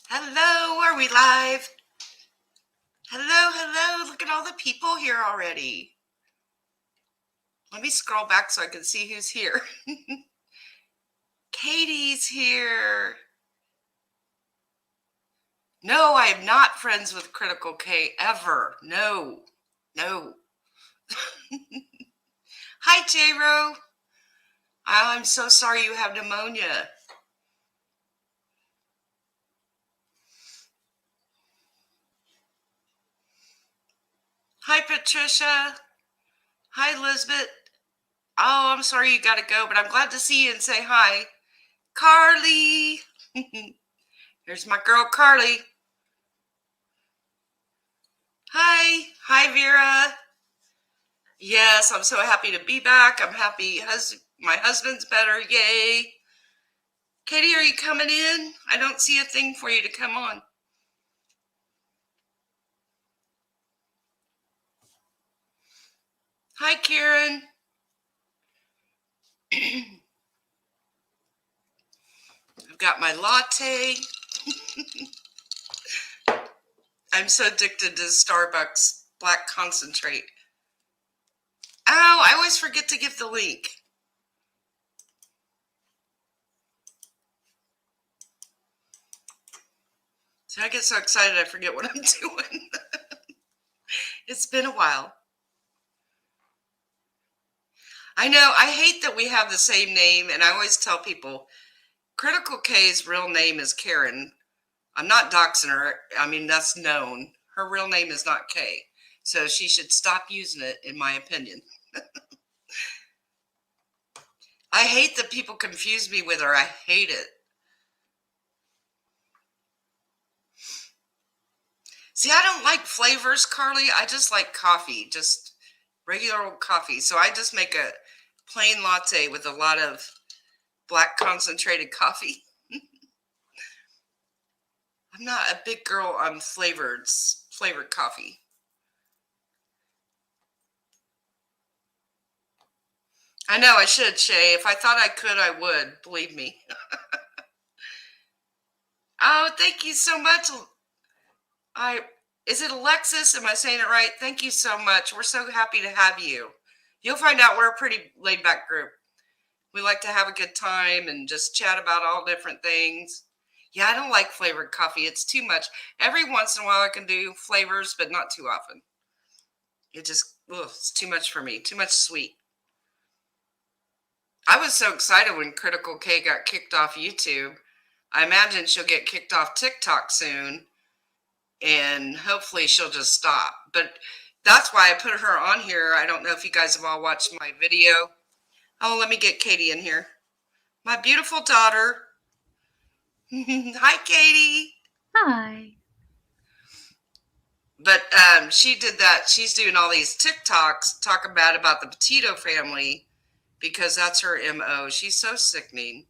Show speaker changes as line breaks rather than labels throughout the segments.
Hello, are we live? Hello. Look at all the people here already. Let me scroll back so I can see who's here. Katy's here. No, I am not friends with Critical K ever. No. Hi, J-Ro. I'm so sorry you have pneumonia. Hi, Patricia. Hi, Elizabeth. Oh, I'm sorry you got to go, but I'm glad to see you and say hi. Carly. Here's my girl, Carly. Hi, Vera. Yes, I'm so happy to be back. I'm happy my husband's better. Yay. Katy, are you coming in? I don't see a thing for you to come on. Hi, Karen. I've got my latte. I'm so addicted to Starbucks black concentrate. Oh, I always forget to give the link. So I get so excited I forget what I'm doing. It's been a while. I know, I hate that we have the same name, and I always tell people, Critical K's real name is Karen. I'm not doxing her. I mean, that's known. Her real name is not Kay. So she should stop using it, in my opinion. I hate that people confuse me with her. I hate it. See, I don't like flavors, Carly. I just like coffee, just regular old coffee. So I just make a plain latte with a lot of black concentrated coffee. I'm not a big girl on flavored coffee. I know I should, Shay. If I thought I could, I would. Believe me. Oh, thank you so much. Is it Alexis? Am I saying it right? Thank you so much. We're so happy to have you. You'll find out we're a pretty laid back group. We like to have a good time and just chat about all different things. Yeah, I don't like flavored coffee. It's too much. Every once in a while I can do flavors, but not too often. It's too much for me. Too much sweet. I was so excited when Critical K got kicked off YouTube. I imagine she'll get kicked off TikTok soon, and hopefully she'll just stop. But that's why I put her on here. I don't know if you guys have all watched my video. Oh, let me get Katy in here. My beautiful daughter. Hi, Katy.
Hi.
But she did that. She's doing all these TikToks talking about the Petito family because that's her MO. She's so sickening.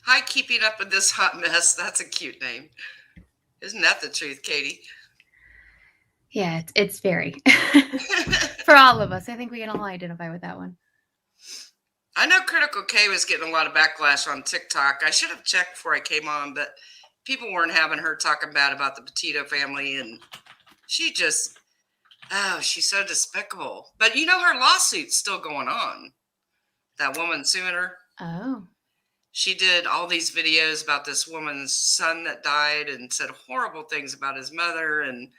Hi, keeping up with this hot mess. That's a cute name. Isn't that the truth, Katy?
Yeah, it's very. For all of us. I think we can all identify with that one.
I know Critical K was getting a lot of backlash on TikTok. I should have checked before I came on, but people weren't having her talking bad about the Petito family, and she's so despicable. But you know, her lawsuit's still going on. That woman suing her.
Oh.
She did all these videos about this woman's son that died and said horrible things about his mother. And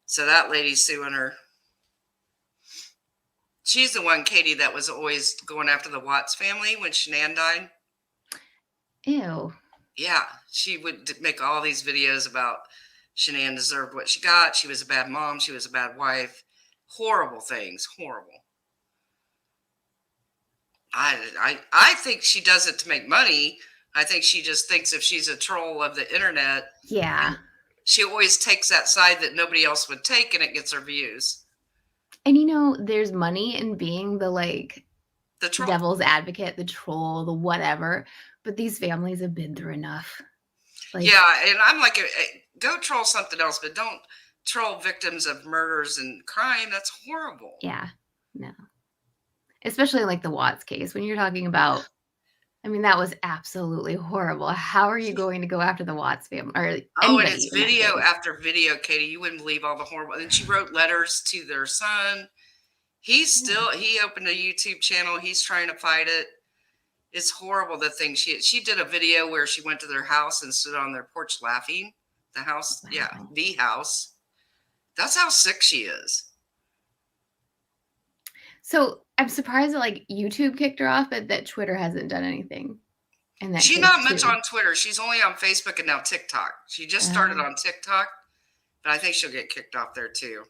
so that lady's suing her. She's the one, Katy, that was always going after the Watts family when Shanann died.
Ew.
Yeah, she would make all these videos about Shanann deserved what she got. She was a bad mom. She was a bad wife. Horrible things. Horrible. I think she does it to make money. I think she just thinks if she's a troll of the internet,
yeah,
she always takes that side that nobody else would take, and it gets her views.
And you know, there's money in being the
troll.
Devil's advocate, the troll, the whatever. But these families have been through enough.
Yeah, and I'm like, go troll something else, but don't troll victims of murders and crime. That's horrible.
Yeah, no. Especially like the Watts case, when you're talking about I mean, that was absolutely horrible. How are you going to go after the Watts family or
Oh, and
anybody
it's
in that
video
case?
after video, Katie. You wouldn't believe all the horrible. And she wrote letters to their son.
Yeah.
He opened a YouTube channel. He's trying to fight it. It's horrible the thing she did a video where she went to their house and stood on their porch laughing. The house, yeah,
Wow.
the house. That's how sick she is.
So I'm surprised that like YouTube kicked her off, but that Twitter hasn't done anything in that
She's
case
not much
too.
on Twitter. She's only on Facebook and now TikTok. She just started on TikTok, but I think she'll get kicked off there too.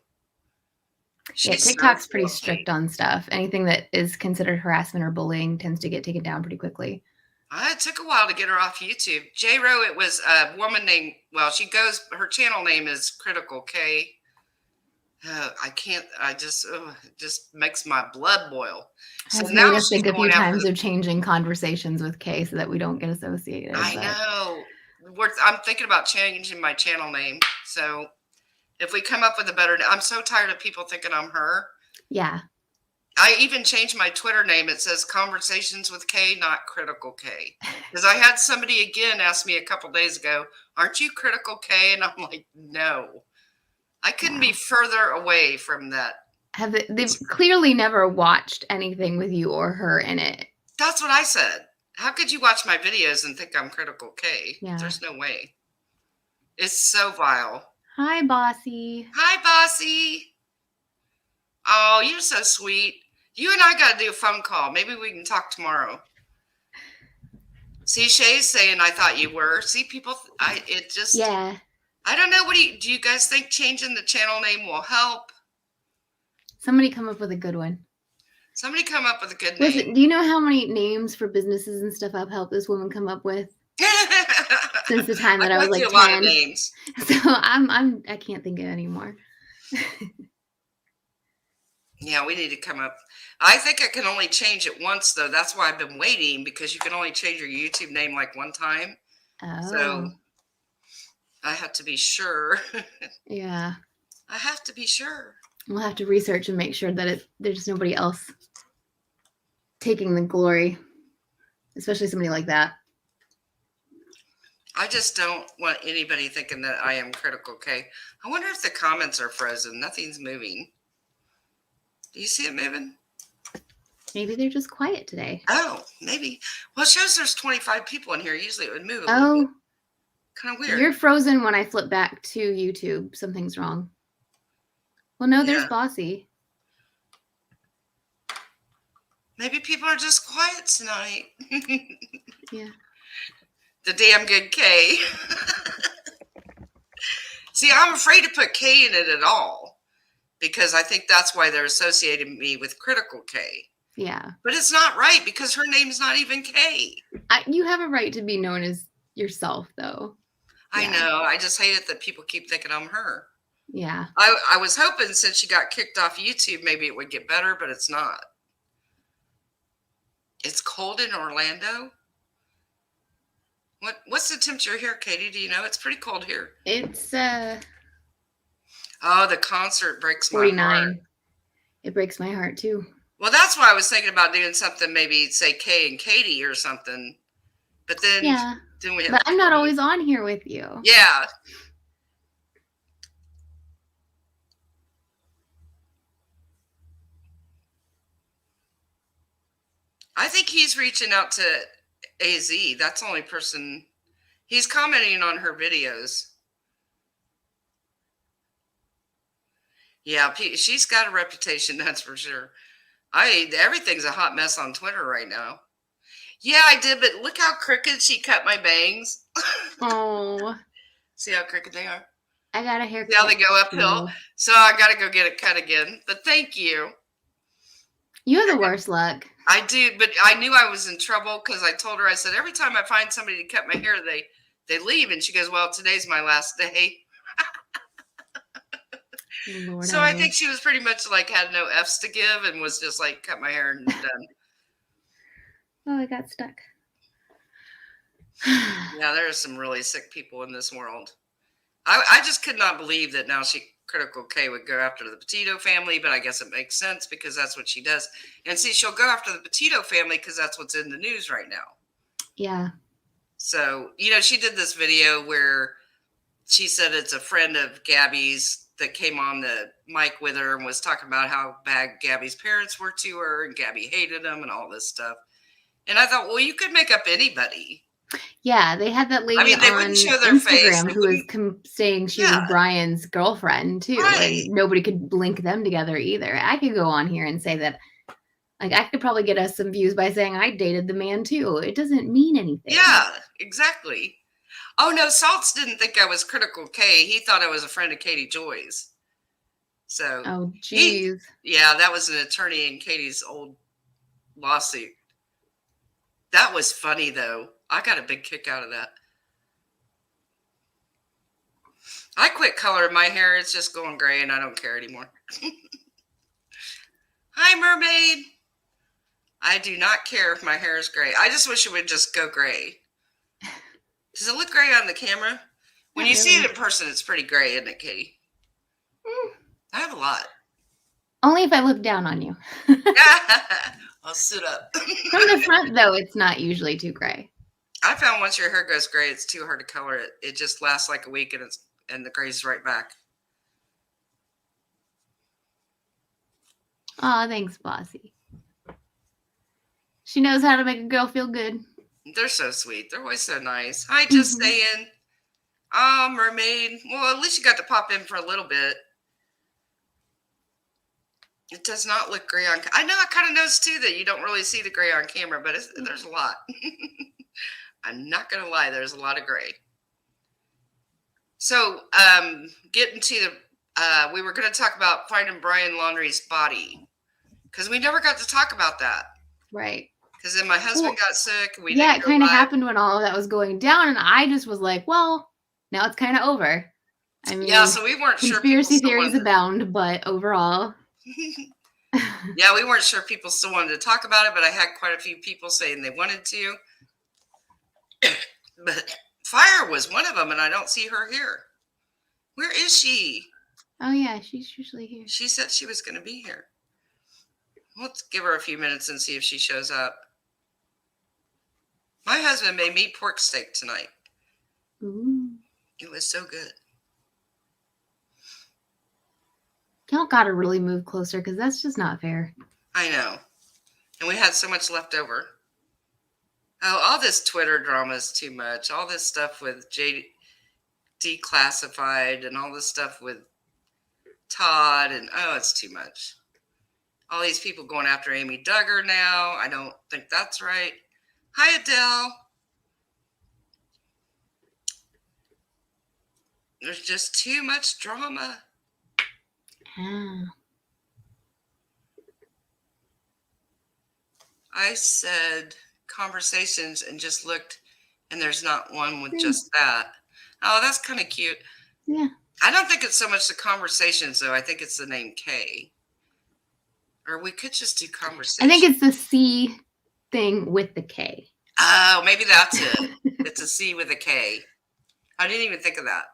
Yeah,
She's so
TikTok's pretty
full of hate.
strict on stuff. Anything that is considered harassment or bullying tends to get taken down pretty quickly.
It took a while to get her off YouTube. J-Ro, it was a woman named, well, her channel name is Critical K. It just makes my blood boil. So
Has
now
made us
she's
think a few
going after
times of changing conversations with Kay so that we don't get associated.
I
but
know. I'm thinking about changing my channel name. So if we come up with a better, I'm so tired of people thinking I'm her.
Yeah.
I even changed my Twitter name. It says Conversations with K, not Critical K. Because I had somebody again ask me a couple days ago, aren't you Critical K? And I'm like, no. I couldn't be further away from that.
They've clearly never watched anything with you or her in it.
That's what I said. How could you watch my videos and think I'm Critical K?
Yeah.
There's no way. It's so vile.
Hi, Bossy.
Hi, Bossy. Oh, you're so sweet. You and I got to do a phone call. Maybe we can talk tomorrow. See, Shay's saying I thought you were. See, people,
Yeah.
I don't know. Do you guys think changing the channel name will help?
Somebody come up with a good one.
Somebody come up with a good
Listen,
name.
do you know how many names for businesses and stuff I've helped this woman come up with since the time that I was like 10?
A lot of names.
So I can't think of any more.
Yeah, we need to come up. I think I can only change it once though. That's why I've been waiting, because you can only change your YouTube name like one time.
Oh.
So I have to be sure.
Yeah.
I have to be sure.
We'll have to research and make sure that there's nobody else taking the glory, especially somebody like that.
I just don't want anybody thinking that I am Critical K. I wonder if the comments are frozen. Nothing's moving. Do you see it moving?
Maybe they're just quiet today.
Oh, maybe. Well, it shows there's 25 people in here. Usually it would move.
Oh.
Kind of weird.
You're frozen when I flip back to YouTube. Something's wrong. Well, no, there's Bossy.
Maybe people are just quiet tonight.
Yeah.
The damn good K. See, I'm afraid to put K in it at all, because I think that's why they're associating me with Critical K.
Yeah.
But it's not right, because her name's not even K.
You have a right to be known as yourself, though.
I know. I just hate it that people keep thinking I'm her.
Yeah.
I was hoping since she got kicked off YouTube, maybe it would get better, but it's not. It's cold in Orlando. What's the temperature here, Katie? Do you know? It's pretty cold here.
It's
oh, the concert breaks
49.
my heart.
It breaks my heart too.
Well, that's why I was thinking about doing something, maybe say Kay and Katy or something. But then, then we have.
But I'm not always on here with you.
Yeah. I think he's reaching out to AZ. That's the only person. He's commenting on her videos. Yeah, she's got a reputation, that's for sure. Everything's a hot mess on Twitter right now. Yeah, I did, but look how crooked she cut my bangs.
Oh.
See how crooked they are?
I got a haircut.
See how they go uphill? So I got to go get it cut again. But thank you.
You have the worst luck.
I do, but I knew I was in trouble because I told her, I said, every time I find somebody to cut my hair, they leave. And she goes, well, today's my last day.
Lord,
so I think she was pretty much like had no F's to give and was just like, cut my hair and done.
Oh, I got stuck.
Yeah, there are some really sick people in this world. I just could not believe that now Critical K would go after the Petito family, but I guess it makes sense because that's what she does. And see, she'll go after the Petito family because that's what's in the news right now.
Yeah.
So, she did this video where she said it's a friend of Gabby's that came on the mic with her and was talking about how bad Gabby's parents were to her and Gabby hated them and all this stuff. And I thought, well, you could make up anybody.
Yeah, they had that lady
they
on
wouldn't show their face.
Instagram who was saying she was Brian's girlfriend too,
Right.
and nobody could link them together either. I could go on here and say that, like, I could probably get us some views by saying I dated the man too. It doesn't mean anything.
Yeah, exactly. Oh no, Salts didn't think I was Critical K. He thought I was a friend of Katy Joy's. So,
oh geez,
yeah, that was an attorney in Katie's old lawsuit. That was funny though. I got a big kick out of that. I quit coloring my hair. It's just going gray and I don't care anymore. Hi, mermaid. I do not care if my hair is gray. I just wish it would just go gray. Does it look gray on the camera? When you see it in person, it's pretty gray, isn't it, Katy? I have a lot.
Only if I look down on you.
I'll sit up.
From the front, though, it's not usually too gray.
I found once your hair goes gray, it's too hard to color it. It just lasts like a week and the gray's right back.
Oh, thanks, Bossy. She knows how to make a girl feel good.
They're so sweet. They're always so nice. Hi, just saying. Oh, mermaid. Well, at least you got to pop in for a little bit. It does not look gray on. I know. I kind of noticed too that you don't really see the gray on camera, but there's a lot. I'm not gonna lie. There's a lot of gray. So, getting to the, we were going to talk about finding Brian Laundrie's body because we never got to talk about that.
Right.
Because then my husband got sick.
It kind of happened when all of that was going down, and I just was like, well, now it's kind of over. I mean,
yeah, so we weren't sure.
Conspiracy theories abound, but overall.
Yeah, we weren't sure people still wanted to talk about it, but I had quite a few people saying they wanted to. But Fire was one of them, and I don't see her here. Where is she?
Oh, yeah, she's usually here.
She said she was going to be here. Let's give her a few minutes and see if she shows up. My husband made me pork steak tonight.
Ooh.
It was so good.
Y'all got to really move closer because that's just not fair.
I know. And we had so much left over. Oh, all this Twitter drama is too much. All this stuff with Declassified and all this stuff with Todd. And, it's too much. All these people going after Amy Duggar now. I don't think that's right. Hi, Adele. There's just too much drama. I said conversations and just looked, and there's not one with just that. Oh, that's kind of cute.
Yeah.
I don't think it's so much the conversations, though. I think it's the name K. Or we could just do conversation.
I think it's the C thing with the K.
Oh, maybe that's it. It's a C with a K. I didn't even think of that.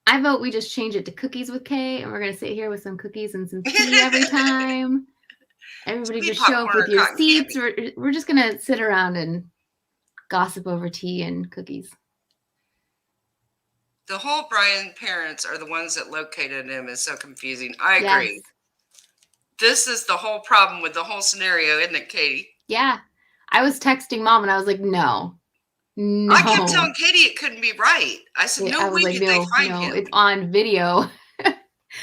I vote we just change it to cookies with K, and we're going to sit here with some cookies and some tea every time. Everybody just show up with your seats. We're just going to sit around and gossip over tea and cookies.
The whole Brian parents are the ones that located him is so confusing. I agree. Yes. This is the whole problem with the whole scenario, isn't it, Katy?
Yeah. I was texting Mom, and I was like, no.
I kept telling Katy it couldn't be right. I said, no way did they find him.
It's on video.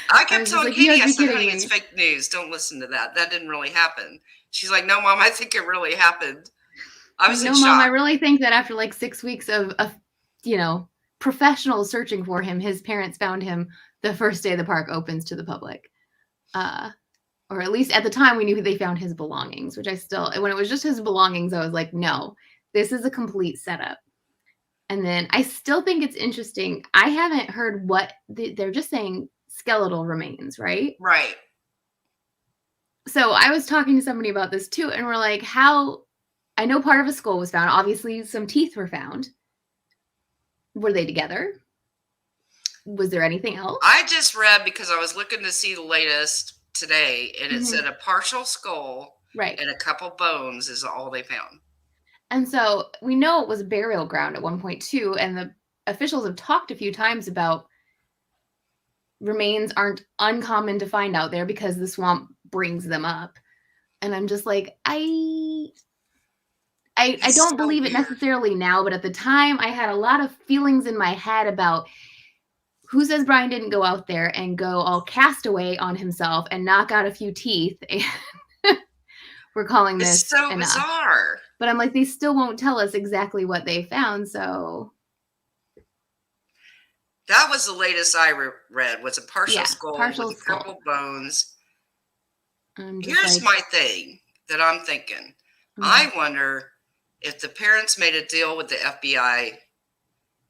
I kept telling Katy, I said, honey, it's fake news. Don't listen to that. That didn't really happen. She's like, no, Mom, I think it really happened. I was in shock.
Mom, I really think that after like 6 weeks of professionals searching for him, his parents found him the first day the park opens to the public. Or at least at the time we knew they found his belongings, which when it was just his belongings, I was like, no, this is a complete setup. And then I still think it's interesting. I haven't heard what they're just saying skeletal remains, right?
Right.
So I was talking to somebody about this too. And we're like, I know part of a skull was found. Obviously some teeth were found. Were they together? Was there anything else?
I just read because I was looking to see the latest today, and it said a partial skull,
right,
and a couple bones is all they found.
And so we know it was a burial ground at one point too, and the officials have talked a few times about remains aren't uncommon to find out there because the swamp brings them up. And I'm just like, I
It's
don't
so
believe it
weird.
necessarily now, but at the time I had a lot of feelings in my head about who says Brian didn't go out there and go all castaway on himself and knock out a few teeth. And we're calling
It's
this
so
enough.
bizarre.
But I'm like, they still won't tell us exactly what they found. So
That was the latest I read, was a partial
yeah,
skull
partial
with
skull.
crumpled bones.
I'm just
Here's
like,
my thing that I'm thinking.
Mhm.
I wonder if the parents made a deal with the FBI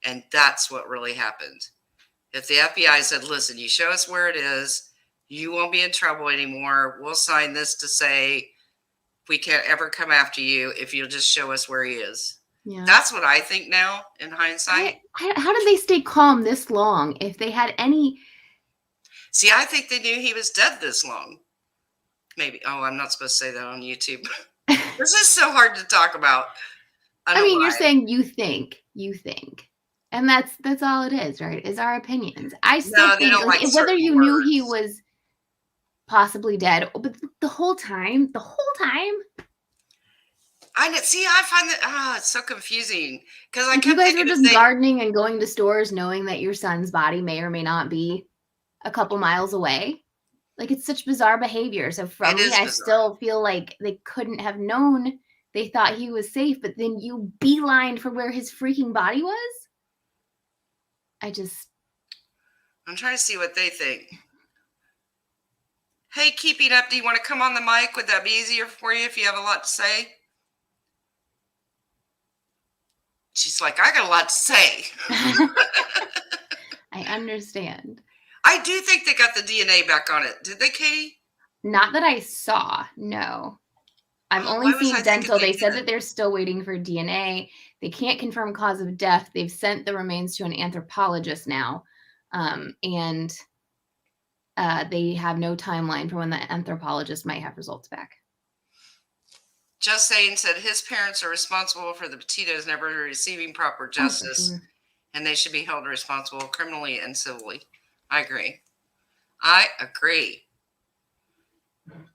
and that's what really happened. If the FBI said, listen, you show us where it is, you won't be in trouble anymore. We'll sign this to say we can't ever come after you if you'll just show us where he is.
yeah.
That's what I think now in hindsight.
How did they stay calm this long if they had any?
See, I think they knew he was dead this long. Maybe. Oh, I'm not supposed to say that on YouTube. This is so hard to talk about.
I mean, you're saying you think, and that's all it is, right? Is our opinions. I still
No, they
think
don't like
whether
certain
you knew he
words.
was possibly dead, but the whole time,
I know, see, I find that it's so confusing because I
if you
kept
guys were
thinking
just gardening and going to stores knowing that your son's body may or may not be a couple miles away, like it's such bizarre behavior. So from me, I still feel like they couldn't have known. They thought he was safe, but then you beelined for where his freaking body was.
I'm trying to see what they think. Hey, keeping up, do you want to come on the mic? Would that be easier for you if you have a lot to say? She's like, I got a lot to say.
I understand.
I do think they got the DNA back on it. Did they, Katy?
Not that I saw, no. I've only seen dental. They said that they're still waiting for DNA. They can't confirm cause of death. They've sent the remains to an anthropologist now. And they have no timeline for when the anthropologist might have results back.
Just Saying said his parents are responsible for the Petitos never receiving proper justice, and they should be held responsible criminally and civilly. I agree.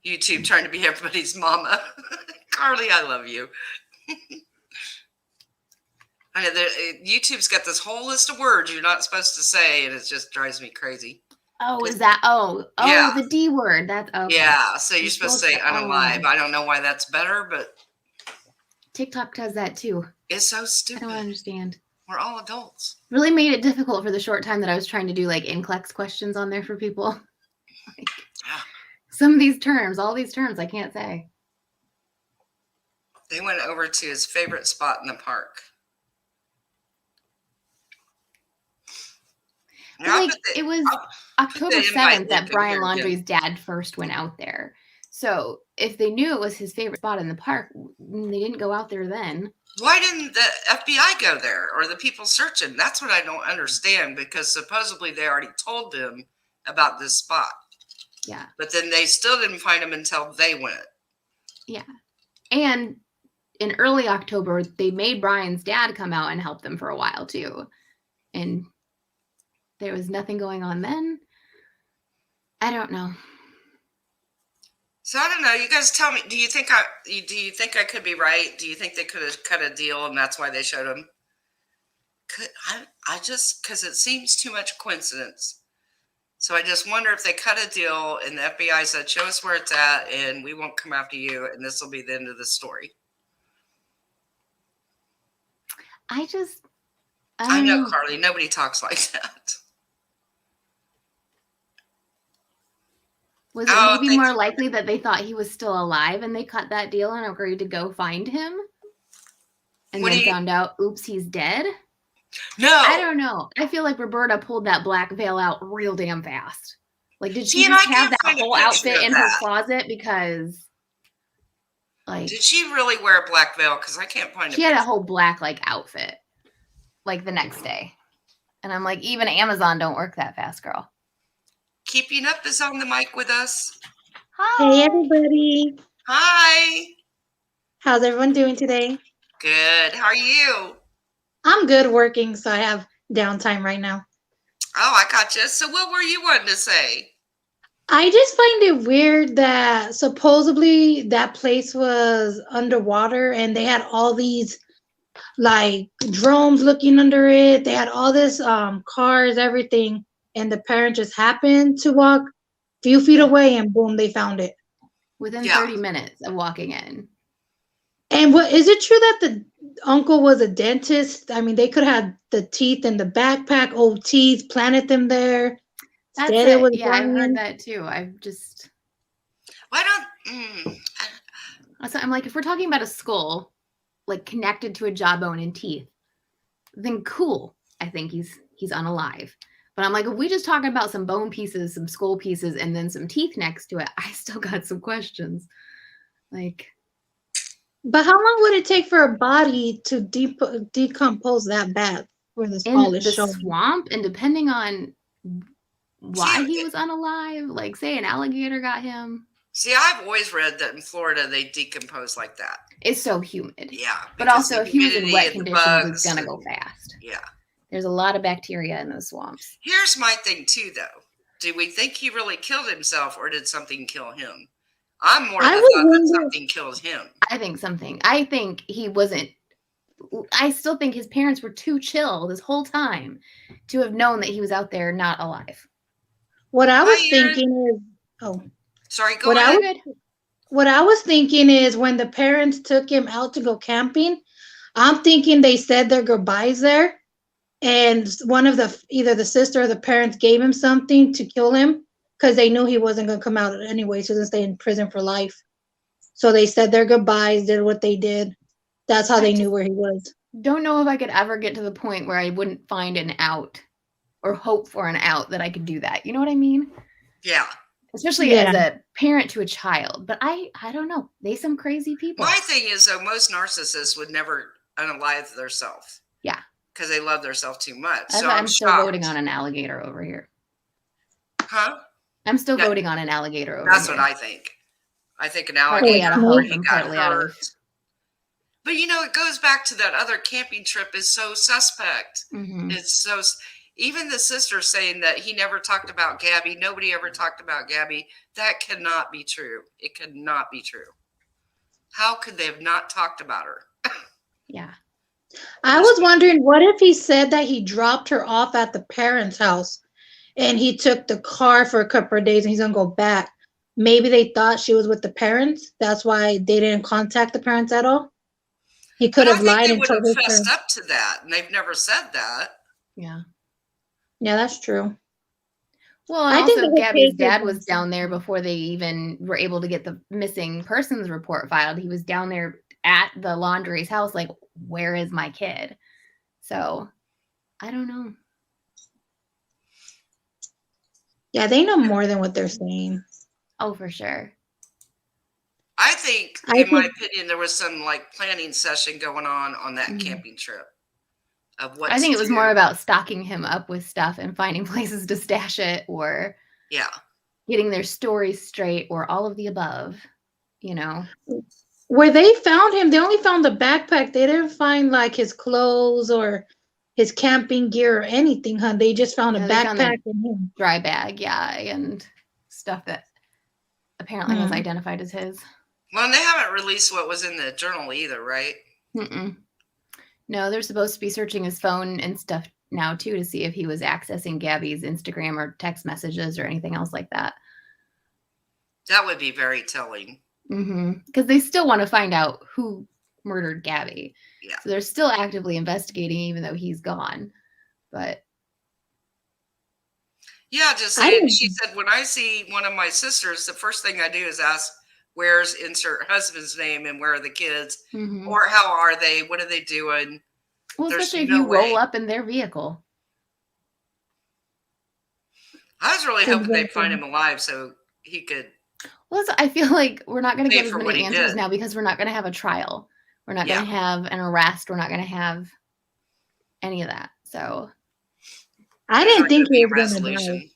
YouTube trying to be everybody's mama. Carly, I love you. I know YouTube's got this whole list of words you're not supposed to say, and it just drives me crazy.
Oh, is that? Yeah. The D word. That's okay.
Yeah, so you're supposed to say unalive. I don't know why that's better, but
TikTok does that too.
It's so stupid.
I don't understand.
We're all adults.
Really made it difficult for the short time that I was trying to do like NCLEX questions on there for people. Some of these terms, all these terms, I can't say.
They went over to his favorite spot in the park.
Like, it was October 7th that Brian Laundrie's dad first went out there. So if they knew it was his favorite spot in the park, they didn't go out there then.
Why didn't the FBI go there or the people searching? That's what I don't understand, because supposedly they already told them about this spot.
Yeah.
But then they still didn't find him until they went.
Yeah. And in early October, they made Brian's dad come out and help them for a while too. And there was nothing going on then. I don't know.
So I don't know. You guys tell me. Do you think I could be right? Do you think they could have cut a deal and that's why they showed him? I just, because it seems too much coincidence. So I just wonder if they cut a deal and the FBI said, show us where it's at and we won't come after you and this will be the end of the story. I know, Carly, nobody talks like that.
Was it maybe more likely that they thought he was still alive and they cut that deal and agreed to go find him? And then found out, oops, he's dead?
No.
I don't know. I feel like Roberta pulled that black veil out real damn fast. Like, did she just have that whole outfit in her closet? Because, like...
Did she really wear a black veil? Because I can't find it.
She had a whole black, like, outfit. Like, the next day. And I'm like, even Amazon don't work that fast, girl.
Keeping Up is on the mic with us.
Hi. Hey, everybody.
Hi.
How's everyone doing today?
Good. How are you?
I'm good working, so I have downtime right now.
Oh, I got you. So what were you wanting to say?
I just find it weird that supposedly that place was underwater and they had all these like drones looking under it. They had all this cars, everything, and the parent just happened to walk a few feet
Yeah.
away and boom, they found it.
Within
Yeah.
30 minutes of walking in.
And what is it true that the uncle was a dentist? I mean, they could have the teeth in the backpack, old teeth, planted them there.
That's
Said it
it.
was
Yeah, I've heard
Brian.
that too. I've just
Why don't?
I'm like, if we're talking about a skull, like connected to a jawbone and teeth, then cool. I think he's unalive. But I'm like, if we just talking about some bone pieces, some skull pieces, and then some teeth next to it, I still got some questions. Like,
But how long would it take for a body to decompose that bad where the skull
in
is
the
showing?
swamp, and depending on why
See,
he was unalive, like say an alligator got him.
See, I've always read that in Florida they decompose like that.
It's so humid.
Yeah.
But
because
also,
the
if he was in
humidity
wet
and the
conditions,
bugs
it's gonna
and-
go fast.
Yeah.
There's a lot of bacteria in those swamps.
Here's my thing too, though. Do we think he really killed himself, or did something kill him? I'm more of
I
the
would
thought that
wonder-
something killed him.
I think something. I think he wasn't. I still think his parents were too chill this whole time to have known that he was out there not alive.
What I was
Hi, Erin.
thinking is, oh,
Sorry, go
What I
ahead.
Good.
what I was thinking is when the parents took him out to go camping, I'm thinking they said their goodbyes there, and one of the either the sister or the parents gave him something to kill him because they knew he wasn't going to come out anyway, so he was going to stay in prison for life. So they said their goodbyes, did what they did. That's how
I
they
just
knew where he was.
don't know if I could ever get to the point where I wouldn't find an out or hope for an out that I could do that. You know what I mean?
Yeah.
Especially as a parent to a child. But I don't know. They some crazy people.
My thing is, though, most narcissists would never unalive themselves.
Yeah.
Because they love themselves too much.
That's
So
why
I'm
I'm still
shocked.
voting on an alligator over here.
Huh?
I'm still
Yeah.
voting on an alligator over
That's
here.
what I think. I think an
Partly
alligator
out of
or
hope
he
and
got
partly out of
hurt. But you know, it goes back to that other camping trip is so suspect.
Mhm.
It's so even the sister saying that he never talked about Gabby, nobody ever talked about Gabby. That cannot be true. It cannot be true. How could they have not talked about her?
Yeah.
I was wondering, what if he said that he dropped her off at the parents' house and he took the car for a couple of days and he's gonna go back? Maybe they thought she was with the parents. That's why they didn't contact the parents at all. He could
But I
have
think
lied
they
and
would
told
have
his
fessed
parents.
up to that, and they've never said that.
Yeah.
Yeah, that's true.
Well, and
I think
also
the
Gabby's
case
dad
is
was down there before they even were able to get the missing persons report filed. He was down there at the Laundrie's house, like, where is my kid? So, I don't know.
Yeah, they know more than what they're saying.
Oh, for sure.
I think,
I
in my
think-
opinion, there was some like planning session going on that
Mhm.
camping trip of what
I think
to
it was
do.
more about stocking him up with stuff and finding places to stash it, or
Yeah.
getting their stories straight, or all of the above, you know?
Where they found him, they only found the backpack. They didn't find like his clothes or his camping gear or anything, huh? They just found a
No, they found the
backpack and him.
dry bag, yeah, and stuff that apparently was
Hmm.
identified as his.
Well, and they haven't released what was in the journal either, right?
Mm-mm. No, they're supposed to be searching his phone and stuff now too to see if he was accessing Gabby's Instagram or text messages or anything else like that.
That would be very telling.
Because they still want to find out who murdered Gabby.
Yeah.
So they're still actively investigating, even though he's gone. But
Yeah, just
I
saying.
didn't-
She said, when I see one of my sisters, the first thing I do is ask, where's insert husband's name and where are the kids?
mhm.
Or how are they? What are they doing?
well,
there's
especially if
no
you roll
way.
up in their vehicle.
I was really hoping they'd
Exactly.
find him alive so he could.
Well, I feel like we're not going to
Pay
get as
for what
many
he
answers
did.
now because we're not going to have a trial. We're not going
Yeah.
to have an arrest. We're not going to have any of that. So
I
There's
didn't
not
think
gonna be
he
a
was gonna die.
resolution.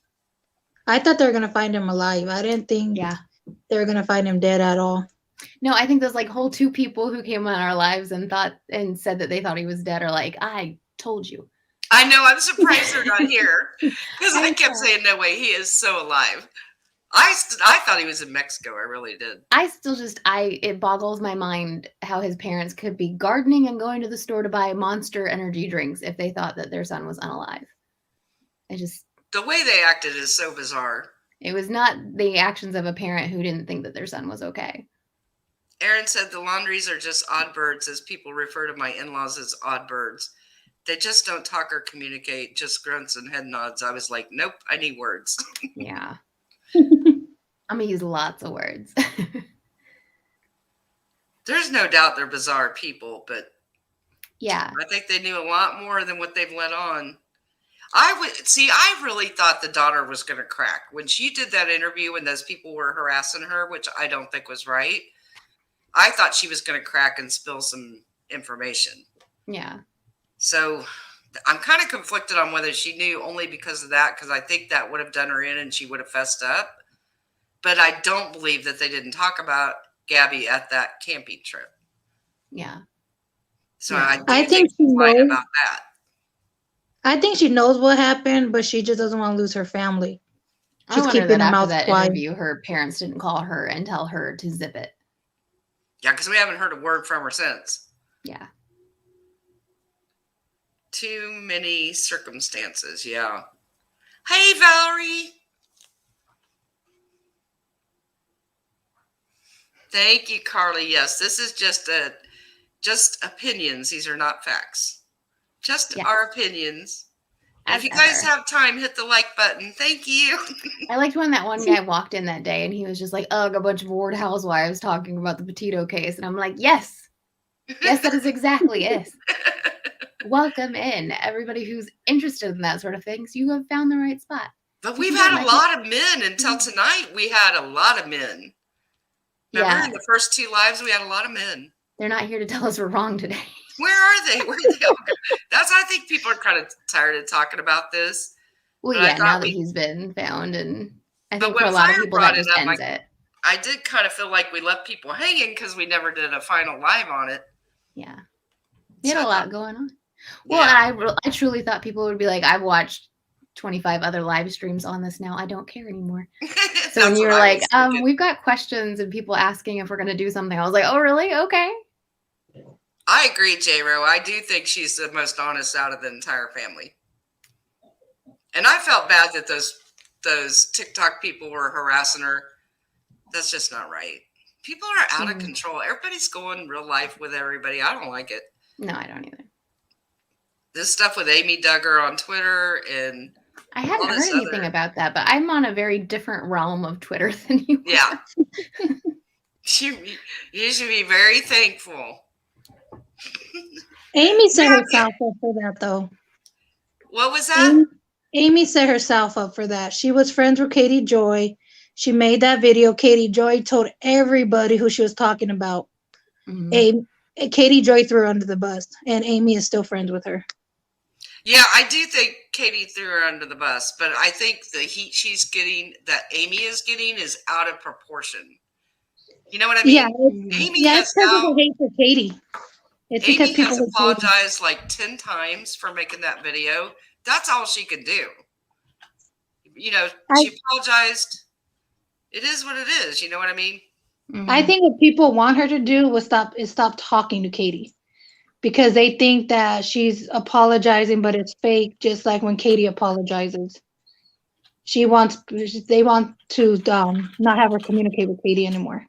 I thought they were gonna find him alive. I didn't think
yeah,
they were gonna find him dead at all.
No, I think those like whole 2 people who came on our lives and said that they thought he was dead are like, I told you.
I know. I'm surprised they're not here because I
I
kept
know.
saying, no way, he is so alive. I thought he was in Mexico. I really did.
I still it boggles my mind how his parents could be gardening and going to the store to buy Monster energy drinks if they thought that their son was unalive.
The way they acted is so bizarre.
It was not the actions of a parent who didn't think that their son was okay.
Aaron said the Laundries are just odd birds, as people refer to my in-laws as odd birds. They just don't talk or communicate, just grunts and head nods. I was like, nope, I need words.
Yeah. I'm going to use lots of words.
There's no doubt they're bizarre people, but
yeah,
I think they knew a lot more than what they've let on. I really thought the daughter was going to crack when she did that interview and those people were harassing her, which I don't think was right. I thought she was going to crack and spill some information.
Yeah.
So I'm kind of conflicted on whether she knew only because of that, because I think that would have done her in and she would have fessed up. But I don't believe that they didn't talk about Gabby at that camping trip.
Yeah.
So
Yeah.
I think she's lying about that.
I think she knows what happened, but she just doesn't want to lose her family.
She's keeping her mouth quiet. Interview, her parents didn't call her and tell her to zip it.
Yeah, because we haven't heard a word from her since.
Yeah.
Too many circumstances, yeah. Hey, Valerie. Thank you, Carly. Yes, this is just opinions. These are not facts. Just our opinions. If you guys have time, hit the like button. Thank you.
I liked when that one guy walked in that day and he was just like, ugh, a bunch of Ward housewives talking about the Petito case. And I'm like, yes. Yes, that is exactly it. Welcome in, everybody who's interested in that sort of thing. So you have found the right spot.
But we've had a lot of men until tonight. We had a lot of men. Remember in the first 2 lives, we had a lot of men.
They're not here to tell us we're wrong today.
Where are they? Where are they all going? I think people are kind of tired of talking about this.
Well, yeah, now that he's been found, and I think for a lot of people that just ends it.
I did kind of feel like we left people hanging because we never did a final live on it.
Yeah. We had a lot going on. Well, and I truly thought people would be like, I've watched 25 other live streams on this now. I don't care anymore. So when you were like, we've got questions and people asking if we're going to do something, I was like, oh, really? Okay.
I agree, J-Ro. I do think she's the most honest out of the entire family. And I felt bad that those TikTok people were harassing her. That's just not right. People are out of control. Everybody's going real life with everybody. I don't like it.
No, I don't either.
This stuff with Amy Duggar on Twitter and
I hadn't heard anything about that, but I'm on a very different realm of Twitter than you.
Yeah. You should be very thankful.
Amy set herself up for that, though.
What was that?
Amy set herself up for that. She was friends with Katy Joy. She made that video. Katy Joy told everybody who she was talking about. Mm-hmm. Katy Joy threw her under the bus, and Amy is still friends with her.
Yeah, I do think Katy threw her under the bus, but I think the heat she's getting, that Amy is getting, is out of proportion. You know what I mean?
Yeah, it's because people hate for Katy. It's because people
has apologized like 10 times for making that video. That's all she could do. You know, she apologized. It is what it is. You know what I mean?
Mm-hmm. I think what people want her to do was stop talking to Katy, because they think that she's apologizing, but it's fake. Just like when Katy apologizes, they want to not have her communicate with Katy anymore.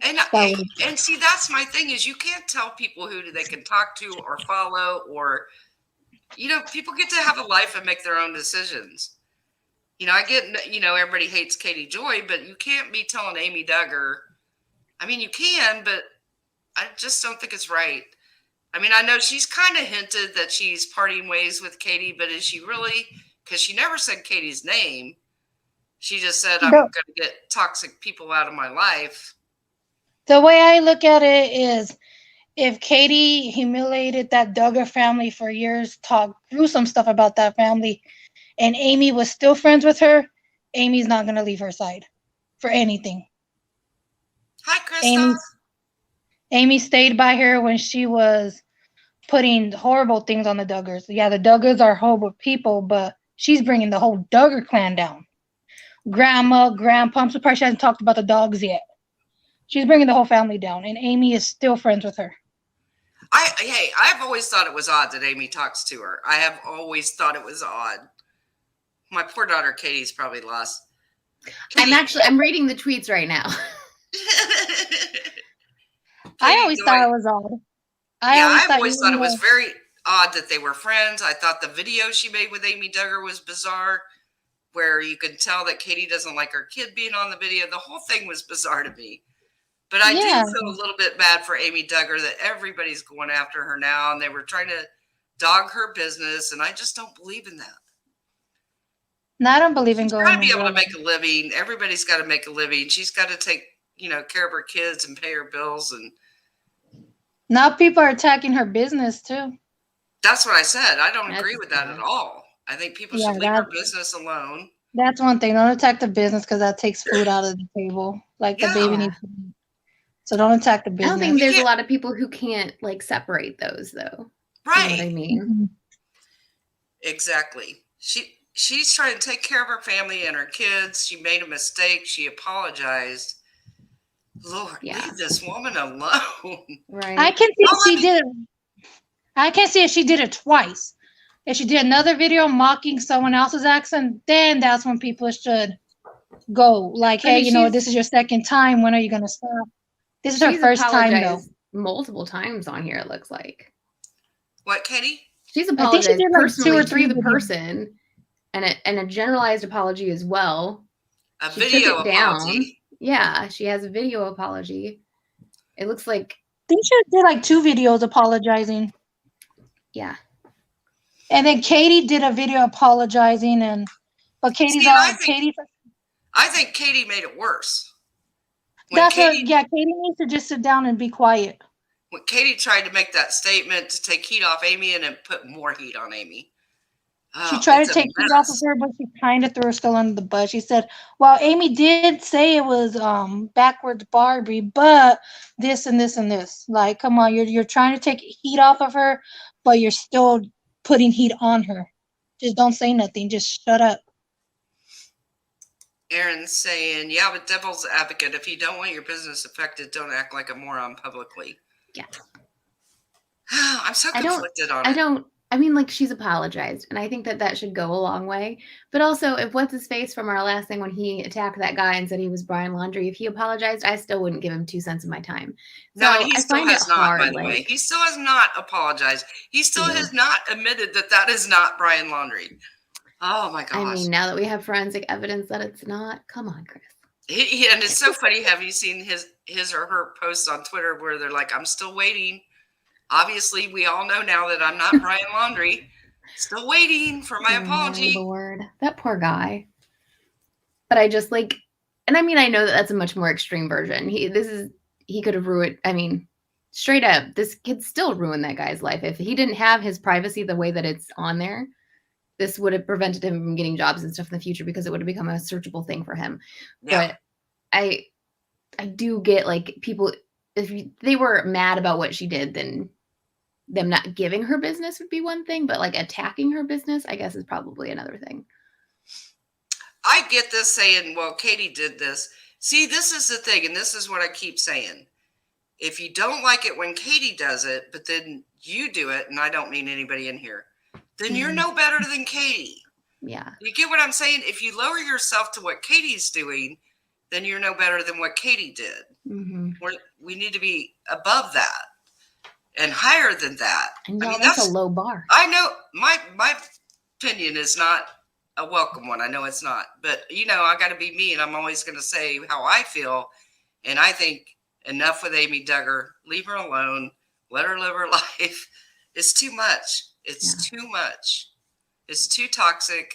And see, that's my thing, is you can't tell people who they can talk to or follow, or, you know, people get to have a life and make their own decisions. You know, I get, you know, everybody hates Katy Joy, but you can't be telling Amy Duggar. I mean, you can, but I just don't think it's right. I mean, I know she's kind of hinted that she's parting ways with Katy, but is she really? Because she never said Katy's name. She just said, I'm going to get toxic people out of my life.
The way I look at it is, if Katy humiliated that Duggar family for years, talked gruesome stuff about that family, and Amy was still friends with her, Amy's not going to leave her side for anything.
Hi, Christoph.
Amy stayed by her when she was putting horrible things on the Duggars. Yeah, the Duggars are horrible people, but she's bringing the whole Duggar clan down. Grandma, grandpa, I'm surprised she hasn't talked about the dogs yet. She's bringing the whole family down, and Amy is still friends with her.
I've always thought it was odd that Amy talks to her. I have always thought it was odd. My poor daughter Katie's probably lost.
I'm reading the tweets right now.
I always thought it was odd.
I've always thought it was very odd that they were friends. I thought the video she made with Amy Duggar was bizarre, where you could tell that Katy doesn't like her kid being on the video. The whole thing was bizarre to me. But I do feel a little bit bad for Amy Duggar that everybody's going after her now, and they were trying to dog her business, and I just don't believe in that.
No, I don't believe in
She's
going.
got to be able to make a living. Everybody's got to make a living. She's got to take, care of her kids and pay her bills. And
now people are attacking her business too.
That's what I said. I don't agree with that at all. I think people should leave her business alone.
That's one thing. Don't attack the business because that takes food out of the table. Like the baby needs to eat. So don't attack the business.
I don't think there's a lot of people who can't separate those though.
Right.
You know what I mean?
Mm-hmm.
Exactly. She's trying to take care of her family and her kids. She made a mistake. She apologized. Lord, leave this woman alone.
Right.
I can see she did it. I can see if she did it twice. If she did another video mocking someone else's accent, then that's when people should go. Like, hey, this is your second time. When are you going to stop? This is her first time, though.
Multiple times on here, it looks like.
What, Katy?
She's apologized personally 2 or 3 to the person, and a generalized apology as well.
A video apology.
Yeah, she has a video apology. It looks like.
I think she did 2 videos apologizing.
Yeah.
And then Katy did a video apologizing, but Katy's Katy.
I think Katy made it worse.
Katy needs to just sit down and be quiet.
When Katy tried to make that statement to take heat off Amy and then put more heat on Amy.
She tried to take heat off of her, but she kind of threw her still under the bus. She said, well, Amy did say it was backwards Barbie, but this and this and this. Like, come on, you're trying to take heat off of her, but you're still putting heat on her. Just don't say nothing. Just shut up.
Aaron's saying, but devil's advocate, if you don't want your business affected, don't act like a moron publicly.
Yeah.
I'm so conflicted on it.
I mean, she's apologized, and I think that should go a long way. But also, if what's his face from our last thing when he attacked that guy and said he was Brian Laundrie, if he apologized, I still wouldn't give him 2 cents of my time. So
No, and he still has not, by the way. He still has not apologized. He still has not admitted that is not Brian Laundrie. Oh my gosh.
I mean, now that we have forensic evidence that it's not, come on, Chris.
And it's so funny. Have you seen his or her posts on Twitter where they're like, I'm still waiting. Obviously, we all know now that I'm not Brian Laundrie. Still waiting for my apology.
Lord, that poor guy. But I just and I mean, I know that's a much more extreme version. He could have ruined, I mean, straight up, this could still ruin that guy's life. If he didn't have his privacy the way that it's on there, this would have prevented him from getting jobs and stuff in the future because it would have become a searchable thing for him. Yeah. But I do get people, if they were mad about what she did, then them not giving her business would be one thing, but attacking her business, I guess, is probably another thing.
I get this saying, well, Katy did this. See, this is the thing, and this is what I keep saying. If you don't like it when Katy does it, but then you do it, and I don't mean anybody in here, then you're no better than Katy.
Yeah. You
get what I'm saying? If you lower yourself to what Katie's doing, then you're no better than what Katy did.
Mm-hmm.
We need to be above that and higher than that.
And that's a low bar.
I know my opinion is not a welcome one. I know it's not, but I got to be me, and I'm always going to say how I feel. And I think enough with Amy Duggar. Leave her alone. Let her live her life. It's too much. It's too much. It's too toxic.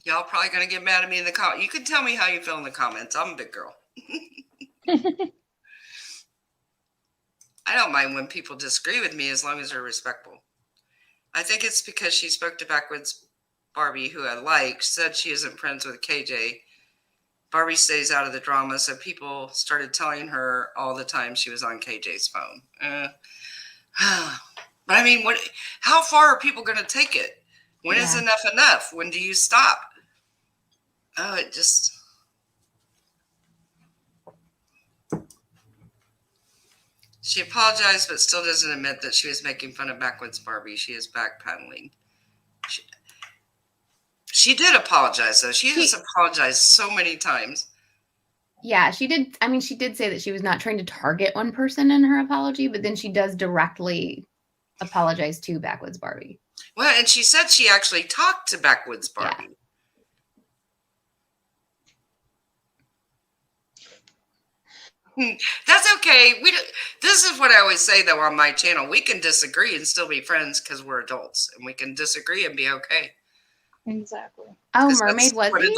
Y'all probably going to get mad at me in the comments. You can tell me how you feel in the comments. I'm a big girl. I don't mind when people disagree with me as long as they're respectful. I think it's because she spoke to Backwoods Barbie, who I like, said she isn't friends with KJ. Barbie stays out of the drama, so people started telling her all the time she was on KJ's phone. But I mean, how far are people going to take it? When is enough enough? When do you stop? Oh, it just... She apologized, but still doesn't admit that she was making fun of Backwoods Barbie. She is backpedaling. She did apologize, though. She has apologized so many times.
Yeah, she did. I mean, she did say that she was not trying to target one person in her apology, but then she does directly apologize to Backwoods Barbie.
Well, and she said she actually talked to Backwoods Barbie. Yeah. That's okay. This is what I always say, though, on my channel. We can disagree and still be friends because we're adults, and we can disagree and be okay.
Exactly.
Oh, Mermaid was he?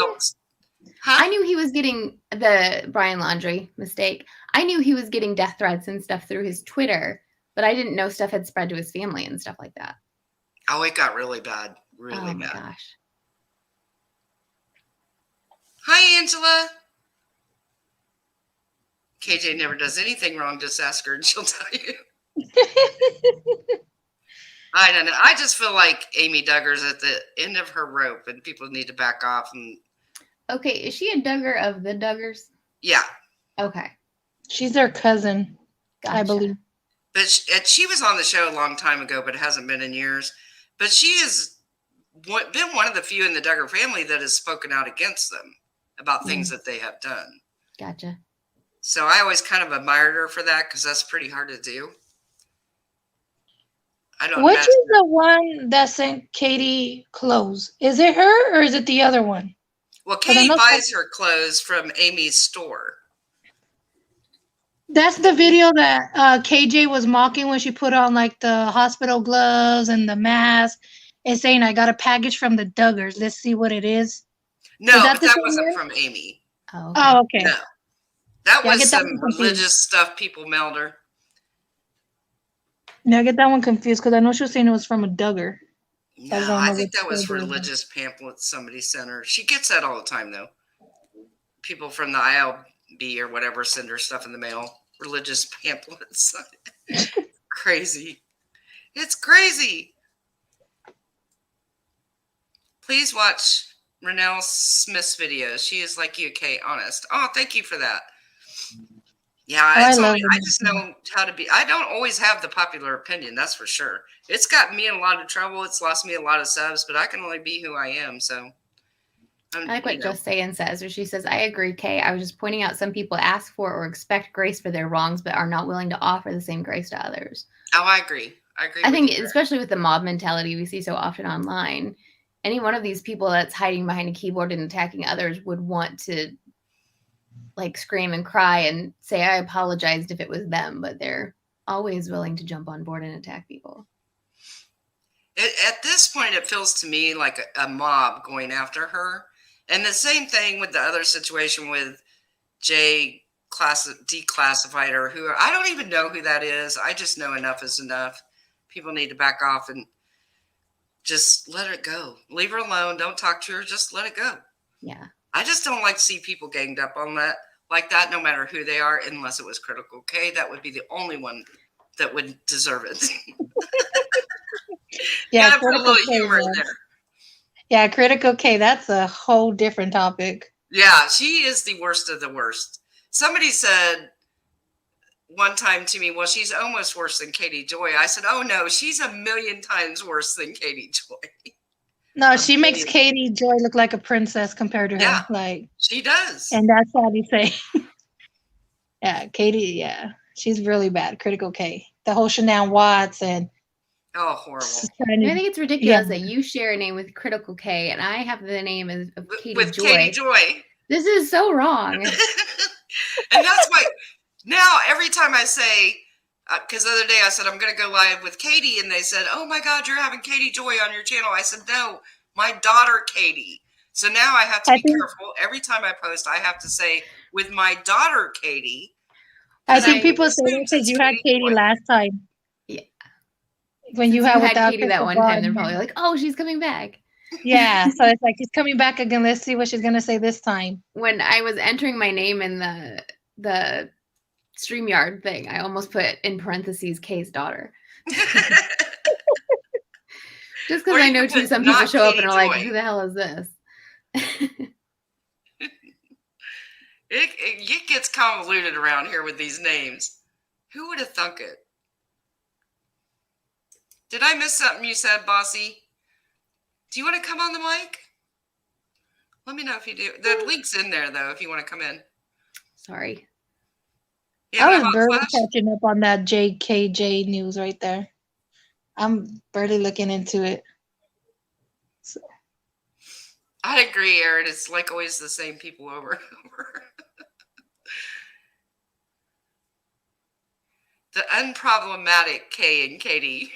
Huh?
I knew he was getting the Brian Laundrie mistake. I knew he was getting death threats and stuff through his Twitter, but I didn't know stuff had spread to his family and stuff like that.
Oh, it got really bad. Really bad.
Oh, my gosh.
Hi, Angela. KJ never does anything wrong. Just ask her and she'll tell you. I don't know. I just feel like Amy Duggar's at the end of her rope and people need to back off. And
okay, is she a Duggar of the Duggars?
Yeah.
Okay.
She's their cousin,
Gotcha.
I believe.
But she was on the show a long time ago, but it hasn't been in years. But she has been one of the few in the Duggar family that has spoken out against them about things that they have done.
Gotcha.
So I always kind of admired her for that because that's pretty hard to do.
Which is the one that sent Katy clothes? Is it her or is it the other one?
Well, Katy buys her clothes from Amy's store.
That's the video that KJ was mocking when she put on like the hospital gloves and the mask and saying, I got a package from the Duggars. Let's see what it is.
No, that wasn't from Amy.
Oh, okay.
Oh, okay.
No. That was some religious stuff people mailed her.
No, I get that one confused because I know she was saying it was from a Duggar.
No, I think that was religious pamphlets somebody sent her. She gets that all the time, though. People from the ILB or whatever send her stuff in the mail. Religious pamphlets. Crazy. It's crazy. Please watch Renelle Smith's videos. She is like you, Kate, honest. Oh, thank you for that. Yeah, I just know how to be. I don't always have the popular opinion, that's for sure. It's got me in a lot of trouble. It's lost me a lot of subs, but I can only be who I am. So
I like what Just Saying says, where she says, I agree, Kay. I was just pointing out some people ask for or expect grace for their wrongs, but are not willing to offer the same grace to others.
Oh, I agree. I
think, especially with the mob mentality we see so often online, any one of these people that's hiding behind a keyboard and attacking others would want to like scream and cry and say, I apologized if it was them, but they're always willing to jump on board and attack people.
At this point, it feels to me like a mob going after her. And the same thing with the other situation with Jay Declassified her, who I don't even know who that is. I just know enough is enough. People need to back off and just let it go. Leave her alone. Don't talk to her. Just let it go.
Yeah.
I just don't like to see people ganged up on that like that, no matter who they are, unless it was Critical K. That would be the only one that would deserve it.
Yeah,
gotta put a little humor in there.
Yeah, Critical K, that's a whole different topic.
Yeah, she is the worst of the worst. Somebody said one time to me, well, she's almost worse than Katy Joy. I said, oh no, she's a million times worse than Katy Joy.
No, she makes Katy Joy look like a princess compared to her.
Yeah,
like
she does.
And that's all they say. Yeah, Katy, yeah. She's really bad. Critical K. The whole Shanann Watts and
oh, horrible.
I think it's ridiculous that you share a name with Critical K and I have the name of Katy Joy.
Katy Joy.
This is so wrong.
And that's why now every time I say, because the other day I said, I'm going to go live with Katy, and they said, oh my God, you're having Katy Joy on your channel. I said, no, my daughter, Katy. So now I have to be careful. Every time I post, I have to say, with my daughter, Katy.
I think people say that because you had Katy last time.
Yeah.
When you had
Katy that one time, they're probably like, oh, she's coming back.
Yeah, so it's like she's coming back again. Let's see what she's gonna say this time.
When I was entering my name in the StreamYard thing, I almost put in parentheses Kay's daughter. Just because I know too, some people show up and are like, who the hell is this?
It gets convoluted around here with these names. Who would have thunk it? Did I miss something you said, Bossy? Do you want to come on the mic? Let me know if you do. The link's in there, though, if you want to come in.
Sorry.
I was barely catching up on that JKJ news right there. I'm barely looking into it. So.
I agree, Aaron. It's like always the same people over and over. The unproblematic Kay and Katy.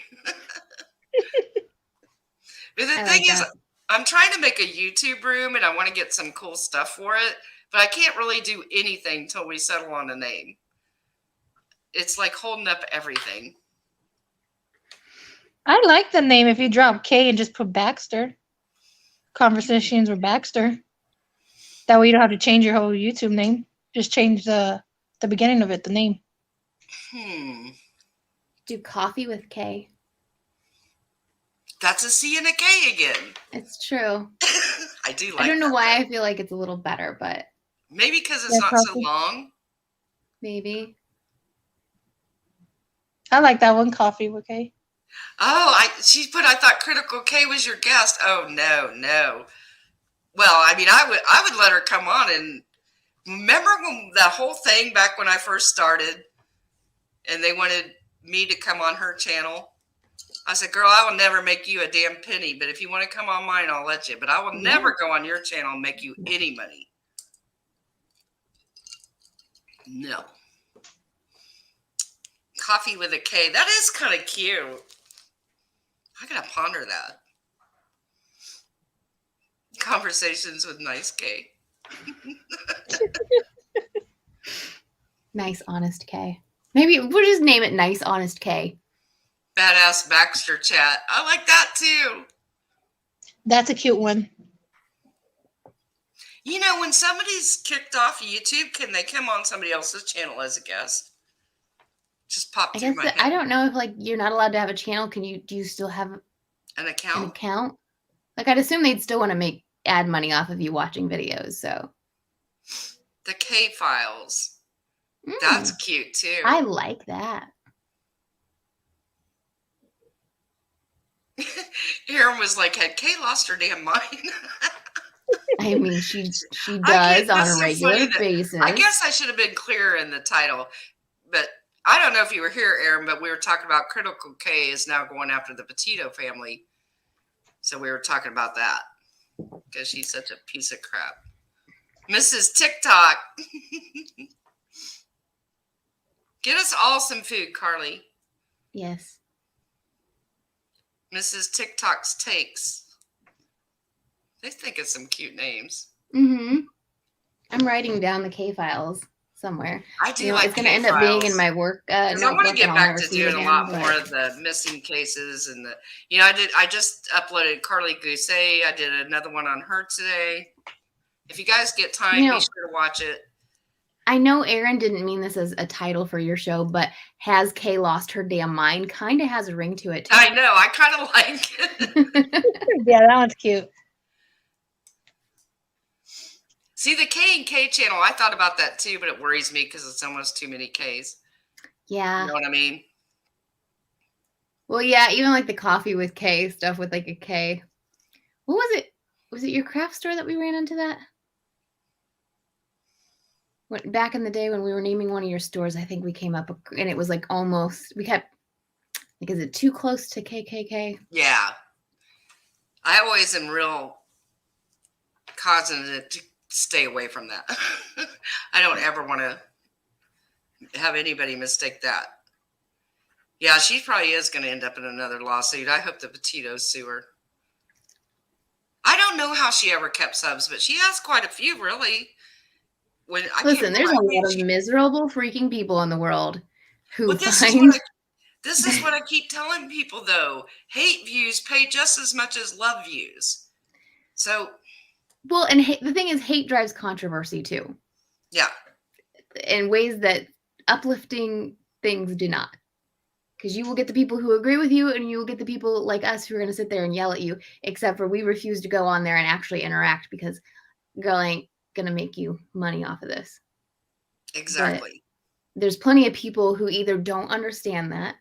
But the thing is, I'm trying to make a YouTube room and I want to get some cool stuff for it, but I can't really do anything until we settle on a name. It's like holding up everything.
I like the name if you drop K and just put Baxter. Conversations with Baxter. That way you don't have to change your whole YouTube name. Just change the beginning of it, the name.
Do coffee with K.
That's a C and a K again.
It's true.
I do like
I don't know
that,
why
though.
I feel like it's a little better, but
maybe because it's not so long.
Maybe.
I like that one, coffee with K.
Oh, I thought Critical K was your guest. Oh no. Well, I mean, I would let her come on. And remember when that whole thing back when I first started, and they wanted me to come on her channel. I said, girl, I will never make you a damn penny, but if you want to come on mine, I'll let you. But I will never go on your channel and make you any money. No. Coffee with a K. That is kind of cute. I gotta ponder that. Conversations with nice K.
Nice, honest K. Maybe we'll just name it Nice, Honest K.
Badass Baxter chat. I like that too.
That's a cute one.
You know, when somebody's kicked off YouTube, can they come on somebody else's channel as a guest? Just pop through my head.
I don't know if like you're not allowed to have a channel. Do you still have
an account?
Like I'd assume they'd still want to add money off of you watching videos. So
the K files. That's cute too.
I like that.
Aaron was like, had Kay lost her damn mind?
I mean, she does on a regular basis.
I guess I should have been clearer in the title, but I don't know if you were here, Aaron, but we were talking about Critical K is now going after the Petito family. So we were talking about that because she's such a piece of crap. Mrs. TikTok. Get us all some food, Carly.
Yes.
Mrs. TikTok's Takes. They think of some cute names.
Mm-hmm. I'm writing down the K files somewhere.
I do like
it's going to end up being in my work.
I want to get back to doing a lot more of the missing cases and the. You know, I just uploaded Carly Gousset. I did another one on her today. If you guys get time, be sure to watch it.
I know Aaron didn't mean this as a title for your show, but Has Kay Lost Her Damn Mind kind of has a ring to it, too.
I know. I kind of like it.
Yeah, that one's cute.
See, the K and K channel, I thought about that, too, but it worries me because it's almost too many Ks.
Yeah.
You know what I mean?
Well, yeah, even like the coffee with K stuff with like a K. What was it? Was it your craft store that we ran into that? Back in the day when we were naming one of your stores, I think we came up and it was like almost, we kept, like, is it too close to KKK?
Yeah. I always am real cognizant to stay away from that. I don't ever want to have anybody mistake that. Yeah, she probably is going to end up in another lawsuit. I hope the Petitos sue her. I don't know how she ever kept subs, but she has quite a few, really.
Listen, there's a lot of miserable freaking people in the world who
this is what I keep telling people, though. Hate views pay just as much as love views. So,
Well, and the thing is, hate drives controversy too,
yeah.
in ways that uplifting things do not. Because you will get the people who agree with you, and you will get the people like us who are going to sit there and yell at you, except for we refuse to go on there and actually interact because girl ain't going to make you money off of this.
Exactly.
But there's plenty of people who either don't understand that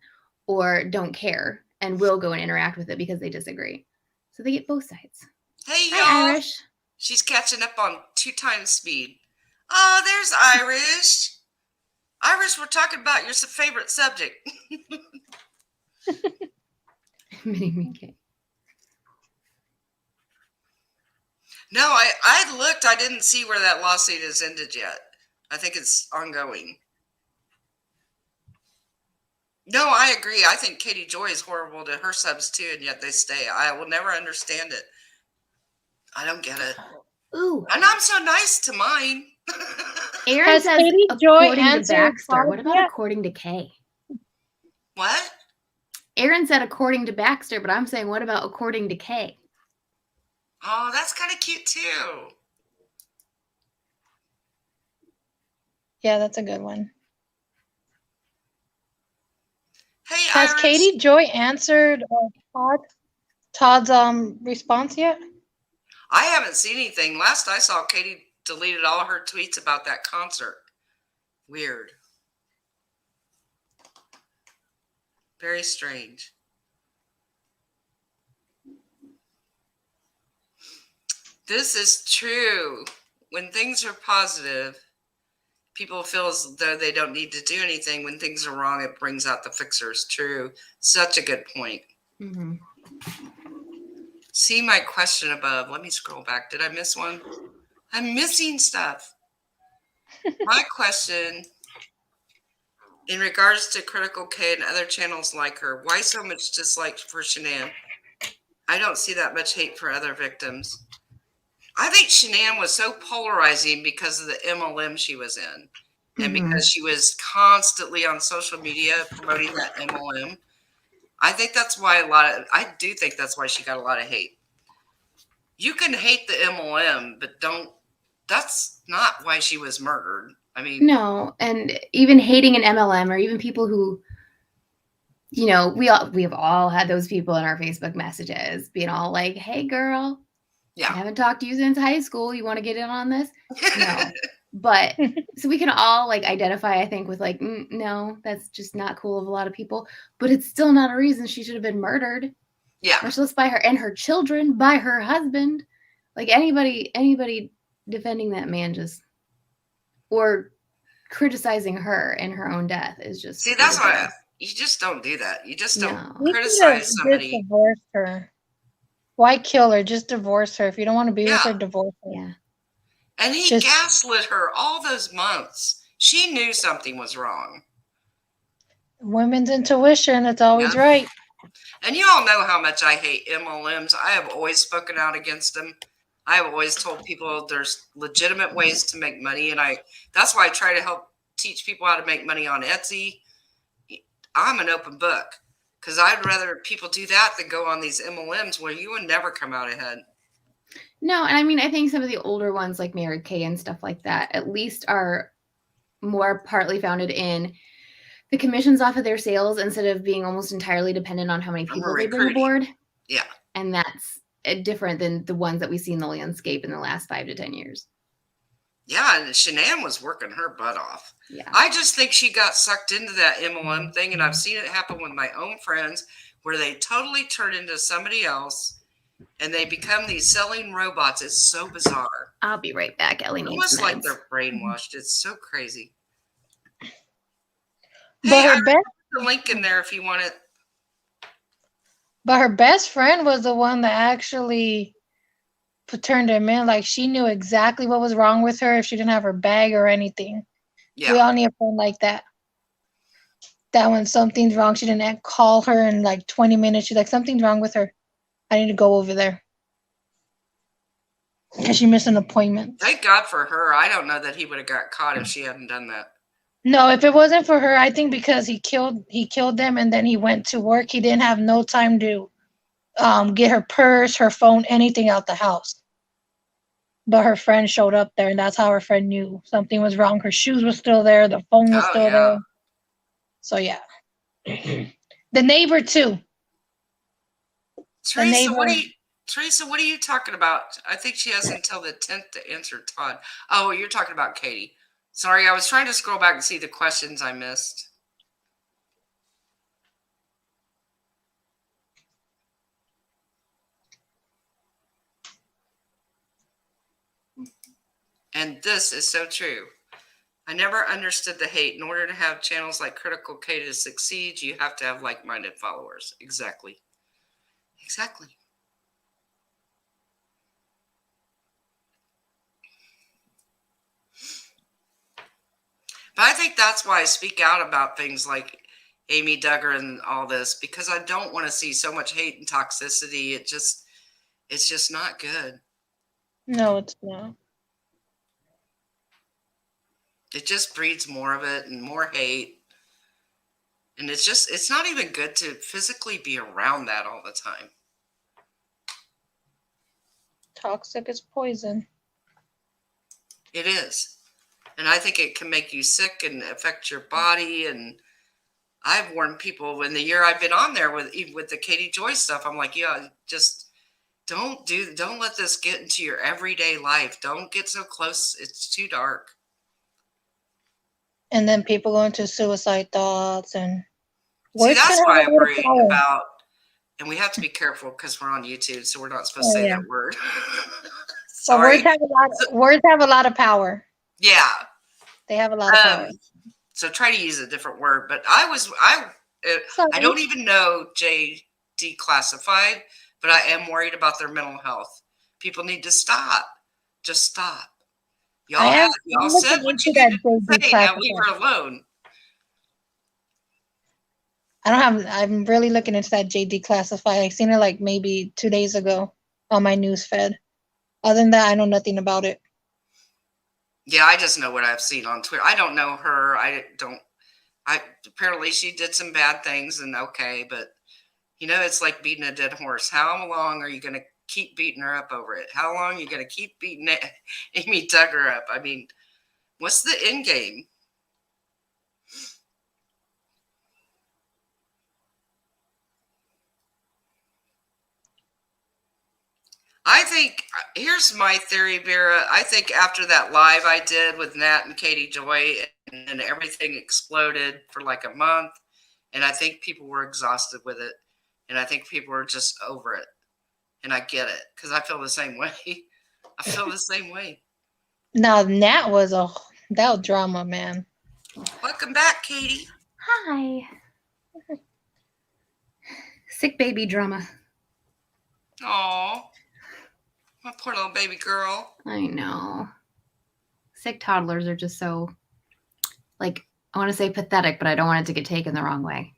or don't care and will go and interact with it because they disagree. So they get both sides.
Hey,
Hi,
y'all.
Irish.
She's catching up on 2 times speed. Oh, there's Irish. Irish, we're talking about your favorite subject.
Mini K.
No, I looked. I didn't see where that lawsuit has ended yet. I think it's ongoing. No, I agree. I think Katy Joy is horrible to her subs too, and yet they stay. I will never understand it. I don't get it.
Ooh.
And I'm so nice to mine.
Aaron
Has
says
Katy Joy
according to
answered
Baxter. What about
yet?
according to Kay?
What?
Aaron said according to Baxter, but I'm saying what about according to Kay?
Oh, that's kind of cute too.
Yeah, that's a good one.
Hey,
Has
Irish.
Katy Joy answered Todd's response yet?
I haven't seen anything. Last I saw, Katy deleted all her tweets about that concert. Weird. Very strange. This is true. When things are positive, people feel as though they don't need to do anything. When things are wrong, it brings out the fixers. True. Such a good point.
Mm-hmm.
See my question above. Let me scroll back. Did I miss one? I'm missing stuff. My question, in regards to Critical K and other channels like her, why so much dislike for Shanann? I don't see that much hate for other victims. I think Shanann was so polarizing because of the MLM she was in. And because she was constantly on social media promoting that MLM. I think that's why I do think that's why she got a lot of hate. You can hate the MLM, but that's not why she was murdered. I mean,
no, and even hating an MLM or even people who, we have all had those people in our Facebook messages being all like, "Hey, girl,
yeah,
I haven't talked to you since high school. You want to get in on this?" No, but so we can all identify, I think, with no, that's just not cool of a lot of people. But it's still not a reason she should have been murdered.
Yeah,
much less by her and her children, by her husband. Anybody defending that man or criticizing her and her own death is just.
See, that's why you just don't do that. You just don't
No.
criticize somebody.
Just divorce her. Why kill her? Just divorce her. If you don't want to be with her, divorce her.
Yeah.
And he gaslit her all those months. She knew something was wrong.
Women's intuition, it's always right.
And you all know how much I hate MLMs. I have always spoken out against them. I have always told people there's legitimate ways to make money. And that's why I try to help teach people how to make money on Etsy. I'm an open book because I'd rather people do that than go on these MLMs where you would never come out ahead.
No, and I mean, I think some of the older ones like Mary Kay and stuff like that at least are more partly founded in the commissions off of their sales instead of being almost entirely dependent on how many people they bring aboard.
Yeah.
And that's different than the ones that we see in the landscape in the last 5 to 10 years.
Yeah, and Shanann was working her butt off.
Yeah.
I just think she got sucked into that MLM thing, and I've seen it happen with my own friends where they totally turn into somebody else and they become these selling robots. It's so bizarre.
I'll be right back. Ellie needs
almost
meds.
Like they're brainwashed. It's so crazy.
But
hey,
her
I put the link in there if you want it.
But her best friend was the one that actually turned him in. Like, she knew exactly what was wrong with her if she didn't have her bag or anything. Yeah. We all need a friend like that. That when something's wrong, she didn't call her in 20 minutes. She's like, something's wrong with her. I need to go over there. Because she missed an appointment.
Thank God for her. I don't know that he would have got caught if she hadn't done that.
No, if it wasn't for her, I think because he killed them and then he went to work, he didn't have no time to get her purse, her phone, anything out the house. but her friend showed up there, and that's how her friend knew something was wrong. Her shoes were still there, the phone was
Oh
still
yeah.
there. So yeah, the neighbor too.
Teresa,
neighbor.
Teresa, what are you talking about? I think she has until the 10th to answer Todd. Oh, you're talking about Katy. Sorry, I was trying to scroll back and see the questions I missed. And this is so true. I never understood the hate. In order to have channels like Critical K to succeed, you have to have like-minded followers. Exactly. Exactly. But I think that's why I speak out about things like Amy Duggar and all this, because I don't want to see so much hate and toxicity. It's just not good.
No, it's not.
It just breeds more of it and more hate. And it's not even good to physically be around that all the time.
Toxic is poison.
It is. And I think it can make you sick and affect your body. And I've warned people in the year I've been on there with the Katy Joy stuff. I'm like, yeah, just don't let this get into your everyday life. Don't get so close. It's too dark.
And then people go into suicide thoughts and
See, that's why I worry
power.
about, and we have to be careful because we're on YouTube, so we're not supposed to say that word.
But
Sorry.
words have a lot of power.
Yeah.
They have a lot of power.
So try to use a different word. But I don't even know J declassified, but I am worried about their mental health. People need to stop. Just stop. Y'all said what you needed to say. Now leave her alone.
I'm really looking into that JD classified. I seen it like maybe 2 days ago on my news feed. Other than that, I know nothing about it.
Yeah, I just know what I've seen on Twitter. I don't know her. Apparently she did some bad things and okay, but it's like beating a dead horse. How long are you going to keep beating her up over it? How long are you going to keep beating Amy Duggar up? I mean, what's the end game? I think, here's my theory, Vera. I think after that live I did with Nat and Katy Joy, and everything exploded for like a month, and I think people were exhausted with it, and I think people were just over it. And I get it, because I feel the same way. I feel the same way.
Now, Nat was that drama, man.
Welcome back, Katy.
Hi. Sick baby drama.
Aw. My poor little baby girl.
I know. Sick toddlers are just so, I want to say pathetic, but I don't want it to get taken the wrong way.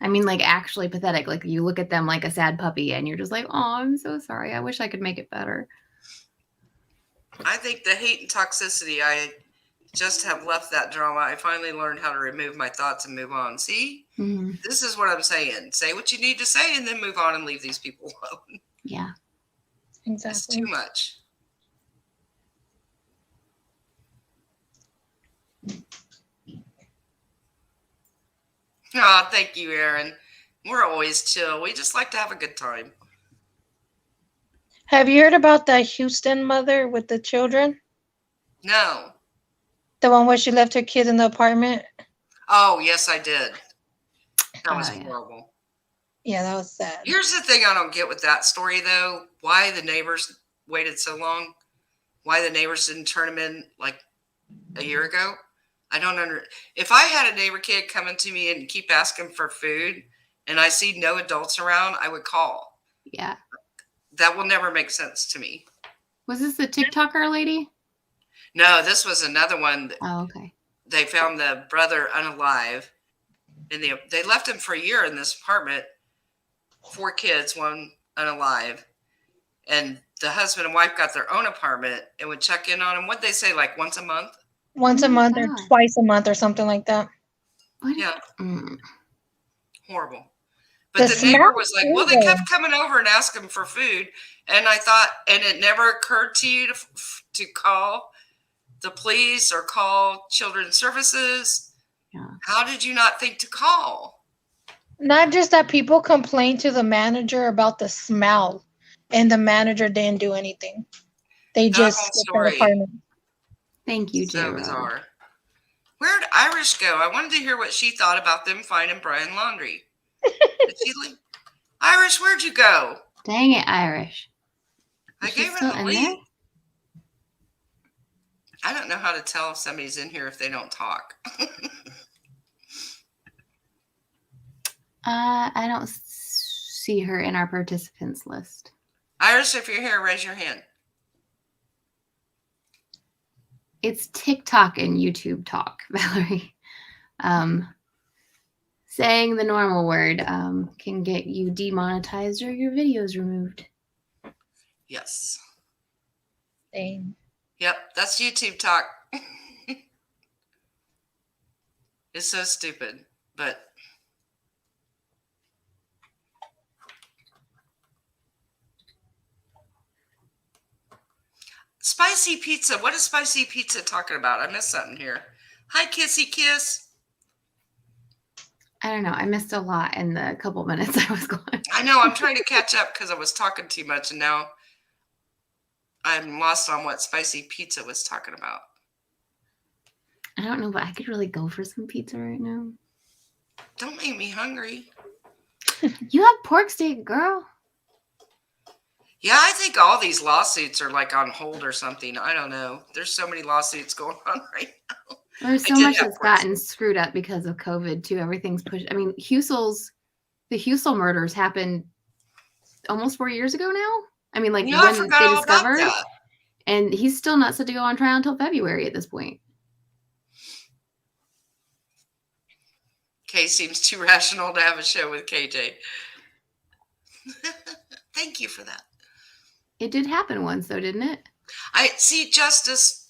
I mean, actually pathetic. You look at them like a sad puppy and you're just like, oh, I'm so sorry. I wish I could make it better.
I think the hate and toxicity, I just have left that drama. I finally learned how to remove my thoughts and move on. See? Mm-hmm. This is what I'm saying. Say what you need to say and then move on and leave these people alone.
Yeah.
Exactly.
It's too much. Oh, thank you, Aaron. We're always chill. We just like to have a good time.
Have you heard about that Houston mother with the children?
No.
The one where she left her kids in the apartment?
Oh, yes, I did. That was horrible.
Yeah, that was sad.
Here's the thing I don't get with that story, though. Why the neighbors waited so long? Why the neighbors didn't turn them in like a year ago? I don't If I had a neighbor kid coming to me and keep asking for food and I see no adults around, I would call.
Yeah.
That will never make sense to me.
Was this the TikToker lady?
No, this was another one.
Oh, okay.
They found the brother unalive, and they left him for a year in this apartment. 4 kids, 1 unalive, and the husband and wife got their own apartment and would check in on him. What'd they say, like once a month?
Once a month or twice a month or something like that.
Yeah. Horrible. But the neighbor
smell
was like,
too,
well, they
though.
kept coming over and asking for food. And I thought, and it never occurred to you to call the police or call children's services.
Yeah.
How did you not think to call?
Not just that people complained to the manager about the smell, and the manager didn't do anything. They
That
just
whole
skipped their
story,
apartment.
Thank you,
so
J-Ro.
bizarre. Where'd Irish go? I wanted to hear what she thought about them finding Brian Laundrie. Did she leave? Irish, where'd you go?
Dang it, Irish.
I
Is she
gave her
still
the
in
lead.
there?
I don't know how to tell if somebody's in here if they don't talk.
I don't see her in our participants list.
Iris, if you're here, raise your hand.
It's TikTok and YouTube talk, Valerie. Saying the normal word can get you demonetized or your videos removed.
Yes.
Dang.
Yep, that's YouTube talk. It's so stupid, but spicy pizza. What is spicy pizza talking about? I missed something here. Hi, Kissy Kiss.
I don't know. I missed a lot in the couple minutes I was gone.
I know. I'm trying to catch up because I was talking too much, and now I'm lost on what spicy pizza was talking about.
I don't know, but I could really go for some pizza right now.
Don't make me hungry.
You have pork steak, girl.
Yeah, I think all these lawsuits are like on hold or something. I don't know. There's so many lawsuits going on right now.
There's so
did
much
have
that's
pork
gotten screwed up because of COVID too. Everything's pushed. I mean, the Husel murders happened almost 4 years ago now. I mean, like
You know, I
when
forgot
they
all about
discovered,
that.
and he's still not set to go on trial until February at this point.
Kay seems too rational to have a show with KJ. Thank you for that.
It did happen once, though, didn't it?
I see justice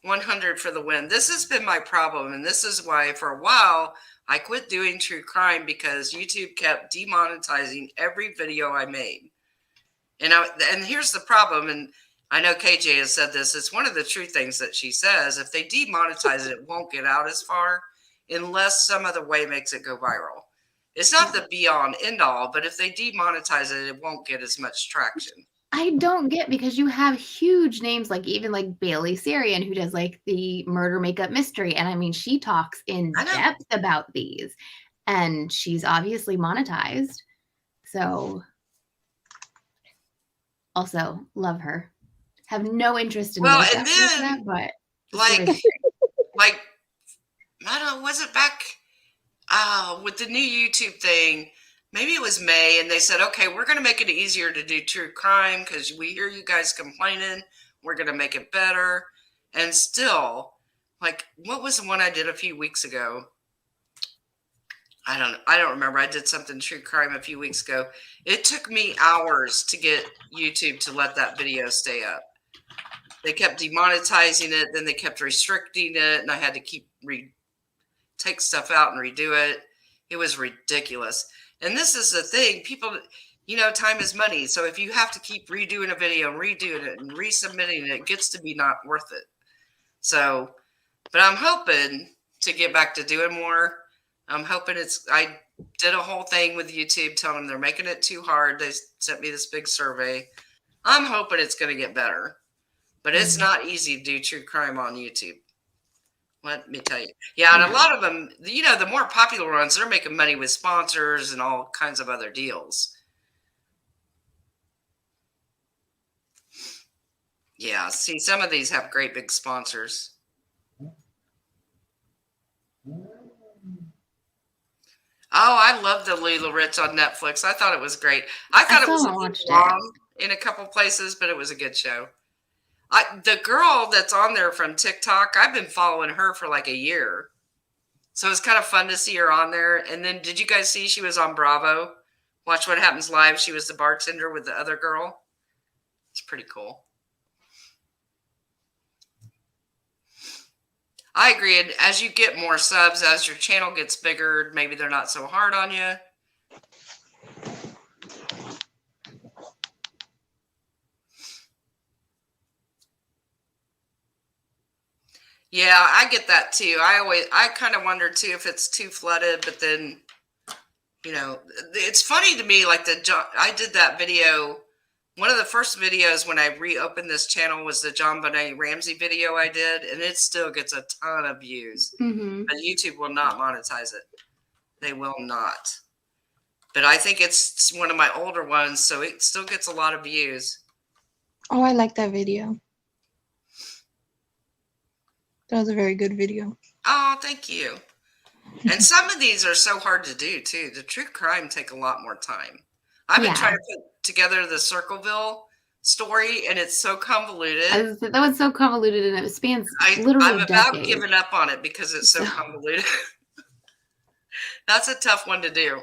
100 for the win. This has been my problem, and this is why for a while I quit doing true crime because YouTube kept demonetizing every video I made. And here's the problem, and I know KJ has said this, it's one of the true things that she says, if they demonetize it, it won't get out as far unless some other way makes it go viral. It's not the be all and end all, but if they demonetize it, it won't get as much traction.
I don't get, because you have huge names like even like Bailey Sarian, who does like the murder makeup mystery. And I mean, she talks in depth about these, and she's obviously monetized. So also love her. Have no interest in makeup
and then
that, but
like I don't know, was it back with the new YouTube thing? Maybe it was May, and they said, okay, we're going to make it easier to do true crime because we hear you guys complaining. We're going to make it better. And still, like, what was the one I did a few weeks ago? I don't remember. I did something true crime a few weeks ago. It took me hours to get YouTube to let that video stay up. They kept demonetizing it, then they kept restricting it, and I had to take stuff out and redo it. It was ridiculous. And this is the thing, people, time is money. So if you have to keep redoing a video and redoing it and resubmitting it, it gets to be not worth it. So, but I'm hoping to get back to doing more. I'm hoping I did a whole thing with YouTube telling them they're making it too hard. They sent me this big survey. I'm hoping it's going to get better. But it's not easy to do true crime on YouTube. Let me tell you. Yeah, and a lot of them, the more popular ones, they're making money with sponsors and all kinds of other deals. Yeah, see, some of these have great big sponsors. Oh, I love the Lila Rich on Netflix. I thought it was great. I thought it was a little long in a couple places, but it was a good show. The girl that's on there from TikTok, I've been following her for like a year. So it's kind of fun to see her on there. And then did you guys see she was on Bravo? Watch What Happens Live. She was the bartender with the other girl. It's pretty cool. I agree. And as you get more subs, as your channel gets bigger, maybe they're not so hard on you. Yeah, I get that too. I kind of wonder too if it's too flooded, but then, it's funny to me, like I did that video. One of the first videos when I reopened this channel was the John Bonet Ramsey video I did, and it still gets a ton of views.
Mm-hmm.
But YouTube will not monetize it. They will not. But I think it's one of my older ones, so it still gets a lot of views.
Oh, I like that video. That was a very good video.
Oh, thank you. And some of these are so hard to do, too. The true crime take a lot more time. I've been trying to put together the Circleville story, and it's so convoluted.
That was so convoluted, and it spans literally
I'm about
decades.
giving up on it because it's so convoluted. That's a tough one to do.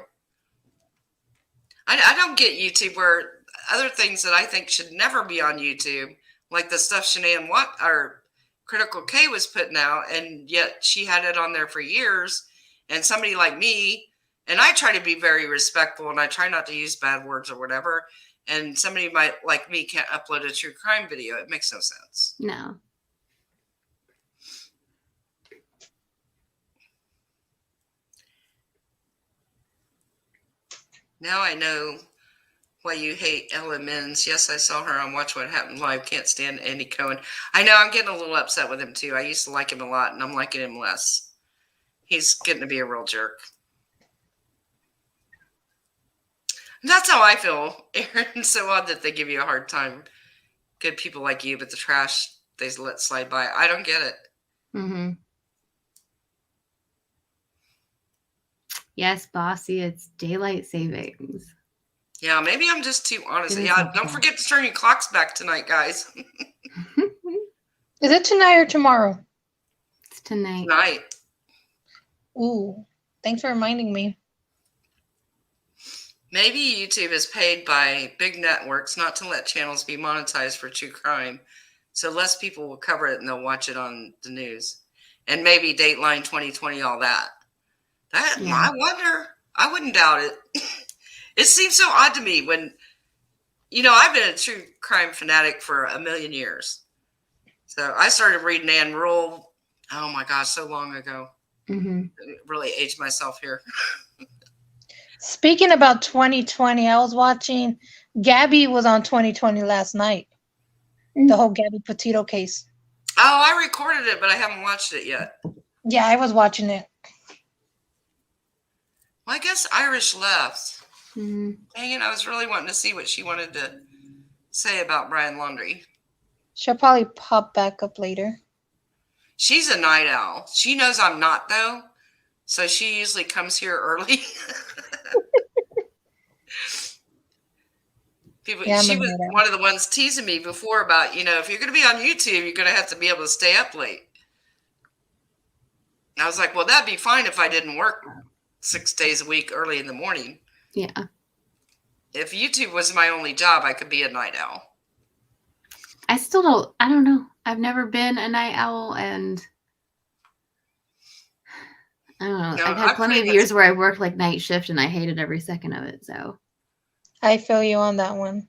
I don't get YouTube where other things that I think should never be on YouTube, like the stuff Shanann or Critical K was putting out, and yet she had it on there for years. And somebody like me, and I try to be very respectful, and I try not to use bad words or whatever. And somebody like me can't upload a true crime video. It makes no sense.
No.
Now I know why you hate Ella Mins. Yes, I saw her on Watch What Happened Live. Can't stand Andy Cohen. I know, I'm getting a little upset with him too. I used to like him a lot, and I'm liking him less. He's getting to be a real jerk. And that's how I feel, Aaron. It's so odd that they give you a hard time. Good people like you, but the trash they let slide by. I don't get it.
Mm-hmm. Yes, bossy, it's daylight savings.
Yeah, maybe I'm just too honest. Yeah, don't forget to turn your clocks back tonight, guys.
Is it tonight or tomorrow?
It's tonight.
Tonight.
Ooh, thanks for reminding me.
Maybe YouTube is paid by big networks not to let channels be monetized for true crime, so less people will cover it and they'll watch it on the news. And maybe Dateline 2020, all that. I wonder. I wouldn't doubt it. It seems so odd to me when, I've been a true crime fanatic for a million years. So I started reading Ann Rule, oh my gosh, so long ago.
Mm-hmm.
Really aged myself here.
Speaking about 2020, I was watching, Gabby was on 2020 last night. The whole Gabby Petito case.
Oh, I recorded it, but I haven't watched it yet.
Yeah, I was watching it.
Well, I guess Irish left.
Mm-hmm.
Dang it, I was really wanting to see what she wanted to say about Brian Laundrie.
She'll probably pop back up later.
She's a night owl. She knows I'm not, though. So she usually comes here early. She was one of the ones teasing me before about, if you're going to be on YouTube, you're going to have to be able to stay up late. And I was like, well, that'd be fine if I didn't work 6 days a week early in the morning.
Yeah.
If YouTube was my only job, I could be a night owl.
I don't know. I've never been a night owl, and I don't know. I've had plenty of years where I worked like night shift and I hated every second of it. So
I feel you on that one.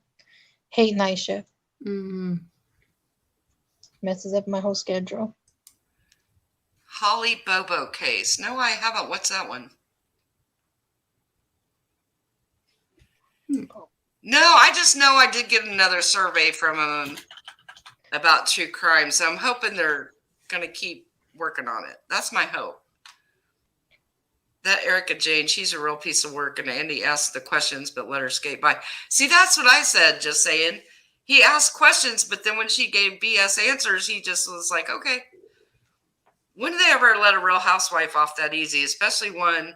Hate night shift.
Mm-hmm.
Messes up my whole schedule.
Holly Bobo case. No, I haven't. What's that one? No, I just know I did get another survey from them about true crime. So I'm hoping they're going to keep working on it. That's my hope. That Erica Jane, she's a real piece of work. And Andy asked the questions, but let her skate by. See, that's what I said, just saying. He asked questions, but then when she gave BS answers, he just was like, okay. When do they ever let a real housewife off that easy, especially one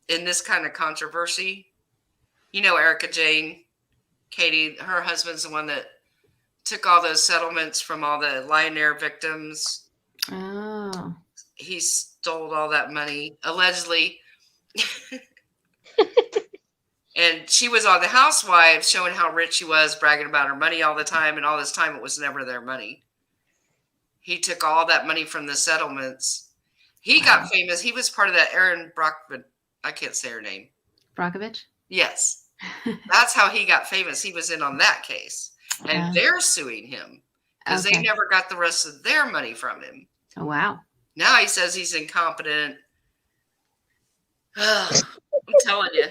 in this kind of controversy? Erica Jane, Katy, her husband's the one that took all those settlements from all the Lion Air victims.
Oh.
He stole all that money, allegedly. And she was on The Housewives showing how rich she was, bragging about her money all the time. And all this time, it was never their money. He took all that money from the settlements. He got famous. He was part of that Erin Brockman. I can't say her name.
Brockovich?
Yes. That's how he got famous. He was in on that case. And they're suing him because they never got the rest of their money from him.
Oh, wow.
Now he says he's incompetent. I'm telling you.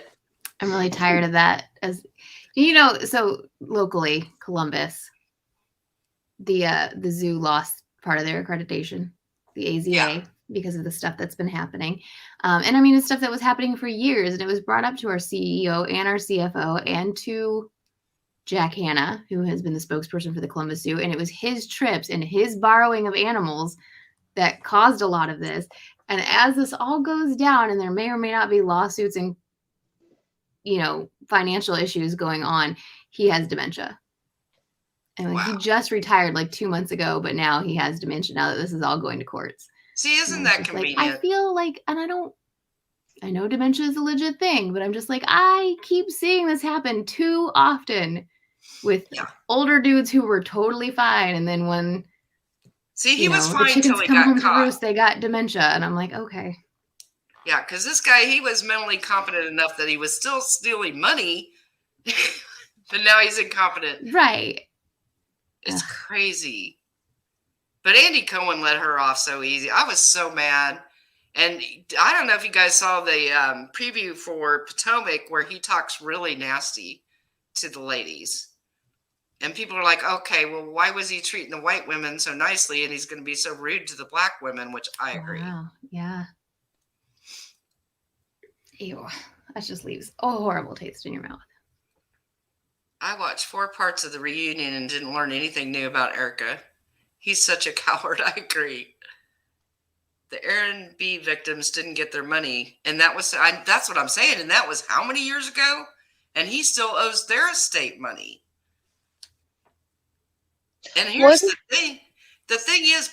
I'm really tired of that. So locally, Columbus, the zoo lost part of their accreditation, the AZA,
Yeah.
because of the stuff that's been happening. And I mean, it's stuff that was happening for years, and it was brought up to our CEO and our CFO and to Jack Hanna, who has been the spokesperson for the Columbus Zoo, and it was his trips and his borrowing of animals that caused a lot of this. And as this all goes down, and there may or may not be lawsuits and financial issues going on, he has dementia. And he just retired like 2 months ago, but now he has dementia now that this is all going to courts.
See, isn't that convenient?
I feel like, and I know dementia is a legit thing, but I'm just like, I keep seeing this happen too often with older dudes who were totally fine. And then when
he was fine
the chickens
until he
come
got
home
caught.
to roost, they got dementia. And I'm like, okay.
Yeah, because this guy, he was mentally competent enough that he was still stealing money, but now he's incompetent.
Right.
It's crazy. But Andy Cohen let her off so easy. I was so mad. And I don't know if you guys saw the preview for Potomac where he talks really nasty to the ladies. And people are like, okay, well, why was he treating the white women so nicely and he's going to be so rude to the black women, which I agree.
Wow. Yeah. Ew. That just leaves a horrible taste in your mouth.
I watched 4 parts of the reunion and didn't learn anything new about Erica. He's such a coward. I agree. The Aaron B. victims didn't get their money. And that's what I'm saying. And that was how many years ago? And he still owes their estate money. And here's the thing. The thing is,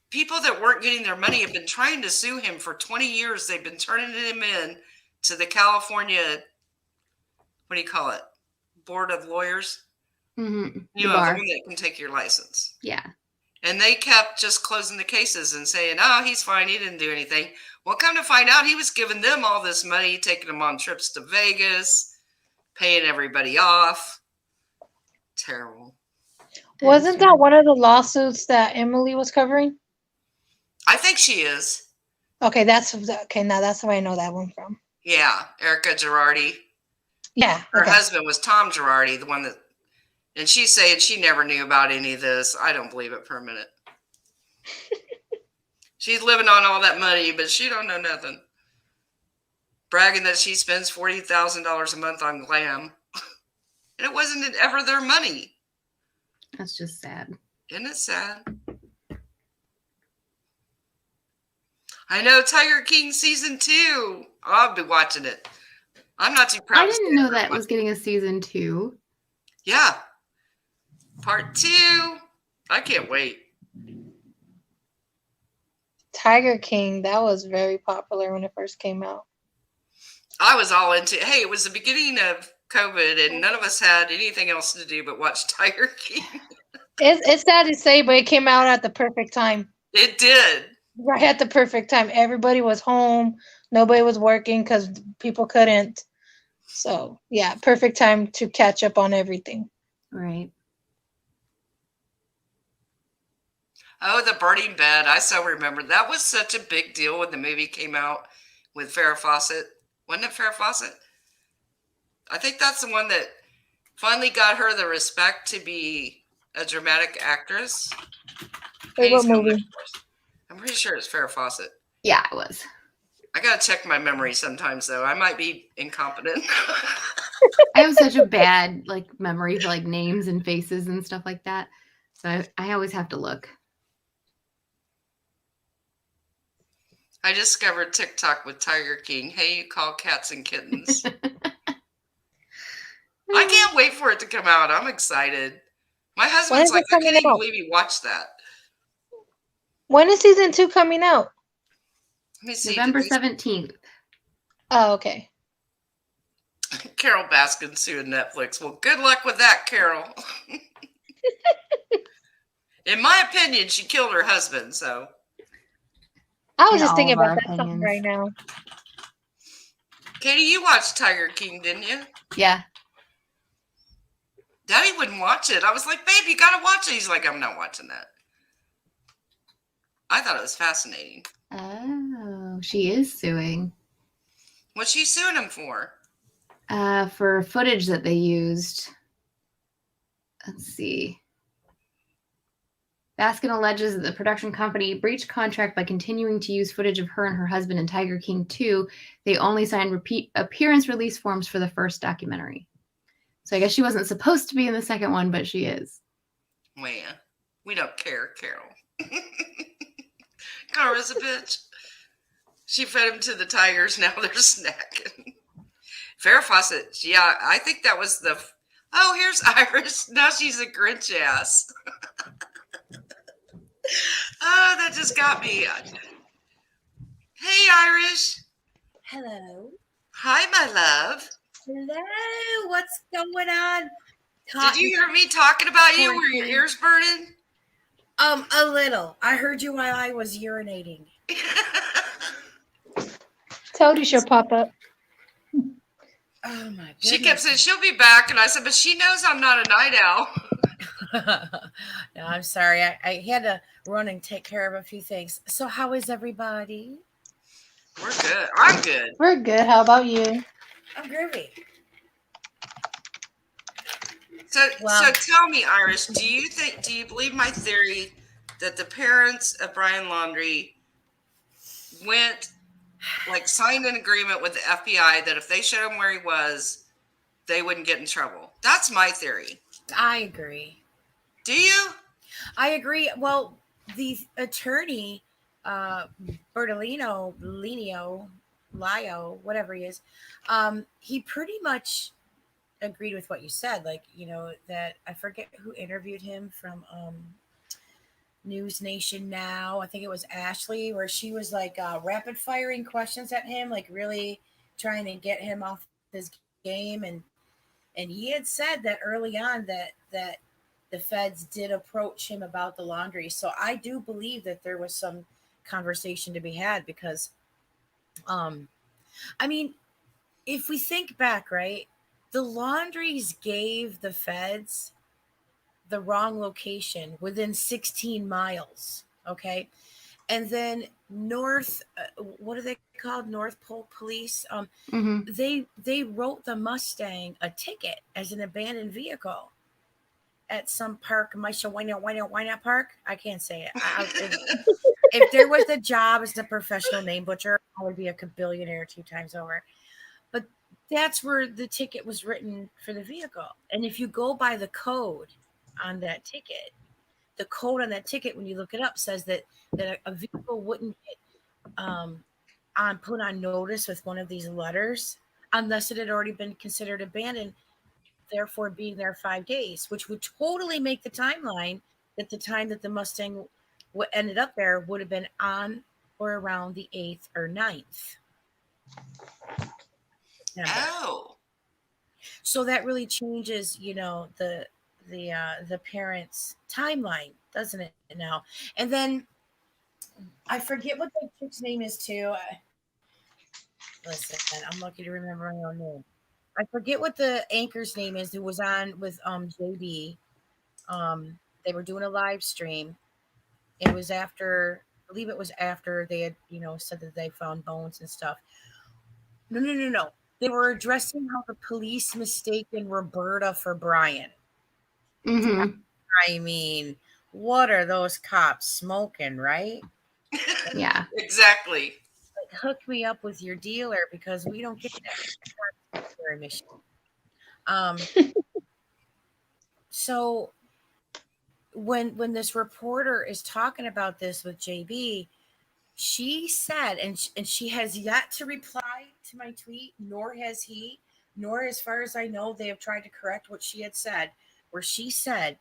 people that weren't getting their money have been trying to sue him for 20 years. They've been turning him in to the California, what do you call it? Board of Lawyers.
Mm-hmm.
The one that can take your license.
Yeah.
And they kept just closing the cases and saying, oh, he's fine. He didn't do anything. Well, come to find out, he was giving them all this money, taking them on trips to Vegas, paying everybody off. Terrible.
Wasn't that one of the lawsuits that Emily was covering?
I think she is.
Okay, now that's where I know that one from.
Yeah, Erica Girardi.
Yeah.
Her husband was Tom Girardi, the one that, and she's saying she never knew about any of this. I don't believe it for a minute. She's living on all that money, but she don't know nothing. Bragging that she spends $40,000 a month on glam. And it wasn't ever their money.
That's just sad.
Isn't it sad? I know Tiger King season 2. I'll be watching it. I'm not too proud.
I didn't know that was getting a season 2.
Yeah. Part 2. I can't wait.
Tiger King, that was very popular when it first came out.
I was all into it. Hey, it was the beginning of COVID and none of us had anything else to do but watch Tiger King.
It's sad to say, but it came out at the perfect time.
It did.
Right at the perfect time. Everybody was home. Nobody was working because people couldn't. So, yeah, perfect time to catch up on everything.
Right.
Oh, the burning bed. I so remember. That was such a big deal when the movie came out with Farrah Fawcett. Wasn't it Farrah Fawcett? I think that's the one that finally got her the respect to be a dramatic actress.
Wait, what movie?
I'm pretty sure it's Farrah Fawcett.
Yeah, it was.
I got to check my memory sometimes, though. I might be incompetent.
I have such a bad memory for names and faces and stuff like that. So I always have to look.
I discovered TikTok with Tiger King. Hey, you call cats and kittens. I can't wait for it to come out. I'm excited. My husband's like, I can't even believe you watched that.
When is season 2 coming out?
Let me see.
November 17th.
Oh, okay.
Carol Baskin suing Netflix. Well, good luck with that, Carol. In my opinion, she killed her husband, so.
I was just thinking about that something right now.
Katy, you watched Tiger King, didn't you?
Yeah.
Daddy wouldn't watch it. I was like, babe, you got to watch it. He's like, I'm not watching that. I thought it was fascinating.
Oh, she is suing
What's she suing him for?
for footage that they used. Let's see. Baskin alleges that the production company breached contract by continuing to use footage of her and her husband in Tiger King 2. They only signed repeat appearance release forms for the first documentary. So I guess she wasn't supposed to be in the second one, but she is.
Well, we don't care, Carol. Carla's a bitch. She fed him to the tigers. Now they're snacking. Farrah Fawcett. Yeah, I think that was the. Oh, here's Iris. Now she's a Grinch ass. Oh, that just got me. Hey, Irish.
Hello.
Hi, my love.
Hello. What's going on?
Did you hear me talking about you? Were your ears burning?
A little. I heard you while I was urinating.
Toady she'll pop up.
Oh my goodness.
She kept saying she'll be back, and I said, but she knows I'm not a night owl.
No, I'm sorry. I had to run and take care of a few things. So how is everybody?
We're good. I'm good.
We're good. How about you?
I'm groovy.
So
Wow.
tell me, Iris, do you believe my theory that the parents of Brian Laundrie signed an agreement with the FBI that if they showed him where he was, they wouldn't get in trouble? That's my theory.
I agree.
Do you?
I agree. Well, the attorney, Bertolino, Lio, whatever he is, he pretty much agreed with what you said. Like, that I forget who interviewed him from News Nation Now. I think it was Ashley, where she was like rapid firing questions at him, like really trying to get him off his game. And he had said that early on that the feds did approach him about the laundry. So I do believe that there was some conversation to be had because, I mean, if we think back, right, the Laundries gave the feds the wrong location within 16 miles. Okay. And then what are they called? North Pole Police. They wrote the Mustang a ticket as an abandoned vehicle at some park. Why not park? I can't say it. If there was a job as a professional name butcher, I would be a billionaire 2 times over. But that's where the ticket was written for the vehicle. And if you go by the code on that ticket, the code on that ticket, when you look it up, says that a vehicle wouldn't get put on notice with one of these letters unless it had already been considered abandoned, therefore being there 5 days, which would totally make the timeline that the time that the Mustang ended up there would have been on or around the 8th or 9th.
Oh.
So that really changes, the parents' timeline, doesn't it now? And then I forget what the chick's name is too. Listen, I'm lucky to remember my own name. I forget what the anchor's name is who was on with JB. They were doing a live stream. I believe it was after they had, said that they found bones and stuff. No. They were addressing how the police mistaken Roberta for Brian.
Mm-hmm.
I mean, what are those cops smoking, right?
Yeah.
Exactly.
Like, hook me up with your dealer because we don't get that very mission. So when this reporter is talking about this with JB, she said, and she has yet to reply to my tweet, nor has he, nor as far as I know, they have tried to correct what she had said, where she said,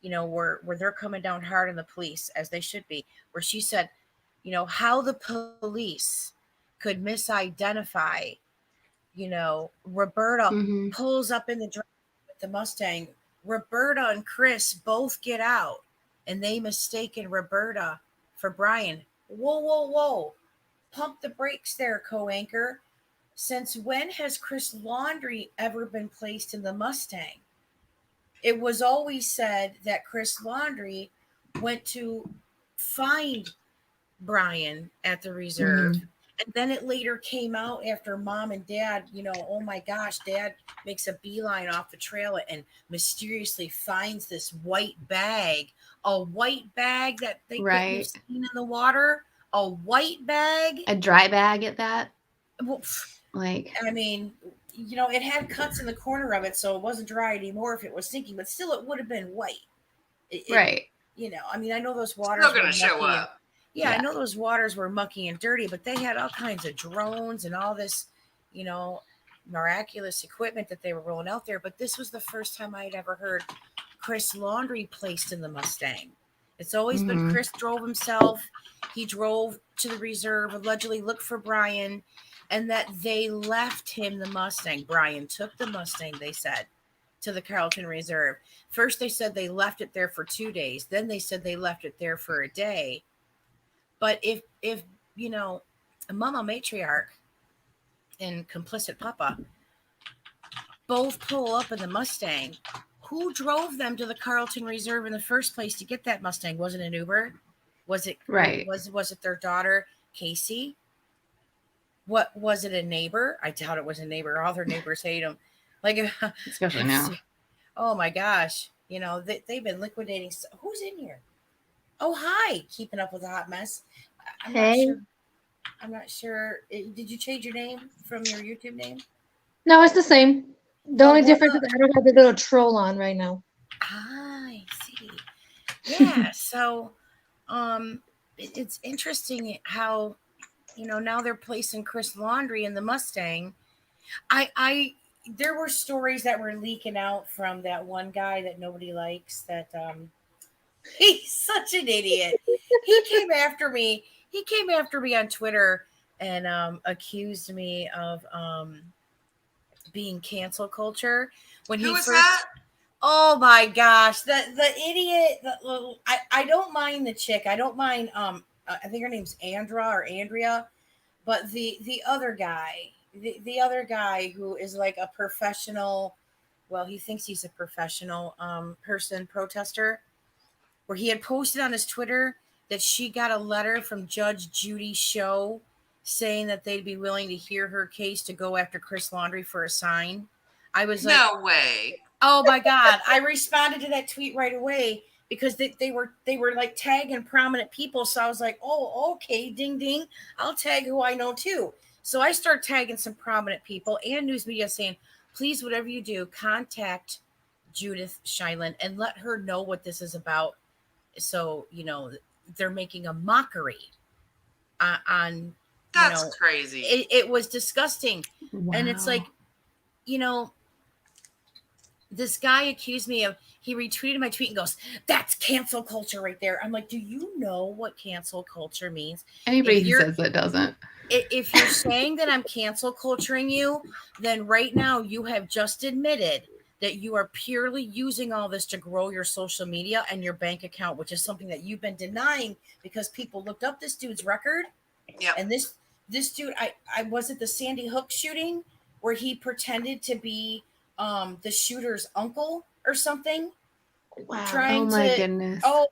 where they're coming down hard on the police, as they should be, where she said, how the police could misidentify, Roberta pulls up in the drive with the Mustang. Roberta and Chris both get out, and they mistaken Roberta for Brian. Whoa. Pump the brakes there, co-anchor. Since when has Chris Laundrie ever been placed in the Mustang? It was always said that Chris Laundrie went to find Brian at the reserve. And then it later came out after mom and dad, oh my gosh, dad makes a beeline off the trail and mysteriously finds this white bag, a white bag that they couldn't have seen in the water, a white bag.
A dry bag at that.
Well, I mean, it had cuts in the corner of it, so it wasn't dry anymore if it was sinking, but still it would have been white.
Right.
I mean, I know those waters
still going to show up.
Yeah, I know those waters were mucky and dirty, but they had all kinds of drones and all this, miraculous equipment that they were rolling out there. But this was the first time I had ever heard Chris Laundrie placed in the Mustang. It's always been Chris drove himself. He drove to the reserve, allegedly looked for Brian, and that they left him the Mustang. Brian took the Mustang, they said, to the Carrollton Reserve. First, they said they left it there for 2 days. Then they said they left it there for a day. But if a mama matriarch and complicit papa both pull up in the Mustang, who drove them to the Carrollton Reserve in the first place to get that Mustang? Was it an Uber? Was it
right?
Was it their daughter, Casey? What was it? A neighbor? I doubt it was a neighbor. All their neighbors hate them. Like,
especially now.
Oh my gosh. They've been liquidating. Who's in here? Oh, hi. Keeping up with the hot mess. I'm not sure. Did you change your name from your YouTube name?
No, it's the same. The only difference is I don't have the little troll on right now.
I see. Yeah. So, it's interesting how, now they're placing Chris Laundrie in the Mustang. There were stories that were leaking out from that one guy that nobody likes that, he's such an idiot. He came after me. He came after me on Twitter and accused me of being cancel culture. When
Who
he
was
first,
that?
Oh my gosh, the idiot. I don't mind the chick. I don't mind. I think her name's Andrea, but the other guy, the other guy who is like a professional. Well, he thinks he's a professional protester. Where he had posted on his Twitter that she got a letter from Judge Judy Show saying that they'd be willing to hear her case to go after Chris Laundrie for a sign. I was like,
no way.
Oh my God. I responded to that tweet right away because they were like tagging prominent people. So I was like, oh, okay, ding, ding. I'll tag who I know too. So I start tagging some prominent people and news media saying, please, whatever you do, contact Judith Shiland and let her know what this is about. So, they're making a mockery on
That's crazy.
It was disgusting.
Wow.
And it's like, this guy accused me of, he retweeted my tweet and goes, that's cancel culture right there. I'm like, do you know what cancel culture means?
Anybody who says that doesn't.
If you're saying that I'm cancel culturing you, then right now you have just admitted that you are purely using all this to grow your social media and your bank account, which is something that you've been denying because people looked up this dude's record.
Yeah.
And this dude, I was at the Sandy Hook shooting where he pretended to be the shooter's uncle or something.
Wow.
Oh my goodness.
Oh,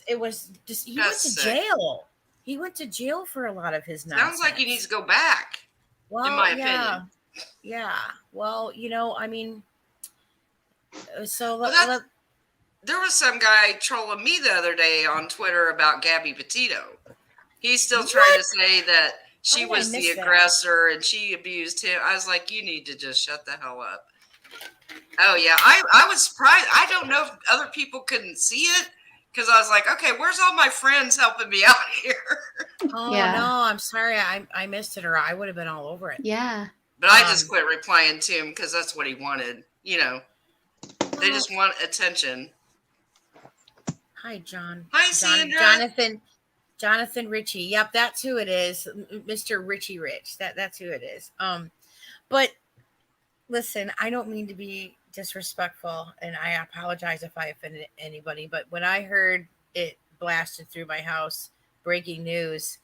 it was just, he went to
sick.
jail. He went to jail for a lot of his nonsense.
Sounds like he needs to go back.
Well,
in my opinion.
Yeah. Well, I mean, so
there was some guy trolling me the other day on Twitter about Gabby Petito. He's still trying to say that she was the aggressor and she abused him. I was like, you need to just shut the hell up. Oh yeah, I was surprised. I don't know if other people couldn't see it because I was like, okay, where's all my friends helping me out here?
Oh no, I'm sorry, I missed it, or I would have been all over it.
Yeah,
but I just quit replying to him because that's what he wanted. They just want attention.
Hi, John.
Hi, Sandra.
Jonathan Ritchie. Yep, that's who it is. Mr. Richie Rich. That's who it is. But listen, I don't mean to be disrespectful, and I apologize if I offended anybody, but when I heard it blasted through my house, breaking news,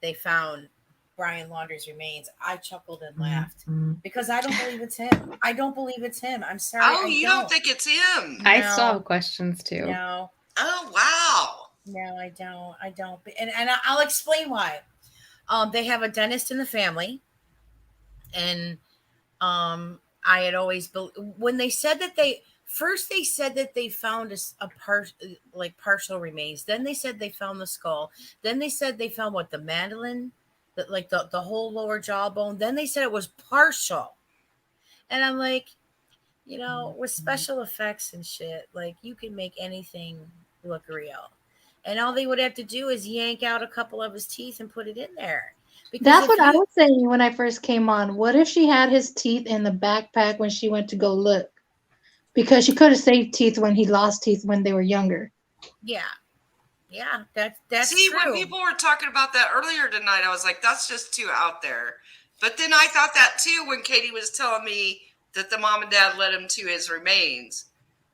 they found Brian Laundrie's remains, I chuckled and laughed because I don't believe it's him. I don't believe it's him. I'm sorry.
Oh, you don't think it's him?
I still have questions too.
No.
Oh, wow.
No, I don't. I don't. And I'll explain why. They have a dentist in the family, and I had always when they said that they said that they found like partial remains. Then they said they found the skull. Then they said they found what, the mandolin, that like the whole lower jawbone. Then they said it was partial, and I'm like, with special effects and shit, like you can make anything look real. And all they would have to do is yank out a couple of his teeth and put it in there. Because
That's what I was saying when I first came on. What if she had his teeth in the backpack when she went to go look? Because she could have saved teeth when he lost teeth when they were younger.
Yeah. Yeah, that's
See,
true.
when people were talking about that earlier tonight, I was like, that's just too out there. But then I thought that too when Katy was telling me that the mom and dad led him to his remains.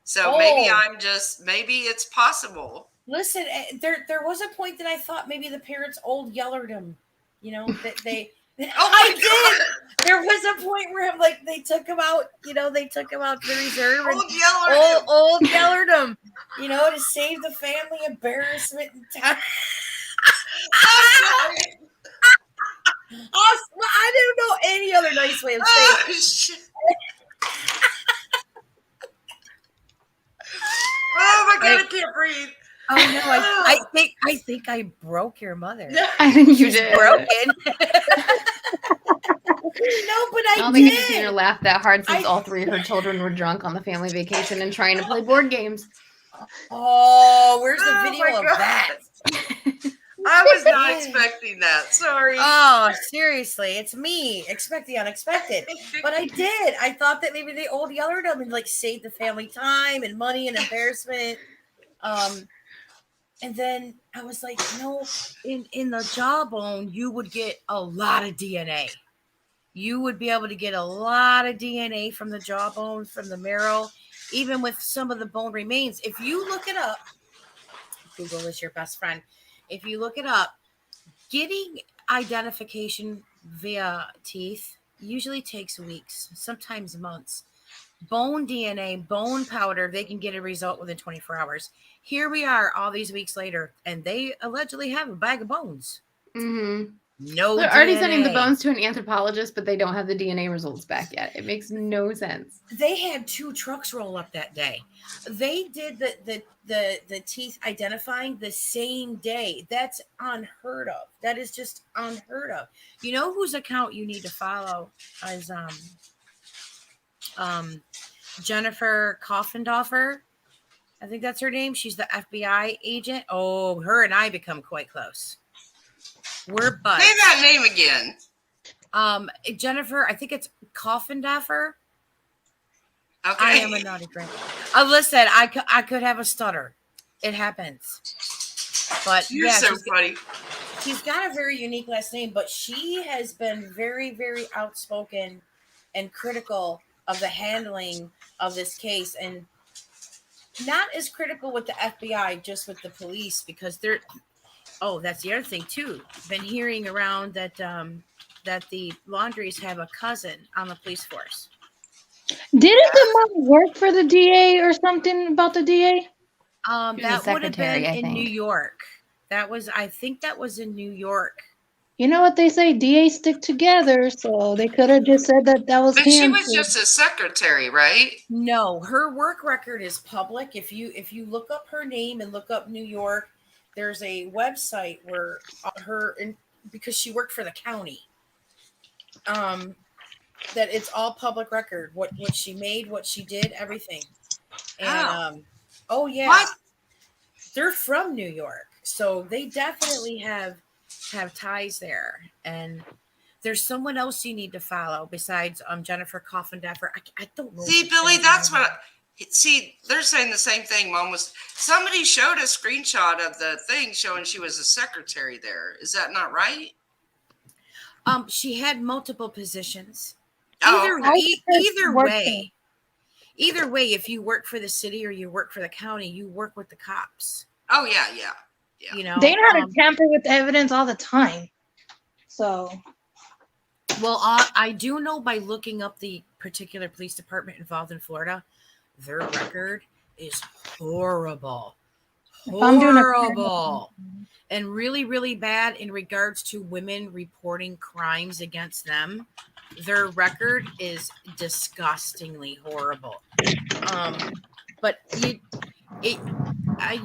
So maybe it's possible.
Listen, there was a point that I thought maybe the parents old yellered him. That they. I did. There was a point where they took him out. They took him out to the reserve. Old yellered him. To save the family embarrassment and time. I don't know any other nice way of saying it.
Oh my God, I can't breathe.
Oh no! I think I broke your mother.
I think you
She's
did.
broken. No, but I
don't think I've seen her laugh that hard since all three of her children were drunk on the family vacation and trying to play board games.
Oh, where's the video of that?
I was not expecting that. Sorry.
Oh, seriously, it's me. Expect the unexpected. But I did. I thought that maybe they old yellered them and saved the family time and money and embarrassment. And then I was like, in the jawbone, you would get a lot of DNA. You would be able to get a lot of DNA from the jawbone, from the marrow, even with some of the bone remains. If you look it up, Google is your best friend. If you look it up, getting identification via teeth usually takes weeks, sometimes months. Bone DNA, bone powder, they can get a result within 24 hours. Here we are all these weeks later, and they allegedly have a bag of bones.
Mm-hmm.
No,
they're
DNA.
already sending the bones to an anthropologist, but they don't have the DNA results back yet. It makes no sense.
They had 2 trucks roll up that day. They did the teeth identifying the same day. That's unheard of. That is just unheard of. You know whose account you need to follow is Jennifer Coffendorfer. I think that's her name. She's the FBI agent. Oh, her and I become quite close. We're buds.
Say that name again.
Jennifer, I think it's Coffendorfer.
Okay.
I am a naughty grandma. Listen, I could have a stutter. It happens. But
You're so funny.
She's got a very unique last name, but she has been very, very outspoken and critical of the handling of this case, and not as critical with the FBI, just with the police, because they're. Oh, that's the other thing too. Been hearing around that that the Laundries have a cousin on the police force.
Didn't the mom work for the DA or something about the DA?
That would have been in New York. I think that was in New York.
You know what they say, DA stick together, so they could have just said that was
But
him.
she was just a secretary, right?
No, her work record is public. If you look up her name and look up New York, there's a website where because she worked for the county, that it's all public record. What she made, what she did, everything. And oh yeah,
what?
They're from New York, so they definitely have ties there. And there's someone else you need to follow besides Jennifer Coffendorfer. I don't know.
See, Billy, that's what. See, they're saying the same thing. Somebody showed a screenshot of the thing showing she was a secretary there. Is that not right?
She had multiple positions.
Oh,
Either way, if you work for the city or you work for the county, you work with the cops.
Oh yeah.
You know,
they know how to tamper with evidence all the time. So,
well, I do know by looking up the particular police department involved in Florida, their record is horrible.
If I'm doing a
horrible and really, really bad in regards to women reporting crimes against them. Their record is disgustingly horrible. But you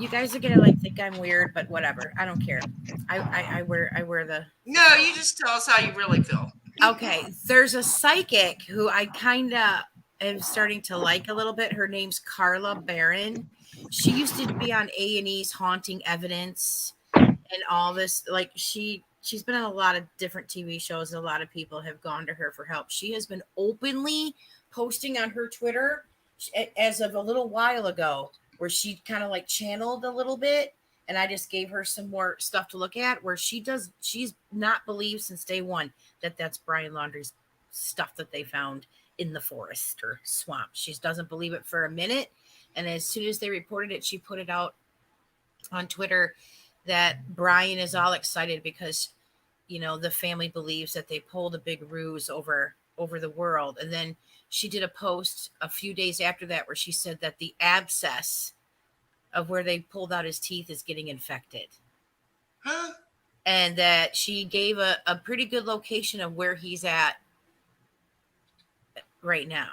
guys are gonna like think I'm weird, but whatever. I don't care. I wear the.
No, you just tell us how you really feel.
Okay, there's a psychic who I kind of am starting to like a little bit. Her name's Carla Barron. She used to be on A&E's Haunting Evidence and all this. Like she's been on a lot of different TV shows, and a lot of people have gone to her for help. She has been openly posting on her Twitter as of a little while ago, where she kind of like channeled a little bit. And I just gave her some more stuff to look at where she's not believed since day one that that's Brian Laundrie's stuff that they found in the forest or swamp. She doesn't believe it for a minute. And as soon as they reported it, she put it out on Twitter that Brian is all excited because, the family believes that they pulled a big ruse over the world. And then she did a post a few days after that where she said that the abscess of where they pulled out his teeth is getting infected.
Huh?
And that she gave a pretty good location of where he's at right now,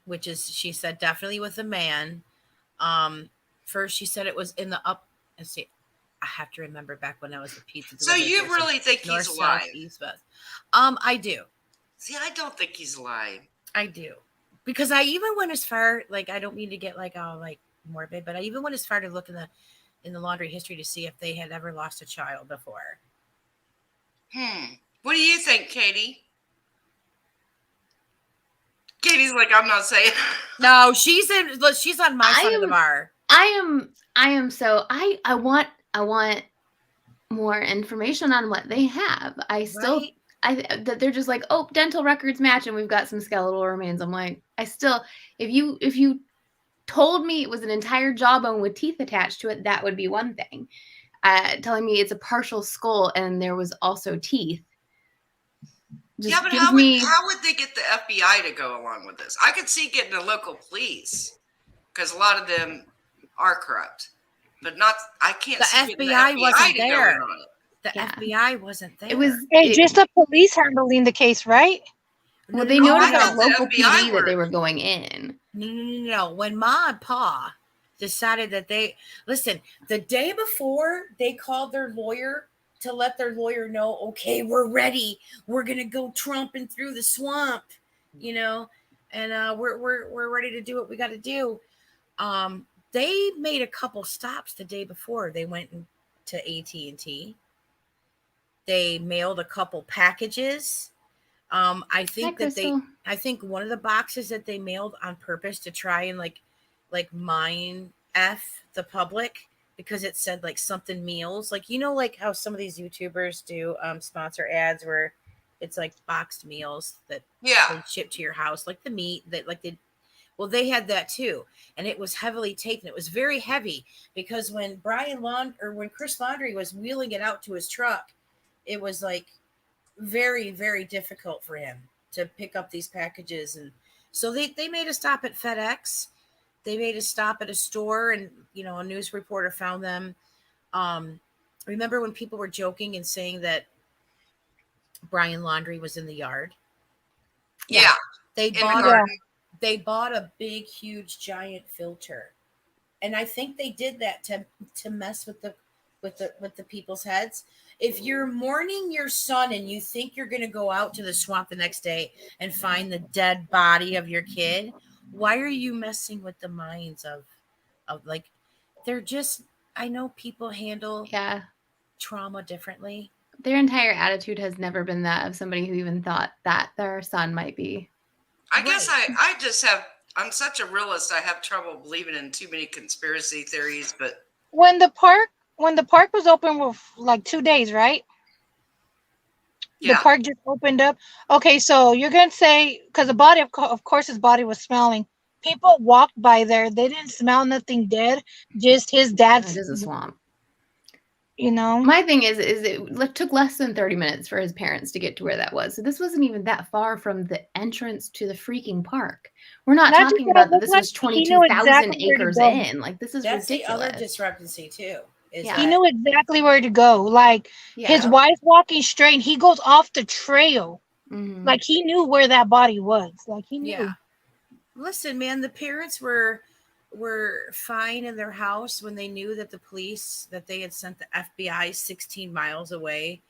which is, she said, definitely with a man. First she said it was in the let's see, I have to remember back when I was a pizza
So
delivery
you
person.
really think
North,
he's alive?
south, east, west. I do.
See, I don't think he's alive.
I do. Because I even went as far, like, I don't mean to get like all like morbid, but I even went as far to look in the Laundrie history to see if they had ever lost a child before.
What do you think, Katy? Katie's like, I'm not saying.
No, she's on my side of the bar.
I am so I want more information on what they have. I still
Right?
that they're just like, oh, dental records match and we've got some skeletal remains. I'm like, I still, if you told me it was an entire jawbone with teeth attached to it, that would be one thing. Telling me it's a partial skull and there was also teeth.
Yeah, but how would they get the FBI to go along with this? I could see getting the local police because a lot of them are corrupt, but not. I can't.
The
see
FBI wasn't there. The
Yeah.
FBI wasn't there.
It was
Just the police handling the case, right?
well, they
No, I
notified
thought the
local
FBI
PD that they
were-
were going in.
No. When Ma and Pa decided that the day before they called their lawyer to let their lawyer know, okay, we're ready. We're gonna go tromping through the swamp, and we're ready to do what we got to do. They made a couple stops the day before. They went to AT&T. They mailed a couple packages. I think I think one of the boxes that they mailed on purpose to try and like mine the public, because it said like something meals, like like how some of these YouTubers do sponsor ads where it's like boxed meals that they ship to your house, like the meat that they had that too, and it was heavily taped, and it was very heavy because when when Chris Laundrie was wheeling it out to his truck, it was like very, very difficult for him to pick up these packages. And so they made a stop at FedEx. They made a stop at a store, and a news reporter found them. Remember when people were joking and saying that Brian Laundrie was in the yard?
Yeah.
They bought a big, huge, giant filter, and I think they did that to mess with the people's heads. If you're mourning your son and you think you're going to go out to the swamp the next day and find the dead body of your kid, why are you messing with the minds of like, they're just, I know people handle trauma differently.
Their entire attitude has never been that of somebody who even thought that their son might be.
I guess I'm such a realist. I have trouble believing in too many conspiracy theories, but
When the park was open for like 2 days, right?
yeah.
The park just opened up. Okay, so you're gonna say, because the body, of course, his body was smelling. People walked by there. They didn't smell nothing dead. Just his dad's.
It is a swamp.
You know?
My thing is it took less than 30 minutes for his parents to get to where that was. So this wasn't even that far from the entrance to the freaking park. We're not
Not just
talking
that,
about that
look
this
like
was
he knew
22,000
exactly where to
acres
go.
in. Like, this is
That's the other
ridiculous.
discrepancy too. Is
Yeah.
He
that
knew exactly where to go. Like his
Yeah.
wife walking straight, and he goes off the trail.
Mhm.
Like he knew where that body was. Like he knew.
yeah. Listen, man, the parents were fine in their house when they knew that the police that they had sent the FBI 16 miles away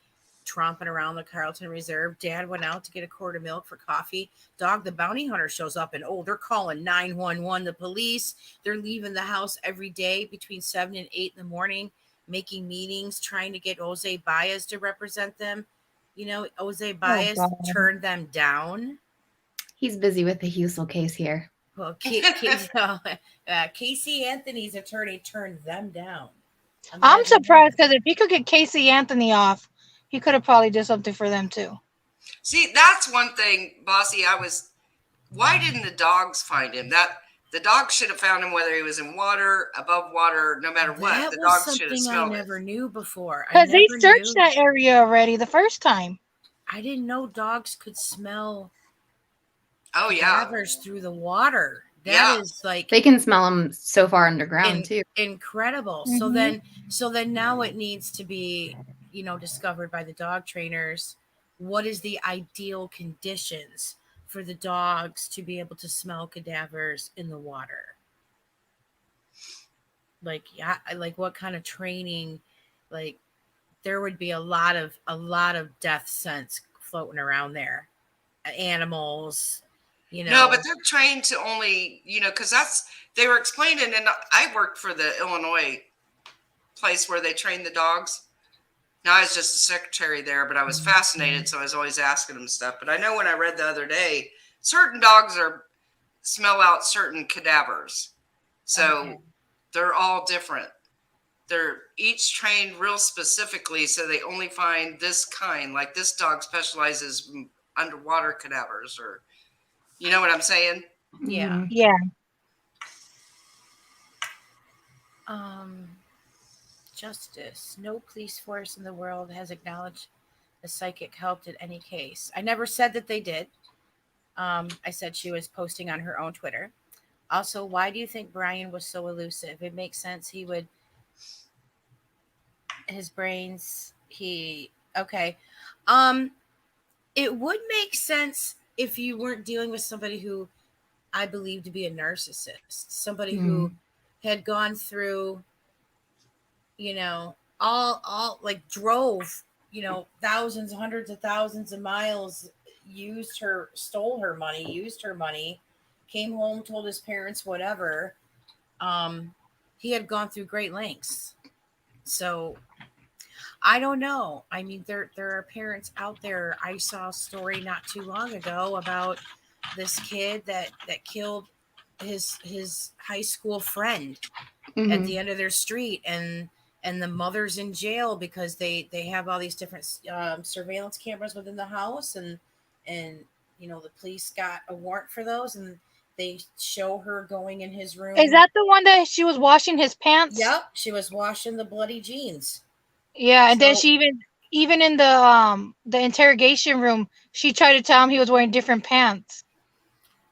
tromping around the Carlton Reserve. Dad went out to get a quart of milk for coffee. Dog the bounty hunter shows up and they're calling 911, the police. They're leaving the house every day between 7 and 8 in the morning, making meetings, trying to get Jose Baez to represent them. You know, Jose Baez
God.
turned them down.
He's busy with the Husel case here.
Well, Casey Anthony's attorney turned them down.
I'm
Imagine
surprised
that.
because if he could get Casey Anthony off, he could have probably did something for them too.
See, that's one thing, Bossy. Why didn't the dogs find him? The dogs should have found him whether he was in water, above water, no matter what.
That
The
was
dogs should have
something I
smelled
never
it.
knew before. I
Because they
never
searched
knew.
that area already the first time.
I didn't know dogs could smell
Oh yeah,
cadavers through the water. That
Yeah.
is like
They can smell them so far underground too.
incredible.
Mhm.
So then now it needs to be, discovered by the dog trainers. What is the ideal conditions for the dogs to be able to smell cadavers in the water? Like, yeah, like what kind of training? Like, there would be a lot of death scents floating around there. Animals,
No, but they're trained to only, because they were explaining, and I worked for the Illinois place where they train the dogs. Now I was just a secretary there, but I was fascinated, so I was always asking them stuff. But I know when I read the other day, certain dogs smell out certain cadavers, so
Okay.
they're all different. They're each trained real specifically, so they only find this kind. Like this dog specializes in underwater cadavers, or you know what I'm saying?
Yeah.
Mhm.
Yeah.
Justice. No police force in the world has acknowledged the psychic helped in any case. I never said that they did. I said she was posting on her own Twitter. Also, why do you think Brian was so elusive? It makes sense. His brains, okay. It would make sense if you weren't dealing with somebody who I believe to be a narcissist, somebody who had gone through, all like drove, thousands, hundreds of thousands of miles, stole her money, used her money, came home, told his parents whatever. He had gone through great lengths. So I don't know. I mean, there are parents out there. I saw a story not too long ago about this kid that killed his high school friend at the end of their street, and the mother's in jail because they have all these different surveillance cameras within the house, and the police got a warrant for those, and they show her going in his room.
Is that the one that she was washing his pants?
Yep, she was washing the bloody jeans.
Yeah, and then she even in the interrogation room, she tried to tell him he was wearing different pants.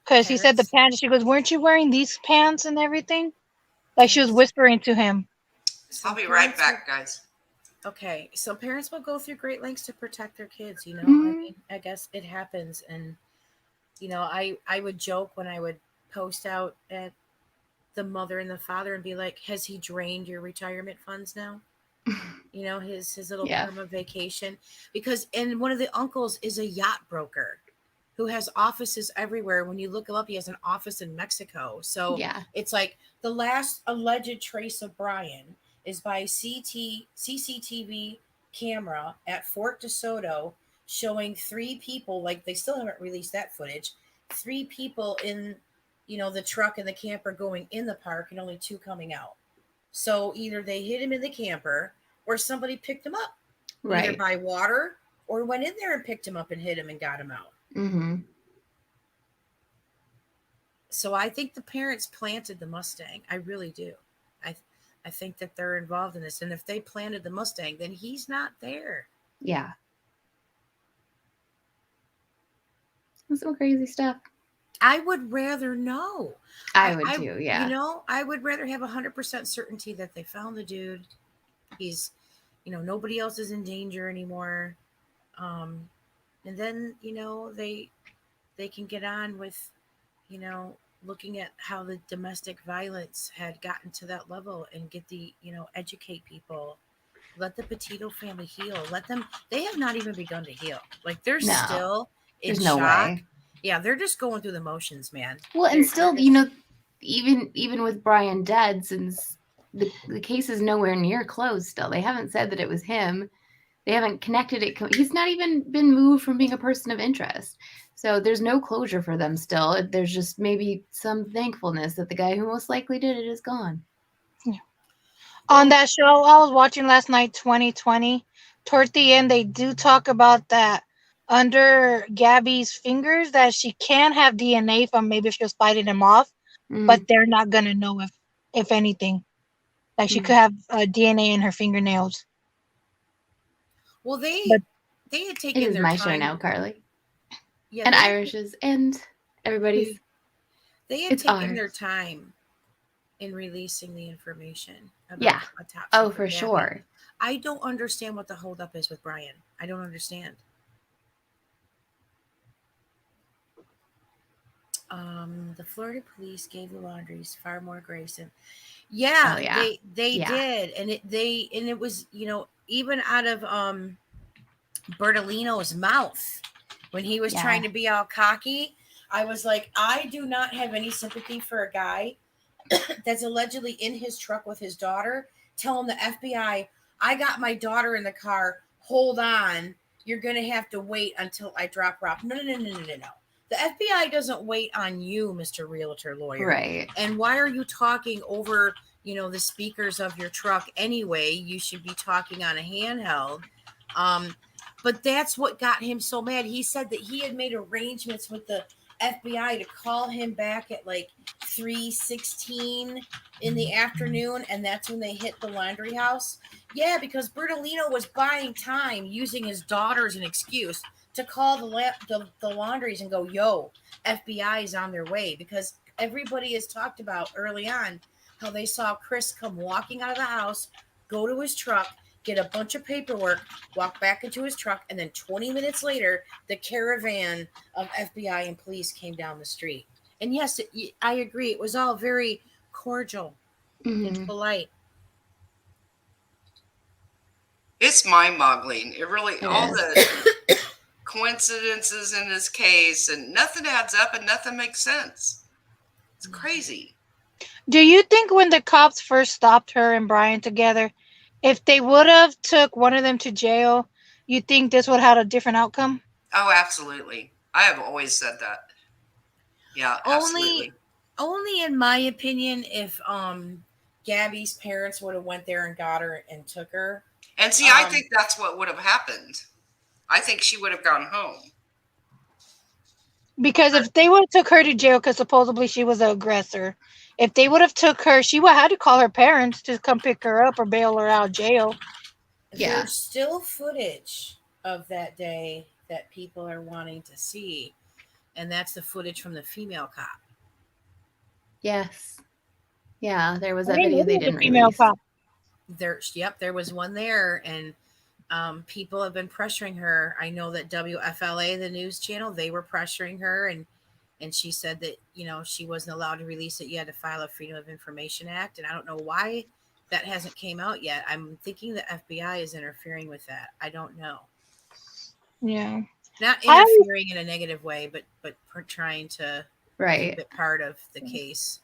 Because he said the pants, she goes, "Weren't you wearing these pants and everything?" Like she was whispering to him.
I'll be right back, guys.
Okay, so parents will go through great lengths to protect their kids, I mean, I guess it happens. And, I would joke when I would post out at the mother and the father and be like, has he drained your retirement funds now? His little perma vacation. Because, and one of the uncles is a yacht broker who has offices everywhere. When you look him up, he has an office in Mexico. So it's like the last alleged trace of Brian is by CCTV camera at Fort DeSoto, showing 3 people, like they still haven't released that footage, 3 people in, the truck and the camper going in the park and only 2 coming out. So either they hid him in the camper or somebody picked him up, either by water or went in there and picked him up and hid him and got him out. So I think the parents planted the Mustang. I really do. I think that they're involved in this. And if they planted the Mustang, then he's not there.
Yeah. That's some crazy stuff.
I would rather know.
I would too, yeah.
You know, I would rather have 100% certainty that they found the dude. He's, you know, nobody else is in danger anymore. And then, you know, they can get on with, you know, looking at how the domestic violence had gotten to that level and get the, you know, educate people. Let the Petito family heal. Let them, they have not even begun to heal. Like they're
No,
still in
there's no
shock.
way.
Yeah, they're just going through the motions, man.
Well, and
They're
still,
just-
you know, even with Brian dead, since the case is nowhere near closed still. They haven't said that it was him. They haven't connected it. He's not even been moved from being a person of interest. So there's no closure for them still. There's just maybe some thankfulness that the guy who most likely did it is gone.
On that show I was watching last night, 2020, toward the end, they do talk about that under Gabby's fingers that she can have DNA from maybe if she was fighting him off, but they're not going to know if anything. Like she could have DNA in her fingernails.
Well, they
But
had
It
taken
is
their
my
time.
show now, Carly.
Yeah,
And
they-
Irish's and everybody's.
They had
It's
taken their
ours.
time in releasing the information about
Yeah.
the autopsy.
Oh,
for
for
Gabby.
sure.
I don't understand what the holdup is with Brian. I don't understand. The Florida police gave the Laundries far more grace, and
Oh, yeah.
they
Yeah.
did, and it was, you know, even out of Bertolino's mouth when he was
Yeah.
trying to be all cocky. I was like, I do not have any sympathy for a guy that's allegedly in his truck with his daughter, telling the FBI, I got my daughter in the car. Hold on. You're going to have to wait until I drop her off. No. The FBI doesn't wait on you, Mr. Realtor Lawyer.
Right.
And why are you talking over, you know, the speakers of your truck anyway? You should be talking on a handheld. But that's what got him so mad. He said that he had made arrangements with the FBI to call him back at like 3:16 in the afternoon, and that's when they hit the laundry house. Yeah, because Bertolino was buying time using his daughter as an excuse to call the laundries and go, yo, FBI is on their way, because everybody has talked about early on how they saw Chris come walking out of the house, go to his truck, get a bunch of paperwork, walk back into his truck, and then 20 minutes later, the caravan of FBI and police came down the street. And yes, I agree. It was all very cordial and polite.
It's mind-boggling. It really,
It
all
is.
the coincidences in this case, and nothing adds up and nothing makes sense. It's crazy.
do you think when the cops first stopped her and Brian together, if they would have took one of them to jail, you think this would have had a different outcome?
Oh, absolutely. I have always said that. Yeah, absolutely.
Only in my opinion, if Gabby's parents would have went there and got her and took her.
And see, I think that's what would have happened. I think she would have gone home.
Because if they would have took her to jail, because supposedly she was the aggressor, if they would have took her, she would have had to call her parents to come pick her up or bail her out of jail.
Yeah.
There's still footage of that day that people are wanting to see, and that's the footage from the female cop.
Yes. Yeah, there was that
I
video
didn't
they
know the
didn't
female
release.
cop.
There was one there, and people have been pressuring her. I know that WFLA, the news channel, they were pressuring her, and she said that, you know, she wasn't allowed to release it. You had to file a Freedom of Information Act, and I don't know why that hasn't came out yet. I'm thinking the FBI is interfering with that. I don't know.
Yeah.
Not interfering in a negative way, but trying to
Right.
keep it part of the case.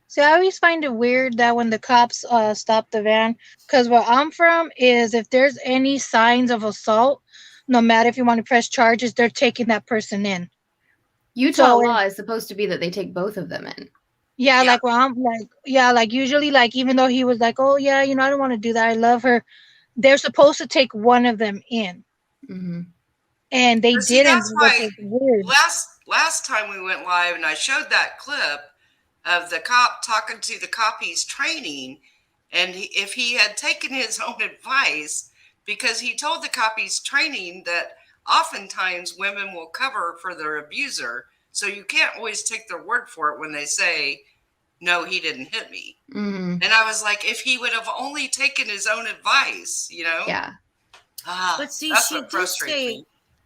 See, I always find it weird that when the cops stop the van, because where I'm from is if there's any signs of assault, no matter if you want to press charges, they're taking that person in.
Utah
So
law is supposed to be that they take both of them in.
Yeah,
Yeah.
like where I'm like, yeah, like usually, like even though he was like, oh yeah, you know, I don't want to do that. I love her. They're supposed to take one of them in,
Mm-hmm.
and they
But see,
didn't.
that's
Which
why
is weird.
last time we went live and I showed that clip of the cop talking to the cop he's training, And if he had taken his own advice, because he told the cop he's training that oftentimes women will cover for their abuser. So you can't always take their word for it when they say, no, he didn't hit me.
Mhm.
And I was like, if he would have only taken his own advice, you know?
Yeah.
But see,
that's
she
what
did
frustrates
say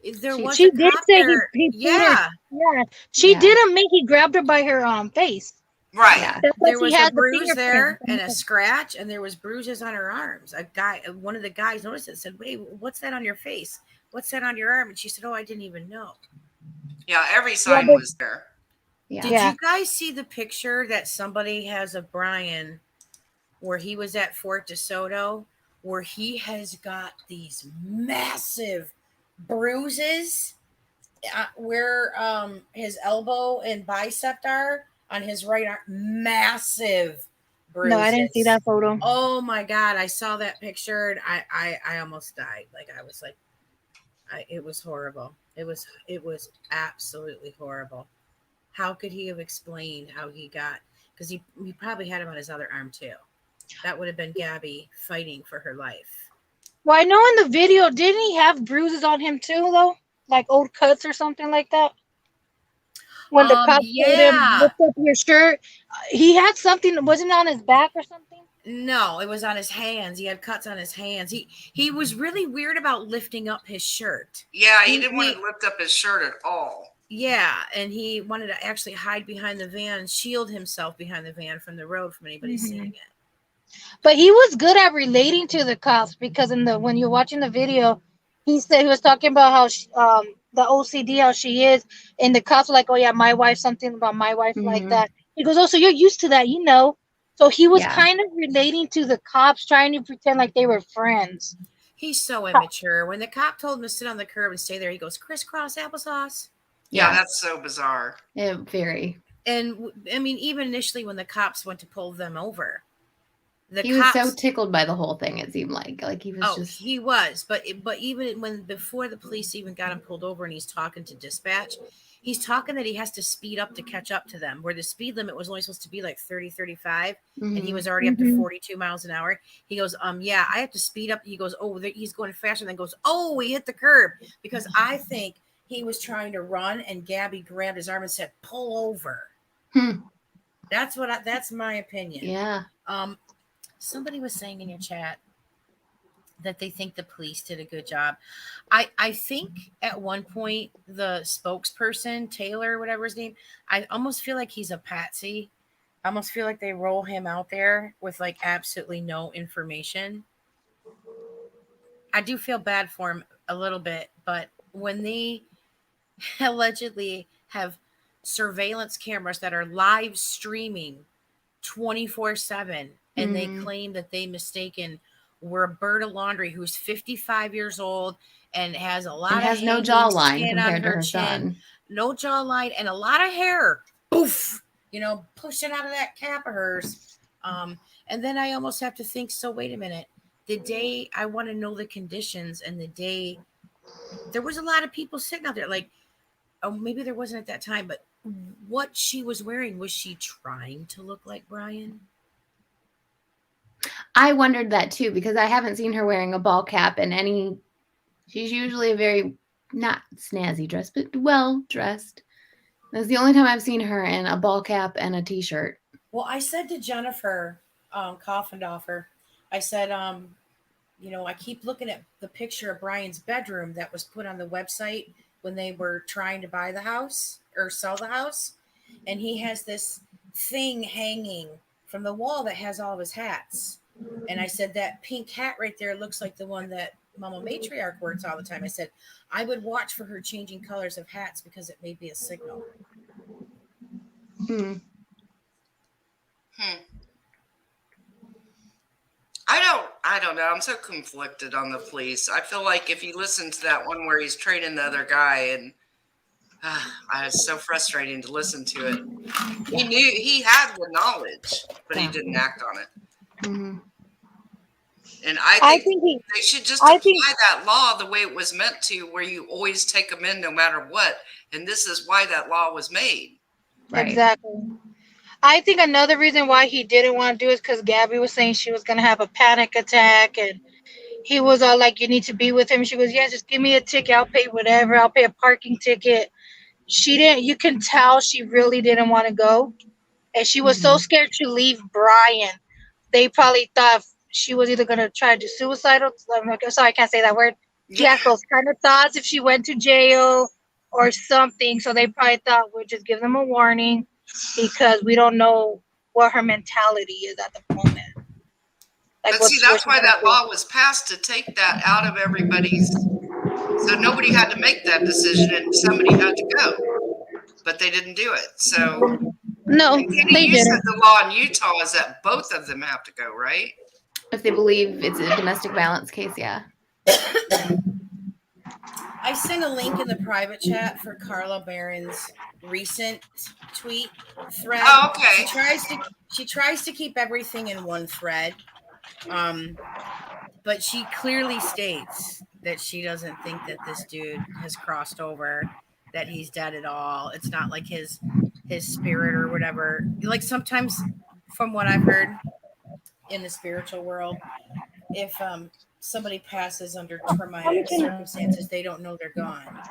me.
there was
She
a
did
cop
say
there.
he
Yeah,
yeah. She
Yeah.
did admit he grabbed her by her face.
Right.
Yeah.
That's why
there
she
was a
had the
bruise there
fingerprints.
and a scratch, and there was bruises on her arms. One of the guys noticed it, said, "Wait, what's that on your face? What's that on your arm?" And she said, "Oh, I didn't even know."
Yeah, every
Yeah,
sign
but
was there.
Yeah.
Did
Yeah.
you guys see the picture that somebody has of Brian where he was at Fort DeSoto, where he has got these massive bruises where his elbow and bicep are on his right arm? Massive
No, I didn't see
bruises.
that photo.
Oh my God, I saw that picture and I almost died. Like I was like, it was horrible. It was absolutely horrible. How could he have explained how he got? Because he probably had him on his other arm too. That would have been Gabby fighting for her life.
Well, I know in the video, didn't he have bruises on him too, though? Like old cuts or something like that? When the cop told him,
Yeah.
lift up your shirt, he had something, wasn't it on his back or something?
No, it was on his hands. He had cuts on his hands. He was really weird about lifting up his shirt.
Yeah, he didn't want to lift up his shirt at all.
Yeah, and he wanted to actually hide behind the van, shield himself behind the van from the road from anybody seeing it.
But he was good at relating to the cops because when you're watching the video, he said he was talking about how the OCD, how she is, and the cops were like, "Oh yeah, my wife," something about my wife like
Mhm.
that. He goes, "Oh, so you're used to that, you know?" So he was
Yeah.
kind of relating to the cops, trying to pretend like they were friends.
He's so immature. When the cop told him to sit on the curb and stay there, he goes, "Crisscross applesauce."
Yeah,
Yeah.
that's so bizarre.
Very.
And I mean, even initially when the cops went to pull them over,
He was so tickled by the whole thing, it seemed like he was just.
He was, but even when before the police even got him pulled over and he's talking to dispatch, he's talking that he has to speed up to catch up to them, where the speed limit was only supposed to be like 30, 35, and he
Mhm.
was already up to 42 miles an hour. He goes, yeah, I have to speed up. He goes, oh, he's going faster, and then goes, oh, he hit the curb, because I think he was trying to run and Gabby grabbed his arm and said, pull over. That's my opinion.
Yeah.
Somebody was saying in your chat that they think the police did a good job. I think at one point the spokesperson, Taylor, whatever his name, I almost feel like he's a patsy. I almost feel like they roll him out there with like absolutely no information. I do feel bad for him a little bit, but when they allegedly have surveillance cameras that are live streaming 24/7, and they claim that they mistaken Roberta Laundrie, who's 55 years old and has a lot
And has
of
no jawline compared to her son.
no jawline, and a lot of hair, poof, pushing out of that cap of hers. And then I almost have to think, so wait a minute, the day I want to know the conditions, and the day there was a lot of people sitting out there, like, oh, maybe there wasn't at that time, but what she was wearing, was she trying to look like Brian?
I wondered that too, because I haven't seen her wearing a ball cap and she's usually a very not snazzy dress, but well dressed. That's the only time I've seen her in a ball cap and a t-shirt.
Well, I said to Jennifer Coffendorfer, I said, I keep looking at the picture of Brian's bedroom that was put on the website when they were trying to buy the house or sell the house. And he has this thing hanging from the wall that has all of his hats. And I said, that pink hat right there looks like the one that Mama Matriarch wears all the time. I said, I would watch for her changing colors of hats because it may be a signal.
I don't know. I'm so conflicted on the police. I feel like if you listen to that one where he's training the other guy, and it's so frustrating to listen to it. He knew he had the knowledge, but he didn't act on it. And I think they should just apply that law the way it was meant to, where you always take them in no matter what. And this is why that law was made.
Right. Exactly. I think another reason why he didn't want to do it is because Gabby was saying she was gonna have a panic attack, and he was all like, "You need to be with him." She goes, "Yeah, just give me a ticket. I'll pay whatever. I'll pay a parking ticket." She didn't. You can tell she really didn't want to go, and she was so scared to leave Brian. They probably thought she was either gonna try to do suicidal. Sorry, I can't say that word. He
Yeah.
has those kind of thoughts if she went to jail or something. So they probably thought we'll just give them a warning because we don't know what her mentality is at the moment. Like
But see,
what
that's
she's
why
gonna
that
do.
law was passed, to take that out of everybody's. So nobody had to make that decision, and somebody had to go, but they didn't do it. So,
No,
and Katie,
they
you said
didn't.
the law in Utah is that both of them have to go, right?
If they believe it's a domestic violence case, yeah.
I sent a link in the private chat for Carla Barron's recent tweet thread.
Oh, okay.
She tries to keep everything in one thread. But she clearly states that she doesn't think that this dude has crossed over, that he's dead at all. It's not like his spirit or whatever. Like sometimes, from what I've heard in the spiritual world, if somebody passes under traumatic circumstances, they don't know they're gone.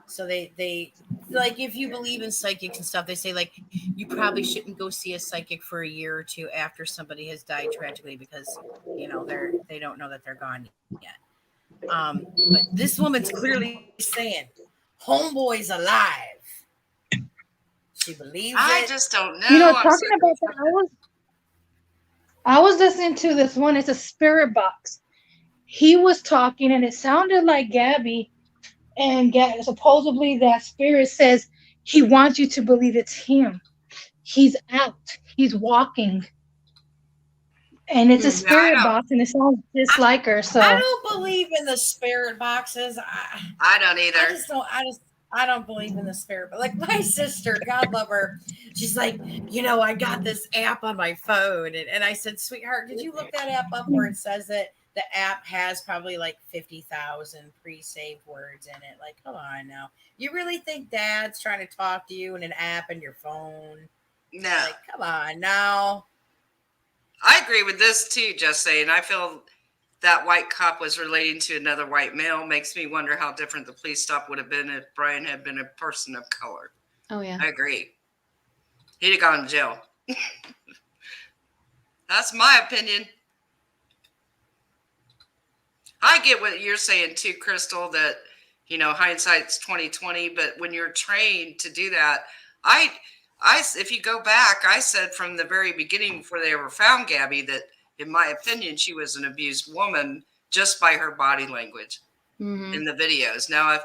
So they like, if you believe in psychics and stuff, they say like you probably shouldn't go see a psychic for a year or two after somebody has died tragically, because they don't know that they're gone yet. But this woman's clearly saying homeboy's alive. She believes
I
it.
just don't know.
You know,
I'm
talking
so
about that, I was listening to this one. It's a spirit box. He was talking, and it sounded like Gabby. And supposedly that spirit says he wants you to believe it's him. He's out. He's walking. And it's a
Yeah, I
spirit
don't.
box, and it sounds just like her. So
I don't believe in the spirit boxes.
I don't either.
I don't believe in the spirit. But like my sister, God love her, she's like, I got this app on my phone, and I said, sweetheart, did you look that app up where it says that the app has probably like 50,000 pre-saved words in it? Like, come on now, you really think Dad's trying to talk to you in an app in your phone?
No,
Like, come on now.
I agree with this too, just saying. I feel that white cop was relating to another white male. Makes me wonder how different the police stop would have been if Brian had been a person of color.
Oh yeah.
I agree. He'd have gone to jail. That's my opinion. I get what you're saying too, Crystal, that hindsight's 2020, but when you're trained to do that, I if you go back, I said from the very beginning before they ever found Gabby that in my opinion she was an abused woman just by her body language in the videos. Now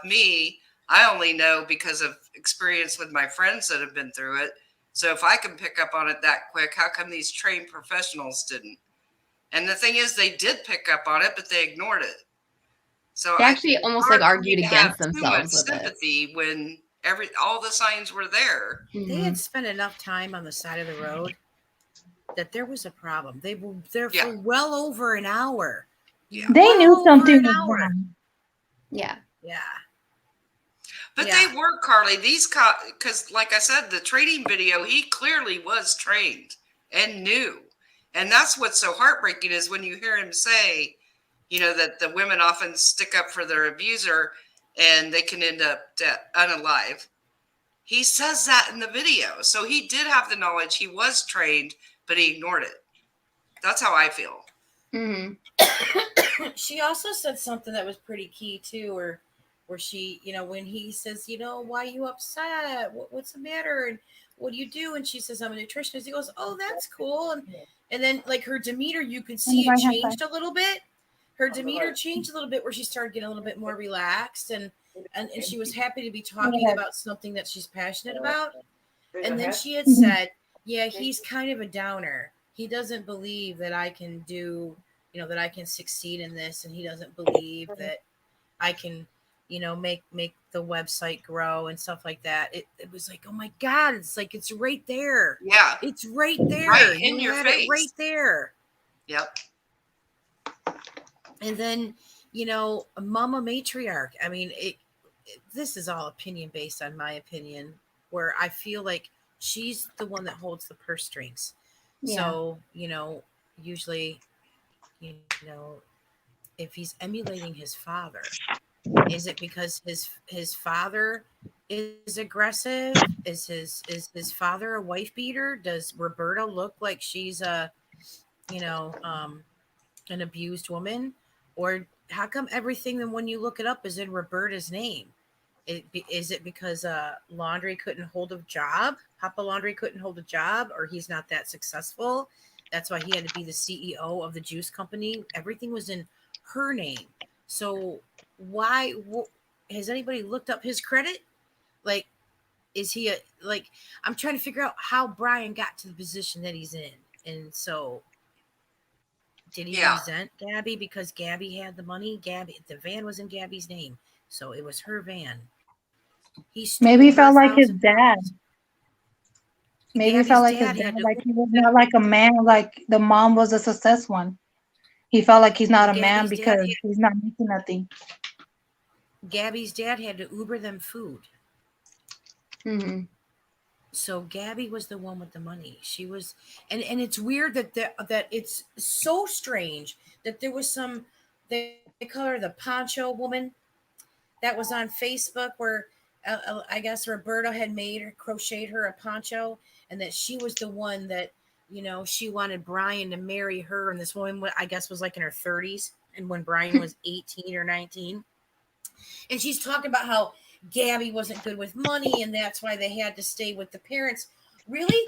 I only know because of experience with my friends that have been through it. So if I can pick up on it that quick, how come these trained professionals didn't? And the thing is, they did pick up on it, but they ignored it. So
They actually almost like argued against
too much
themselves with it.
sympathy when all the signs were there.
They had spent enough time on the side of the road that there was a problem. They were there for well over an hour.
Yeah.
they
Well
knew
over
something
an
was
hour.
wrong.
Yeah.
Yeah.
But
Yeah.
they were, Carly, these cops, because like I said, the training video, he clearly was trained and knew. And that's what's so heartbreaking is when you hear him say, that the women often stick up for their abuser and they can end up unalive. He says that in the video. So he did have the knowledge. He was trained, but he ignored it. That's how I feel.
She also said something that was pretty key too, where she, when he says, why are you upset? What's the matter? And what do you do? And she says, I'm a nutritionist. He goes, oh, that's cool. And then like her demeanor, you could see it changed a little bit. Her demeanor changed a little bit where she started getting a little bit more relaxed and she was happy to be talking about something that she's passionate about. And then she had said, yeah, he's kind of a downer. He doesn't believe that I can do, that I can succeed in this. And he doesn't believe that I can, make the website grow and stuff like that. It was like, oh my God, it's like, it's right there.
Yeah.
It's right there.
Right in your face.
Right there.
Yep.
And then, a mama matriarch. I mean, this is all opinion based on my opinion, where I feel like she's the one that holds the purse strings.
Yeah.
So, usually, you know, if he's emulating his father, is it because his father is aggressive? Is his father a wife beater? Does Roberta look like she's an abused woman? Or how come everything then when you look it up is in Roberta's name? Is it because Laundrie couldn't hold a job? Papa Laundrie couldn't hold a job, or he's not that successful? That's why he had to be the CEO of the juice company. Everything was in her name. So why has anybody looked up his credit? Like, is he I'm trying to figure out how Brian got to the position that he's in. And so did he resent Gabby because Gabby had the money? The van was in Gabby's name, so it was her van.
Maybe he felt like his dad. Maybe he felt like his dad, like he was not like a man, like the mom was a success one. He felt like he's not a man because he's not making nothing.
Gabby's dad had to Uber them food.
Mm-hmm.
So Gabby was the one with the money. She was, and it's weird that it's so strange that there was some, they call her the poncho woman, that was on Facebook where I guess Roberta had crocheted her a poncho, and that she was the one that, she wanted Brian to marry her. And this woman, I guess, was like in her 30s. And when Brian was 18 or 19, and she's talking about how Gabby wasn't good with money, and that's why they had to stay with the parents. Really?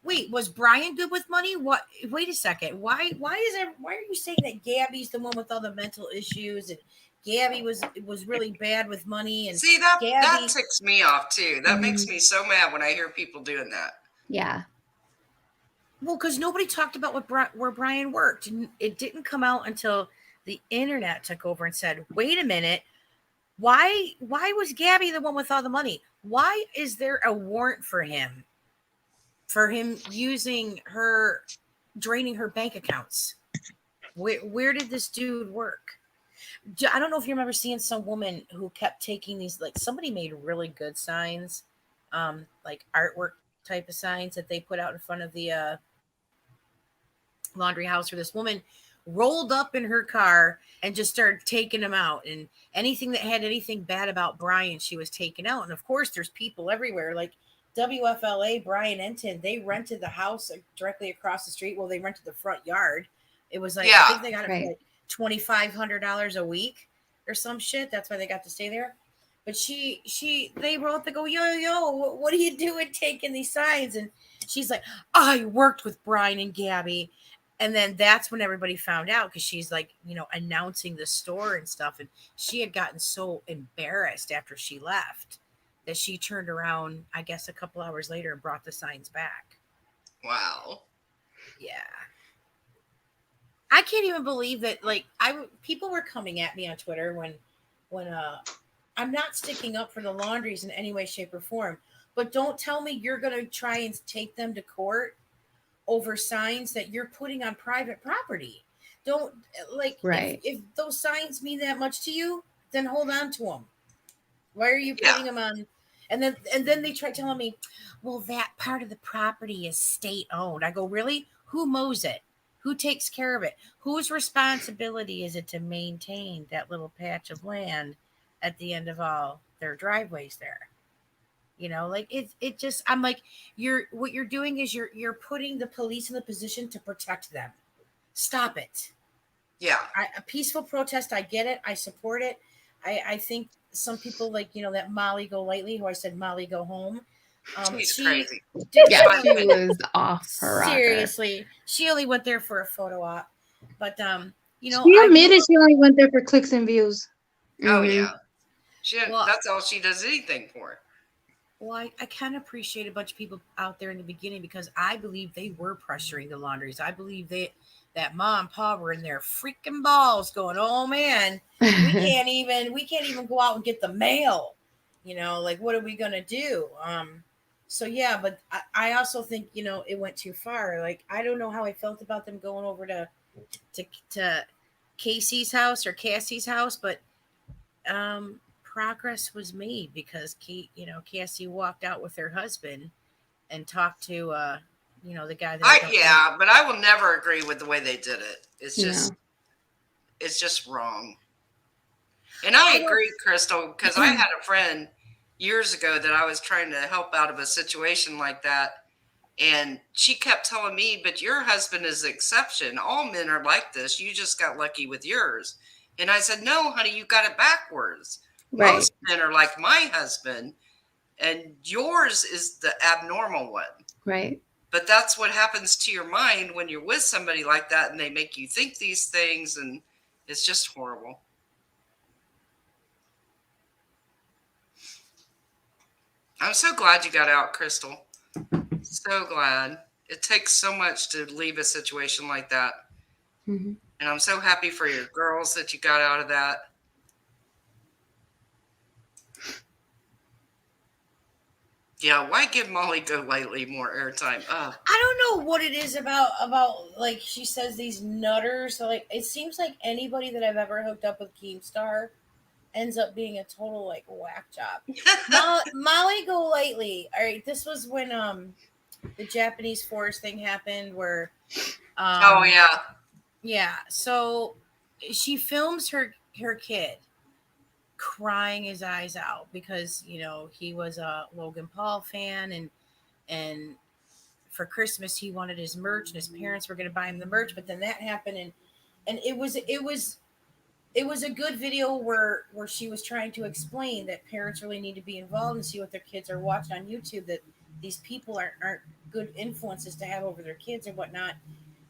Wait, was Brian good with money? What? Wait a second. Why are you saying that Gabby's the one with all the mental issues, and Gabby was really bad with money? And
see, that ticks me off too. That makes me so mad when I hear people doing that.
Yeah.
Well, because nobody talked about where Brian worked. It didn't come out until the internet took over and said, "Wait a minute. Why was Gabby the one with all the money? Why is there a warrant for him using her, draining her bank accounts? Where did this dude work?" I don't know if you remember seeing some woman who kept taking these, like, somebody made really good signs, like artwork type of signs that they put out in front of the laundry house, where this woman rolled up in her car and just started taking them out, and anything that had anything bad about Brian, she was taking out. And of course there's people everywhere, like WFLA, Brian Enton, they rented the house directly across the street. Well, they rented the front yard. It was like, I think they got it for like $2,500 a week or some shit. That's why they got to stay there. But they wrote, they go, yo, what are you doing taking these signs? And she's like, I worked with Brian and Gabby. And then that's when everybody found out, because she's like, announcing the store and stuff. And she had gotten so embarrassed after she left that she turned around, I guess, a couple hours later and brought the signs back.
Wow.
Yeah. I can't even believe that. Like, people were coming at me on Twitter when I'm not sticking up for the Laundries in any way, shape, or form. But don't tell me you're going to try and take them to court over signs that you're putting on private property. Don't, like,
right.
If those signs mean that much to you, then hold on to them. Why are you putting them on? And then they try telling me, well, that part of the property is state owned. I go, really? Who mows it? Who takes care of it? Whose responsibility is it to maintain that little patch of land at the end of all their driveways there? Like, it just, I'm like, what you're doing is you're putting the police in the position to protect them. Stop it.
Yeah.
A peaceful protest, I get it. I support it. I think some people, like, that Molly Golightly, who I said, Molly, go home.
She's crazy.
Yeah, she was off her rocker.
Seriously. She only went there for a photo op. But,
she admitted she only went there for clicks and views.
Oh, yeah. That's all she does anything for.
Well, I can appreciate a bunch of people out there in the beginning, because I believe they were pressuring the Laundries. I believe that Mom and Pa were in their freaking balls going, oh man, we can't even go out and get the mail. Like, what are we going to do? So yeah, but I also think, it went too far. Like, I don't know how I felt about them going over to Casey's house or Cassie's house, but, progress was made, because Cassie walked out with her husband, and talk to the guy that I don't like.
But I will never agree with the way they did it. It's just
No.
it's just wrong. And I agree, Crystal, because I had a friend years ago that I was trying to help out of a situation like that. And she kept telling me, but your husband is the exception. All men are like this. You just got lucky with yours. And I said, no, honey, you got it backwards.
Right.
Most men are like my husband, and yours is the abnormal one.
Right.
But that's what happens to your mind when you're with somebody like that and they make you think these things, and it's just horrible. I'm so glad you got out, Crystal. So glad. It takes so much to leave a situation like that.
Mm-hmm.
And I'm so happy for your girls that you got out of that. Yeah, why give Molly Golightly more airtime?
I don't know what it is about like she says these nutters. So like it seems like anybody that I've ever hooked up with Keemstar ends up being a total like whack job. Molly Golightly. All right, this was when the Japanese forest thing happened where
oh yeah.
Yeah. So she films her kid crying his eyes out because he was a Logan Paul fan and for Christmas he wanted his merch and his parents were going to buy him the merch, but then that happened and it was a good video where she was trying to explain that parents really need to be involved and see what their kids are watching on YouTube, that these people aren't good influences to have over their kids and whatnot.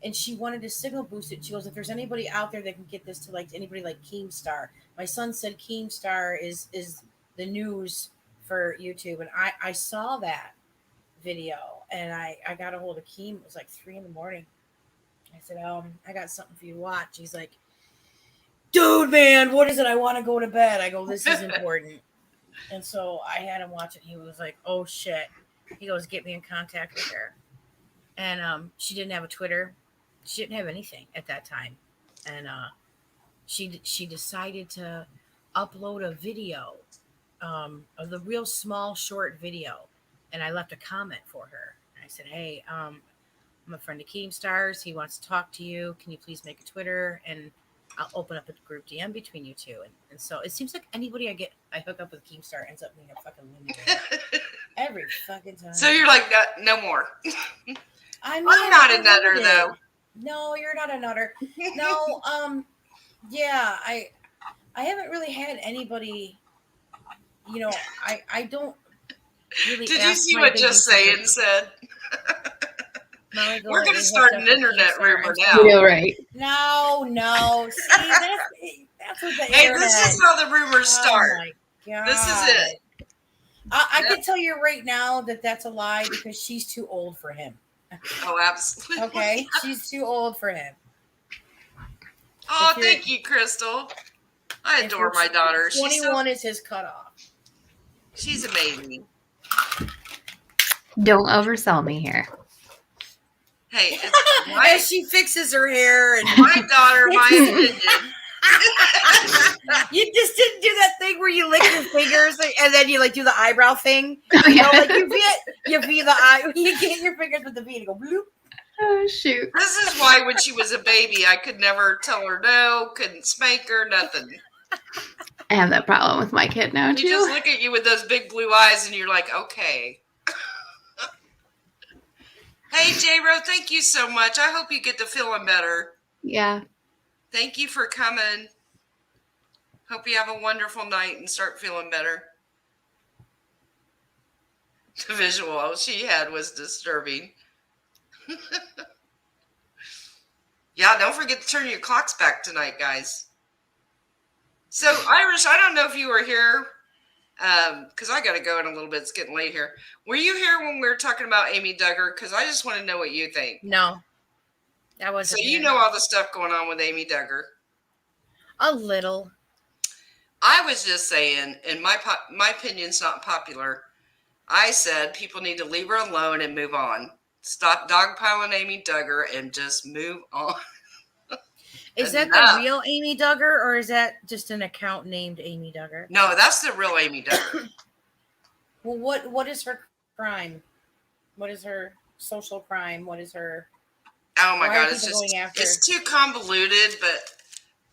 And she wanted to signal boost it. She goes, if there's anybody out there that can get this to like anybody like Keemstar. My son said Keemstar is the news for YouTube. And I saw that video and I got a hold of Keem. It was like 3 a.m. I said, I got something for you to watch. He's like, dude, man, what is it? I want to go to bed. I go, this is important. And so I had him watch it. He was like, oh shit. He goes, get me in contact with her. And she didn't have a Twitter. She didn't have anything at that time. And she decided to upload a video of the real small short video. And I left a comment for her. I said, hey, I'm a friend of Keemstar's. He wants to talk to you. Can you please make a Twitter? And I'll open up a group DM between you two. And so it seems like anybody I hook up with Keemstar ends up being a fucking lunatic. Every fucking time.
So you're like, no more.
I mean,
I'm not a nutter though.
No, you're not a nutter. No, yeah, I haven't really had anybody, I don't really.
Did you see what Just Saying said? We're going to start an internet rumor now.
You know, right?
No. See, that's what the
Hey,
internet.
this is how the rumors start.
Oh my God.
This is it.
I can tell you right now that that's a lie because she's too old for him.
Oh, absolutely.
Okay, she's too old for him.
Oh, thank you, Crystal. I adore my daughter.
21 is his cutoff.
She's amazing.
Don't oversell me here.
Hey,
As she fixes her hair and
my daughter, my opinion.
You just didn't do that thing where you lick your fingers and then you like do the eyebrow thing.
Oh, yeah.
Like you V the eye. You get your fingers with the V and go bloop.
Oh shoot!
This is why when she was a baby, I could never tell her no, couldn't spank her, nothing.
I have that problem with my kid now
You
too.
just look at you with those big blue eyes, and you're like, okay. Hey, J-Ro, thank you so much. I hope you get to feeling better.
Yeah.
Thank you for coming. Hope you have a wonderful night and start feeling better. The visual she had was disturbing. Yeah, don't forget to turn your clocks back tonight, guys. So, Irish, I don't know if you were here, because I got to go in a little bit. It's getting late here. Were you here when we were talking about Amy Duggar? Because I just want to know what you think.
No. That wasn't
So you know all the stuff going on with Amy Duggar.
A little.
I was just saying, and my opinion's not popular. I said people need to leave her alone and move on. Stop dogpiling Amy Duggar and just move on.
Is that the real Amy Duggar, or is that just an account named Amy Duggar?
No, that's the real Amy Duggar.
Well, what is her crime? What is her social crime? What is her?
Oh my
Why are
God,
people going after?
it's too convoluted, but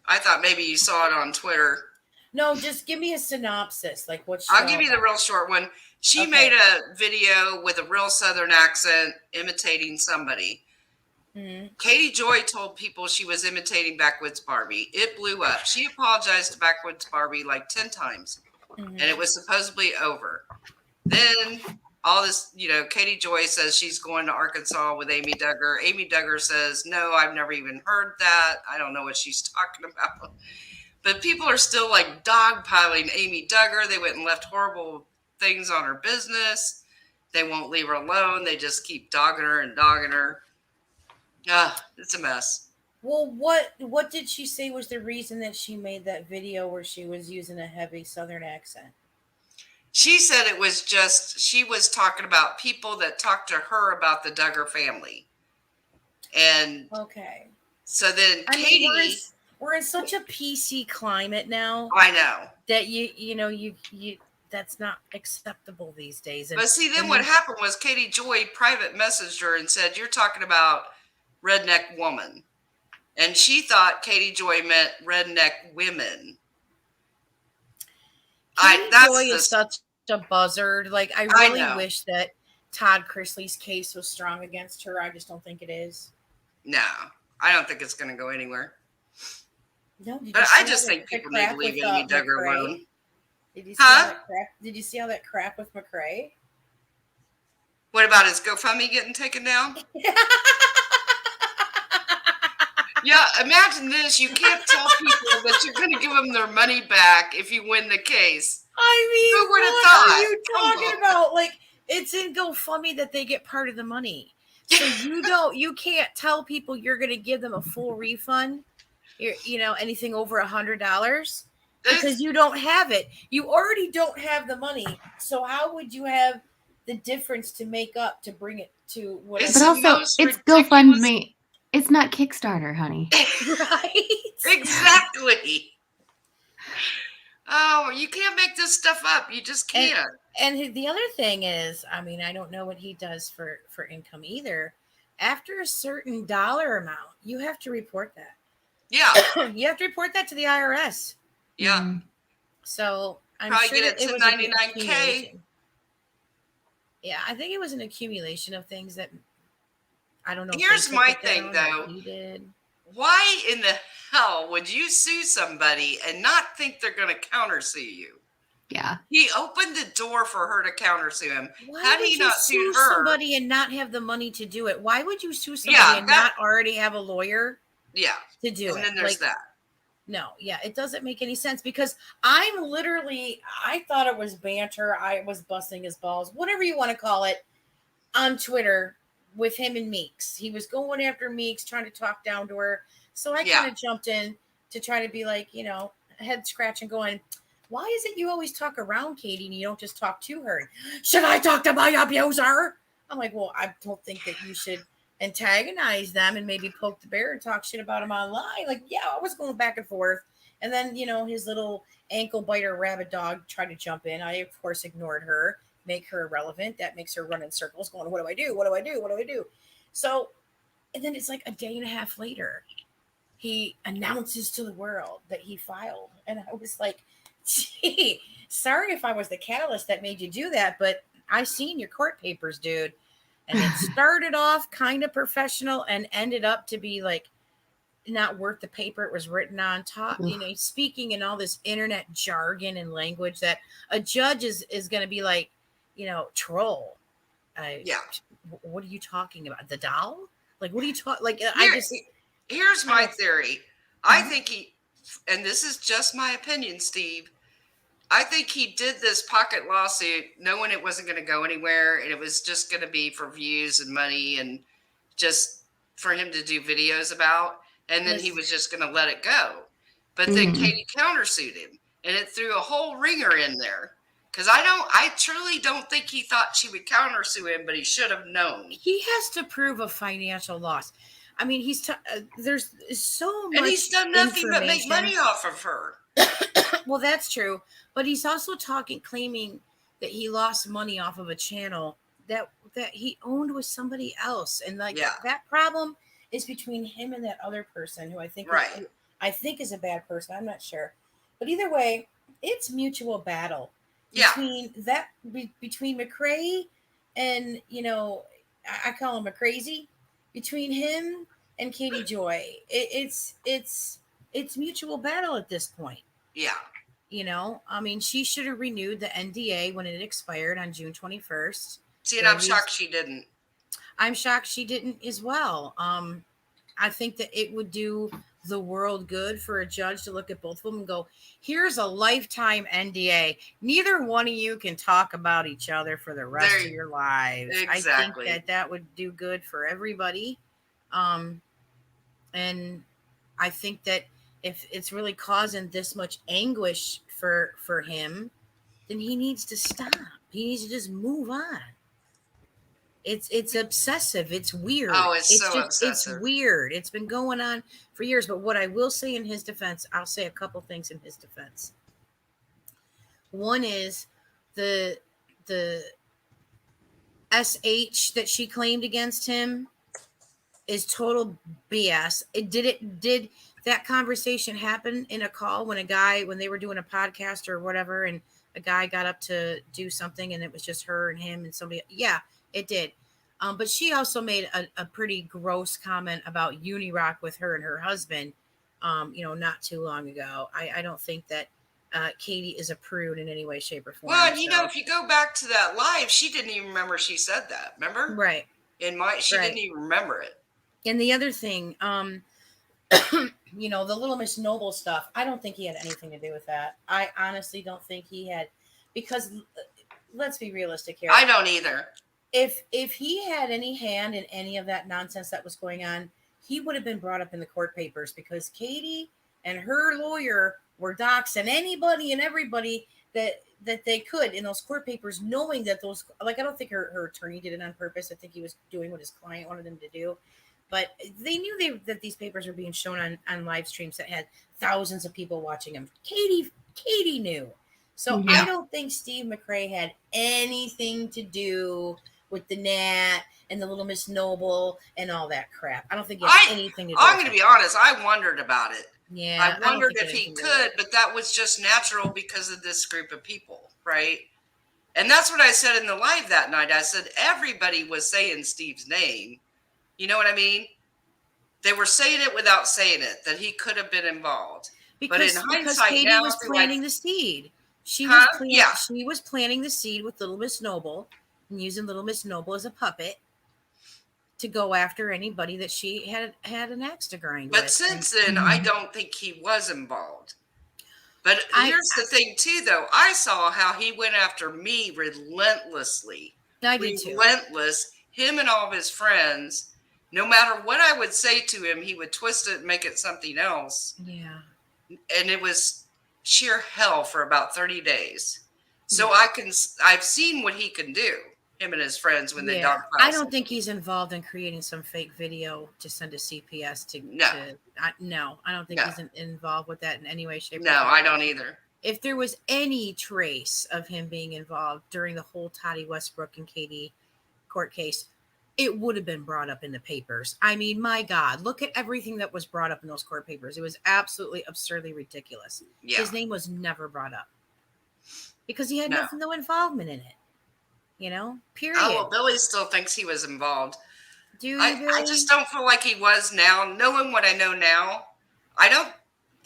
I thought maybe you saw it on Twitter.
No, just give me a synopsis. Like what's
I'll give you the real short one. She
Okay.
made a video with a real Southern accent imitating somebody.
Mm-hmm.
Katy Joy told people she was imitating Backwoods Barbie. It blew up. She apologized to Backwoods Barbie like 10 times, and it was supposedly over. Then all this, Katy Joy says she's going to Arkansas with Amy Duggar. Amy Duggar says, no, I've never even heard that. I don't know what she's talking about. But people are still like dogpiling Amy Duggar. They went and left horrible things on her business. They won't leave her alone. They just keep dogging her and dogging her. It's a mess.
Well, what did she say was the reason that she made that video where she was using a heavy Southern accent?
She said it was just, she was talking about people that talked to her about the Duggar family. And
okay.
So then Katy...
we're in such a PC climate now.
I know.
That you that's not acceptable these days.
But see, then what happened was Katy Joy private messaged her and said, you're talking about redneck woman. And she thought Katy Joy meant redneck women.
Katy Joy is such a buzzard. Like, I really wish that Todd Chrisley's case was strong against her. I just don't think it is.
No, I don't think it's going to go anywhere.
No,
but I just think people need to leave Amy Duggar alone.
Did you see all that crap? Did you see all that crap with McRae?
What about his GoFundMe getting taken down? Yeah, imagine this. You can't tell people that you're going to give them their money back if you win the case.
I mean,
who would have
what
thought?
are you talking about? Like, it's in GoFundMe that they get part of the money. So you can't tell people you're going to give them a full refund. Anything over $100 because you don't have it. You already don't have the money. So how would you have the difference to make up to bring it to whatever?
But also, it's GoFundMe. It's not Kickstarter, honey.
Right?
Exactly. Oh, you can't make this stuff up. You just can't.
And the other thing is, I mean, I don't know what he does for income either. After a certain dollar amount, you have to report that.
Yeah.
You have to report that to the IRS.
Yeah.
Mm-hmm.
So I'm
probably
sure
get it to 99K.
Yeah, I think it was an accumulation of things that I don't know.
Here's my thing, though.
He did.
Why in the hell would you sue somebody and not think they're going to countersue you?
Yeah.
He opened the door for her to countersue him.
Why
Had
would
he
you
not
sue
sued her,
somebody and not have the money to do it? Why would you sue somebody and not already have a lawyer?
Yeah.
To do it.
And then there's that.
No, yeah, it doesn't make any sense because I thought it was banter. I was busting his balls, whatever you want to call it, on Twitter with him and Meeks. He was going after Meeks, trying to talk down to her. So I kind of jumped in to try to be like, head scratching, going, why is it you always talk around Katy and you don't just talk to her? Should I talk to my abuser? I'm like, well, I don't think that you should antagonize them and maybe poke the bear and talk shit about him online. Like, yeah, I was going back and forth. And then, his little ankle biter rabbit dog tried to jump in. I, of course, ignored her, make her irrelevant. That makes her run in circles going, what do I do? What do I do? What do I do? So, and then it's like a day and a half later, he announces to the world that he filed. And I was like, gee, sorry if I was the catalyst that made you do that, but I seen your court papers, dude. And it started off kind of professional and ended up to be like not worth the paper it was written on. Speaking in all this internet jargon and language that a judge is going to be like, troll.
Yeah.
What are you talking about? The doll? Like, what are you talking? Like,
here's my theory. I think and this is just my opinion, Steve. I think he did this pocket lawsuit knowing it wasn't going to go anywhere and it was just going to be for views and money and just for him to do videos about. And then he was just going to let it go. But then Katy countersued him and it threw a whole ringer in there. Because I truly don't think he thought she would countersue him, but he should have known.
He has to prove a financial loss. I mean, there's so much.
And he's done nothing but make money off of her.
Well, that's true. But he's also claiming that he lost money off of a channel that he owned with somebody else, and like
Yeah.
that problem is between him and that other person who
Right.
I think is a bad person. I'm not sure, but either way, it's mutual battle
Yeah.
between McCrae and I call him a crazy, between him and Katie Joy. It's mutual battle at this point.
Yeah.
I mean, she should have renewed the NDA when it expired on June 21st.
See, and I'm shocked she didn't.
I'm shocked she didn't as well. I think that it would do the world good for a judge to look at both of them and go, here's a lifetime NDA. Neither one of you can talk about each other for the rest of your lives.
Exactly.
I think that would do good for everybody. And I think that if it's really causing this much anguish for him, then he needs to stop. He needs to just move on. It's obsessive. It's weird.
Oh, it's so obsessive.
It's weird. It's been going on for years. But what I will say in his defense, I'll say a couple things in his defense. One is the SH that she claimed against him is total BS. Did that conversation happen in a call when they were doing a podcast or whatever, and a guy got up to do something and it was just her and him and somebody? Yeah, it did. But she also made a pretty gross comment about Unirock with her and her husband, not too long ago. I don't think that Katy is a prude in any way, shape, or form.
Well, if you go back to that live, she didn't even remember she said that. Remember?
Right.
She didn't even remember it.
And the other thing, the Little Miss Noble stuff, I don't think he had anything to do with that. I honestly don't think he had, because let's be realistic here.
I don't either.
If he had any hand in any of that nonsense that was going on, he would have been brought up in the court papers, because Katy and her lawyer were doxing anybody and everybody that they could in those court papers, knowing that those, like, I don't think her attorney did it on purpose. I think he was doing what his client wanted him to do. But they knew that these papers were being shown on live streams that had thousands of people watching them. Katy knew. So
Yeah.
I don't think Steve McCrae had anything to do with the Nat and the Little Miss Noble and all that crap. I don't think he had anything to do
I'm
with
going to
it.
be honest. I wondered about it.
Yeah.
I wondered if he could, but that was just natural because of this group of people, right? And that's what I said in the live that night. I said everybody was saying Steve's name. You know what I mean? They were saying it without saying it, that he could have been involved.
Because Katy
now,
was planting the seed. She was planting the seed with Little Miss Noble and using Little Miss Noble as a puppet to go after anybody that she had an axe to grind with.
But since then, I don't think he was involved. But here's the thing, too, though. I saw how he went after me relentlessly.
I did too.
Relentless. Him and all of his friends. No matter what I would say to him, he would twist it and make it something else.
Yeah.
And it was sheer hell for about 30 days. So I've seen what he can do, him and his friends, when they dog pile.
I don't think he's involved in creating some fake video to send to CPS I don't think he's involved with that in any way, shape, or form.
No, I don't either.
If there was any trace of him being involved during the whole Toddy Westbrook and Katy court case, it would have been brought up in the papers. I mean, my God, look at everything that was brought up in those court papers. It was absolutely absurdly ridiculous. Yeah. His name was never brought up because he had no involvement in it. Period.
Oh, well, Billy still thinks he was involved.
I
just don't feel like he was now. Knowing what I know now, I don't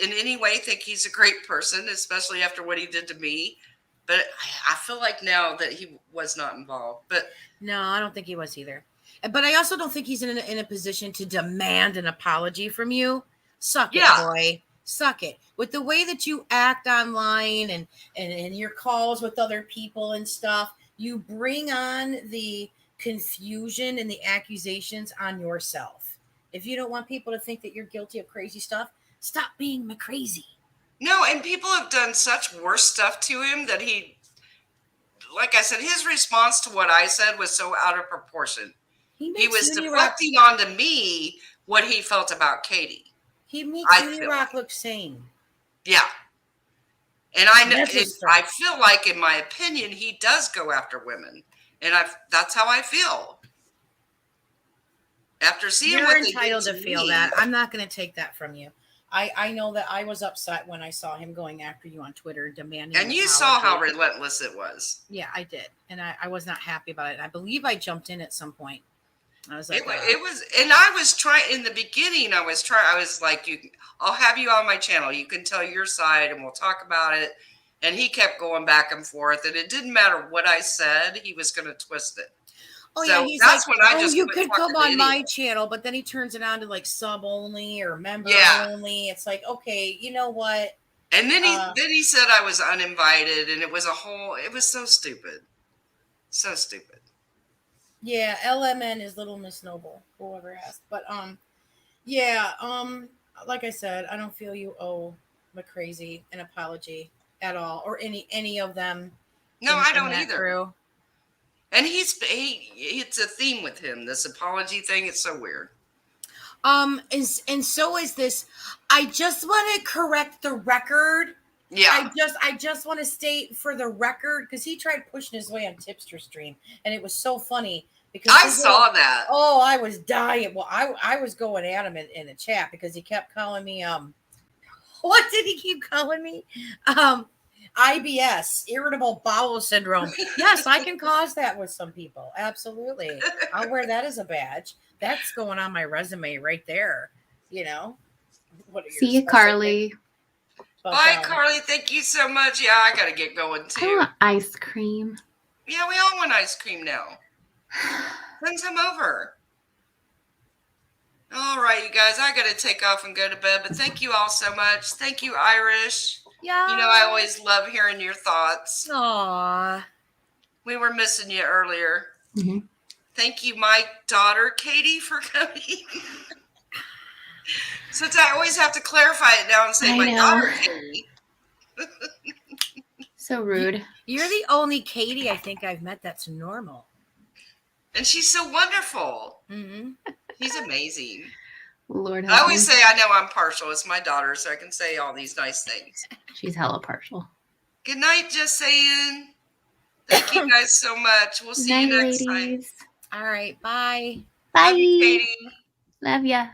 in any way think he's a great person, especially after what he did to me. But I feel like now that he was not involved. But
no, I don't think he was either. But I also don't think he's in a position to demand an apology from you. Suck it, boy. Suck it. With the way that you act online and your calls with other people and stuff, you bring on the confusion and the accusations on yourself. If you don't want people to think that you're guilty of crazy stuff, stop being crazy.
No, and people have done such worse stuff to him that like I said, his response to what I said was so out of proportion. He was deflecting onto me what he felt about Katy.
He makes Unirock look sane.
Yeah. And I feel like, in my opinion, he does go after women. And that's how I feel. After seeing
You're
what they
entitled
did
to
to
feel
me,
that. I'm not going to take that from you. I know that I was upset when I saw him going after you on Twitter, demanding
and
an
you saw how
apology.
relentless it was.
Yeah, I did. And I was not happy about it. And I believe I jumped in at some point. I was like,
It was, and I was trying in the beginning. I was like, I'll have you on my channel. You can tell your side, and we'll talk about it. And he kept going back and forth, and it didn't matter what I said; he was going to twist it.
oh
So
yeah, he's
that's
like,
when I
oh,
just
you
quit
could come
talking to
on my
anyone.
channel, but then he turns it on to like sub only or member
Yeah.
only. It's like, okay, you know what?
And then he said I was uninvited, and it was so stupid, so stupid.
Yeah, LMN is Little Miss Noble, whoever asked. But yeah, like I said, I don't feel you owe McCrazy an apology at all, or any of them.
No, I don't
that
either.
crew.
And it's a theme with him. This apology thing. It's so weird.
And so is this. I just want to correct the record.
Yeah.
I just want to state for the record, because he tried pushing his way on Tipster Stream, and it was so funny because
I saw that.
Oh, I was dying. Well, I was going at him in the chat because he kept calling me what did he keep calling me? IBS, irritable bowel syndrome. Yes, I can cause that with some people. Absolutely. I'll wear that as a badge. That's going on my resume right there. You know. What are your
See you,
special
Carly.
things? But,
Bye, Carly. Thank you so much. Yeah, I got to get going
I
too.
want ice cream.
Yeah, we all want ice cream now. Send some over. All right, you guys, I got to take off and go to bed, but thank you all so much. Thank you, Irish.
Yeah.
You know, I always love hearing your thoughts.
Aw.
We were missing you earlier.
Mm-hmm.
Thank you, my daughter, Katy, for coming. Since I always have to clarify it now and say
I
my
know.
daughter, Katy.
So rude.
You're the only Katy I think I've met that's normal.
And she's so wonderful.
Mm-hmm.
She's amazing.
Lord
I
help me.
always say I know I'm partial. It's my daughter, so I can say all these nice things.
She's hella partial.
Good night, just saying. Thank you guys so much. We'll see
Night,
you next time.
All right. Bye.
Bye.
Love you, Katy.
Love ya.